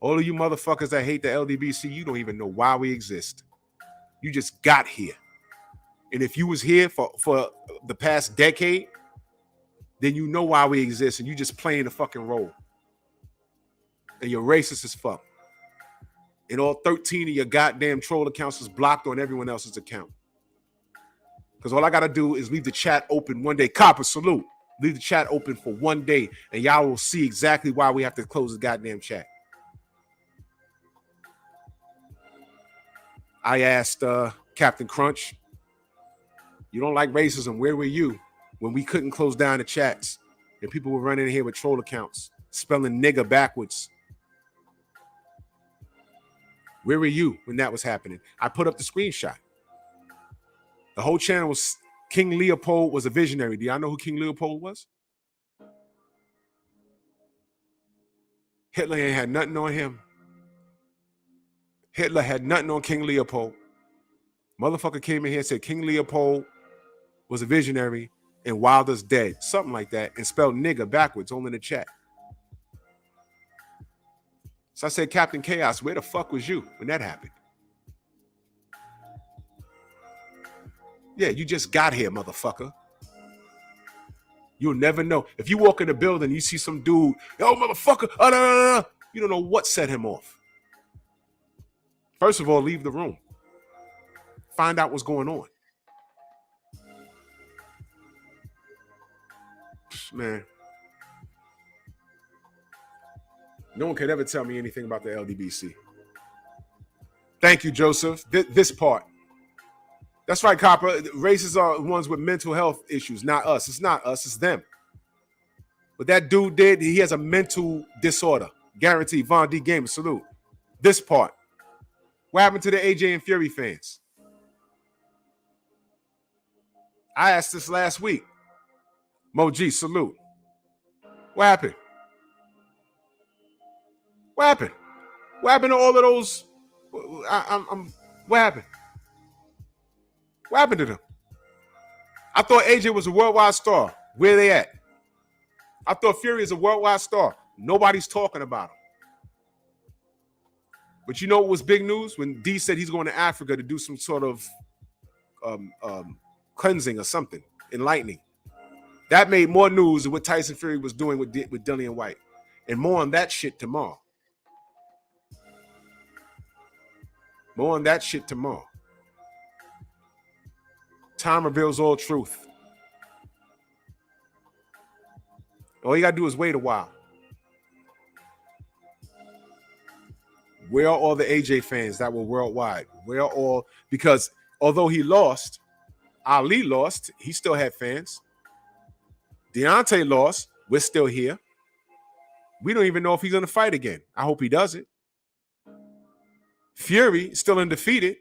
All of you motherfuckers that hate the LDBC, you don't even know why we exist. You just got here. And if you was here for the past decade, then you know why we exist and you just playing the fucking role. And you're racist as fuck. And all 13 of your goddamn troll accounts is blocked on everyone else's account. Because all I got to do is leave the chat open one day. Copper, salute. Leave the chat open for one day and y'all will see exactly why we have to close the goddamn chat. I asked Captain Crunch, you don't like racism, where were you when we couldn't close down the chats and people were running in here with troll accounts, spelling nigga backwards? Where were you when that was happening? I put up the screenshot. The whole channel was King Leopold was a visionary. Do y'all know who King Leopold was? Hitler ain't had nothing on him. Hitler had nothing on King Leopold. Motherfucker came in here and said King Leopold was a visionary and Wilder's dead. Something like that. And spelled nigga backwards only in the chat. So I said, Captain Chaos, where the fuck was you when that happened? Yeah, you just got here, motherfucker. You'll never know. If you walk in the building, you see some dude, yo, motherfucker, you don't know what set him off. First of all, leave the room. Find out what's going on. Man. No one could ever tell me anything about the LDBC. Thank you, Joseph. This part. That's right, Copper. Racists are ones with mental health issues, not us. It's not us, it's them. But that dude did, he has a mental disorder. Guaranteed. Von D. Gamer, salute. This part. What happened to the AJ and Fury fans? I asked this last week. Mo G, salute. What happened? What happened? What happened to all of those? What happened? What happened to them? I thought AJ was a worldwide star. Where they at? I thought Fury is a worldwide star. Nobody's talking about him. But you know what was big news? When D said he's going to Africa to do some sort of cleansing or something, enlightening. That made more news than what Tyson Fury was doing with Dillian White. And more on that shit tomorrow. More on that shit tomorrow. Time reveals all truth. All you got to do is wait a while. Where are all the AJ fans that were worldwide? Where are all? Because although he lost, Ali lost, he still had fans. Deontay lost, we're still here. We don't even know if he's going to fight again. I hope he doesn't. Fury still undefeated,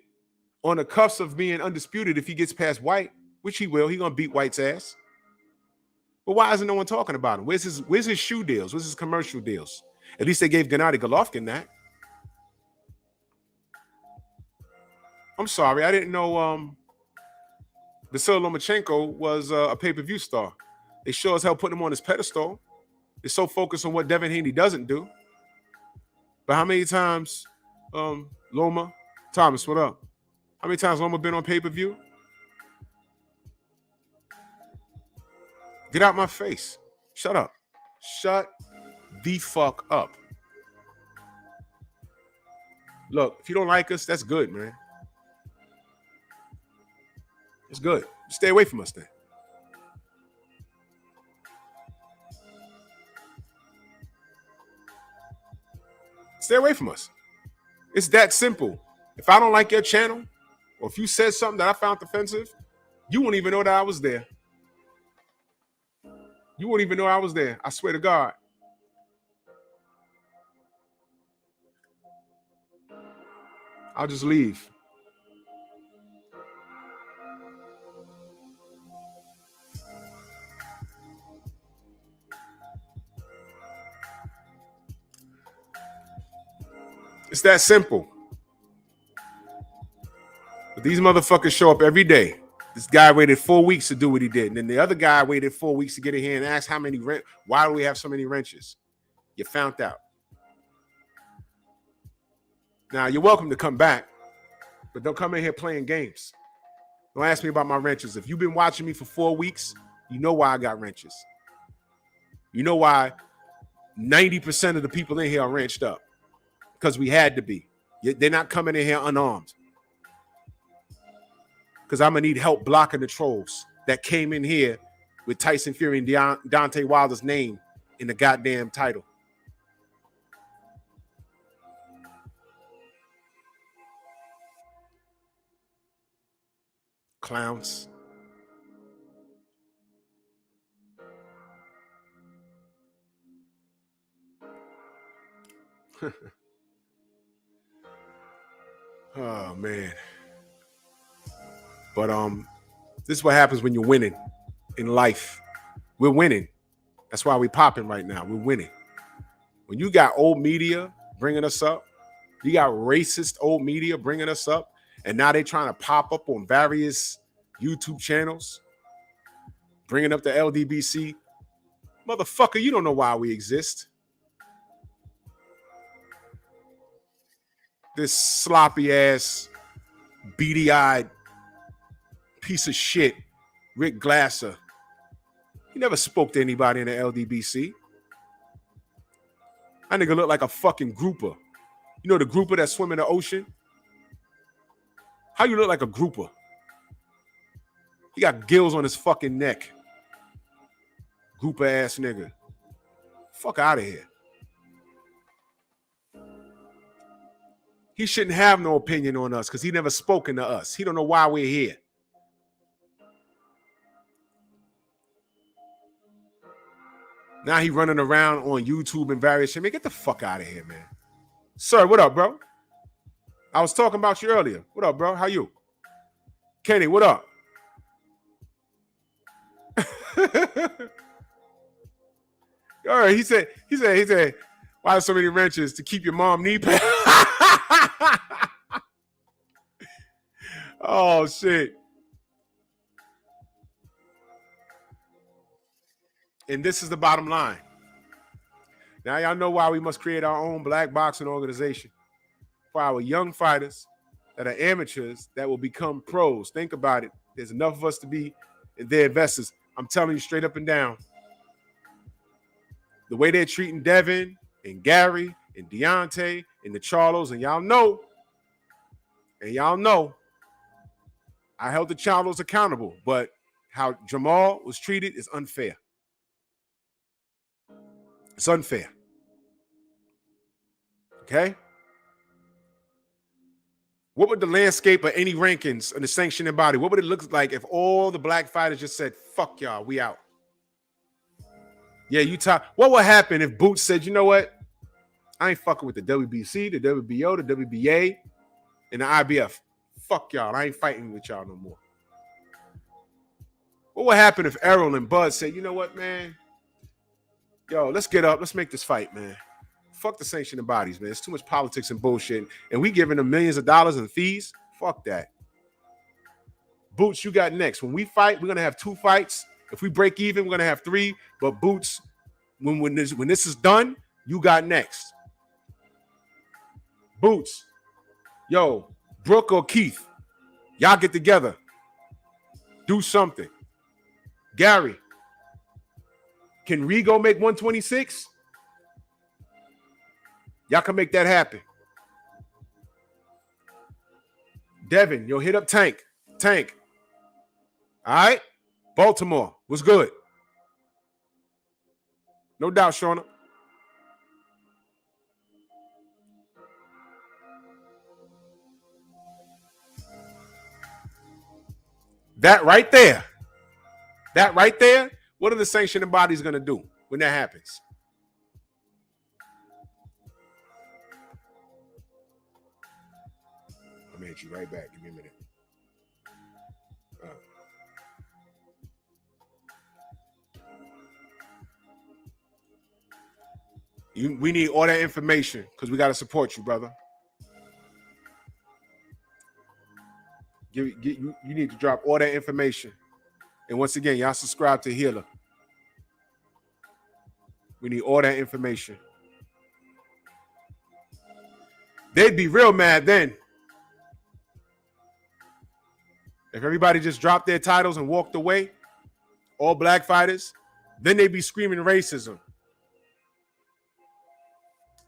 on the cuffs of being undisputed if he gets past White, which he will. He's going to beat White's ass. But why isn't no one talking about him? Where's his shoe deals? Where's his commercial deals? At least they gave Gennady Golovkin that. I'm sorry, I didn't know Vasily Lomachenko was a pay-per-view star. They sure as hell put him on his pedestal. They're so focused on what Devin Haney doesn't do. But how many times, Loma, Thomas, what up? How many times Loma been on pay-per-view? Get out my face. Shut up. Shut the fuck up. Look, if you don't like us, that's good, man. It's good. Stay away from us then. Stay away from us. It's that simple. If I don't like your channel, or if you said something that I found offensive, you won't even know that I was there. You won't even know I was there. I swear to God. I'll just leave. It's that simple. But these motherfuckers show up every day. This guy waited 4 weeks to do what he did. And then the other guy waited 4 weeks to get in here and ask why do we have so many wrenches? You found out. Now, you're welcome to come back, but don't come in here playing games. Don't ask me about my wrenches. If you've been watching me for 4 weeks, you know why I got wrenches. You know why 90% of the people in here are wrenched up. Because we had to be. They're not coming in here unarmed. Because I'm going to need help blocking the trolls that came in here with Tyson Fury and Deontay Wilder's name in the goddamn title. Clowns. Oh, man. But this is what happens when you're winning in life. We're winning. That's why we're popping right now. We're winning. When you got old media bringing us up, you got racist old media bringing us up, and now they're trying to pop up on various YouTube channels, bringing up the LDBC. Motherfucker, you don't know why we exist. This sloppy-ass, beady-eyed piece of shit, Rick Glasser. He never spoke to anybody in the LDBC. That nigga look like a fucking grouper. You know the grouper that swim in the ocean? How you look like a grouper? He got gills on his fucking neck. Grouper ass nigga. Fuck out of here. He shouldn't have no opinion on us because he never spoken to us. He don't know why we're here. Now he running around on YouTube and various shit. Man, get the fuck out of here, man. Sir, what up, bro? I was talking about you earlier. What up, bro? How you? Kenny, what up? All right, he said, why are so many wrenches to keep your mom knee pad? Oh, shit. And this is the bottom line. Now y'all know why we must create our own black boxing organization for our young fighters that are amateurs that will become pros. Think about it. There's enough of us to be their investors. I'm telling you straight up and down. The way they're treating Devin and Gary and Deontay and the Charlos, and y'all know, I held the Charlos accountable, but how Jamal was treated is unfair. It's unfair. Okay? What would the landscape of any rankings in the sanctioning body, what would it look like if all the black fighters just said, fuck y'all, we out? Yeah, you talk. What would happen if Boots said, you know what? I ain't fucking with the WBC, the WBO, the WBA, and the IBF. Fuck y'all. I ain't fighting with y'all no more. What would happen if Errol and Bud said, you know what, man? Yo, let's get up. Let's make this fight, man. Fuck the sanctioning bodies, man. It's too much politics and bullshit. And we giving them millions of dollars in fees? Fuck that. Boots, you got next. When we fight, we're going to have 2 fights. If we break even, we're going to have 3. But Boots, when this is done, you got next. Boots, yo, Brook or Keith, y'all get together. Do something. Gary, can Rigo make 126? Y'all can make that happen. Devin, yo, hit up Tank. Tank. All right? Baltimore, what's good? No doubt, Shauna. That right there, what are the sanctioning bodies going to do when that happens? I'm going to hit you right back. Give me a minute. We need all that information because we got to support you, brother. You need to drop all that information. And once again, y'all subscribe to Healer. We need all that information. They'd be real mad then. If everybody just dropped their titles and walked away, all black fighters, then they'd be screaming racism.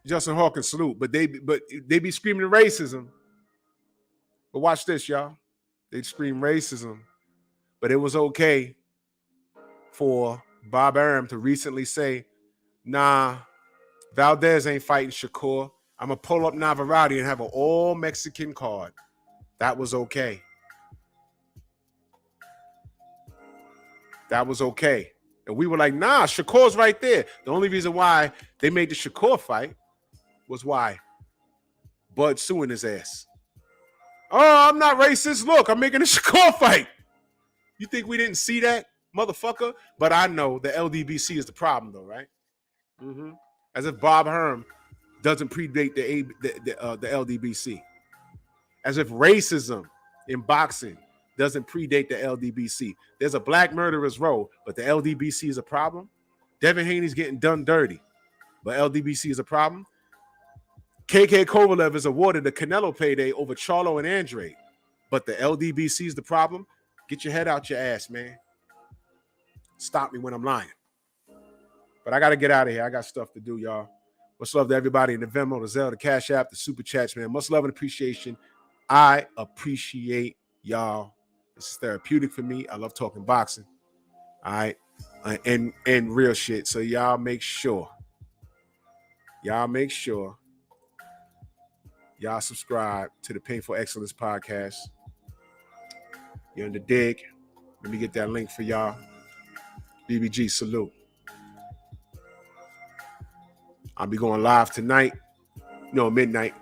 Justin Hawkins, salute. But they be screaming racism. But watch this, y'all. They'd scream racism. But it was okay for Bob Arum to recently say, nah, Valdez ain't fighting Shakur. I'm going to pull up Navarrete and have an all-Mexican card. That was okay. That was okay. And we were like, nah, Shakur's right there. The only reason why they made the Shakur fight was why? Bud suing his ass. Oh, I'm not racist. Look, I'm making a Shakur fight. You think we didn't see that, motherfucker? But I know the LDBC is the problem, though, right? Mm-hmm. As if Bob Arum doesn't predate the LDBC. As if racism in boxing doesn't predate the LDBC. There's a black murderer's row, but the LDBC is a problem. Devin Haney's getting done dirty, but LDBC is a problem. KK Kovalev is awarded a Canelo payday over Charlo and Andre, but the LDBC is the problem. Get your head out your ass, man. Stop me when I'm lying. But I got to get out of here. I got stuff to do, y'all. Much love to everybody in the Venmo, the Zelle, the Cash App, the Super Chats, man. Much love and appreciation. I appreciate y'all. This is therapeutic for me. I love talking boxing. All right. And real shit. So y'all make sure y'all subscribe to the Painful Excellence podcast. You're in the dig. Let me get that link for y'all. BBG, salute. I'll be going live tonight. No, midnight.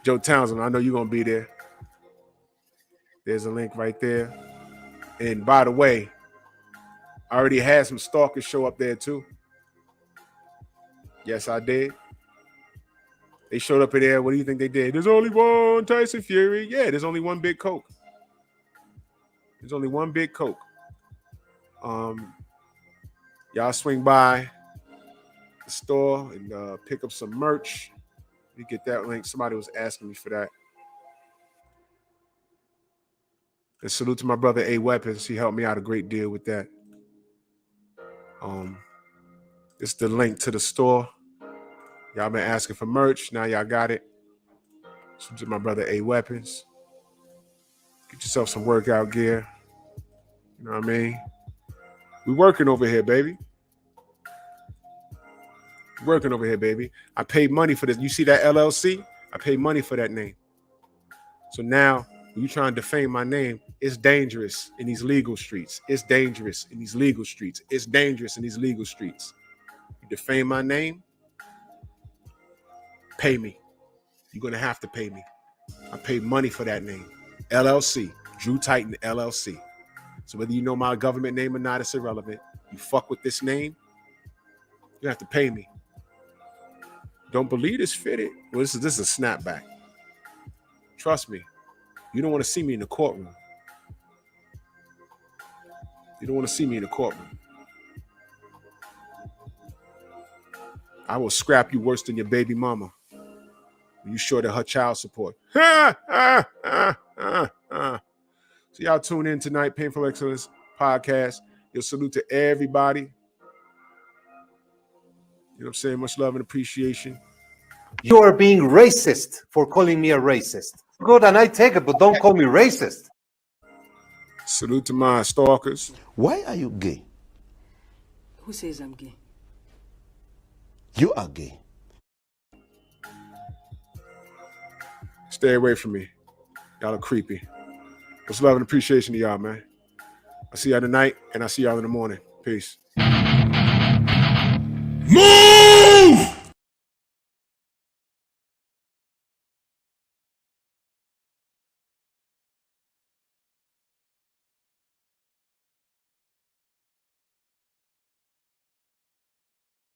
Joe Townsend, I know you're going to be there. There's a link right there. And by the way, I already had some stalkers show up there too. Yes, I did. They showed up in there. What do you think they did? There's only one Tyson Fury. Yeah, there's only one Big Coke. There's only one Big Coke. Y'all swing by the store and pick up some merch. Let me get that link. Somebody was asking me for that. And salute to my brother A Weapons. He helped me out a great deal with that. It's the link to the store. Y'all been asking for merch. Now y'all got it. Salute to my brother A Weapons. Get yourself some workout gear. You know what I mean? We working over here, baby. Working over here, baby. I paid money for this. You see that LLC? I paid money for that name. So now, when you try and defame my name, it's dangerous in these legal streets. It's dangerous in these legal streets. It's dangerous in these legal streets. You defame my name, pay me. You're going to have to pay me. I paid money for that name. LLC. Drew Titan LLC. So whether you know my government name or not, it's irrelevant. You fuck with this name, you have to pay me. Don't believe this fitted. Well, this is a snapback. Trust me, you don't want to see me in the courtroom. You don't want to see me in the courtroom. I will scrap you worse than your baby mama. You short of her child support. So y'all tune in tonight, Painful Excellence Podcast. Your salute to everybody. You know what I'm saying? Much love and appreciation. You are being racist for calling me a racist. Good, and I take it, but don't call me racist. Salute to my stalkers. Why are you gay? Who says I'm gay? You are gay. Stay away from me. Y'all are creepy. Much love and appreciation to y'all, man. I'll see y'all tonight, and I'll see y'all in the morning. Peace. More!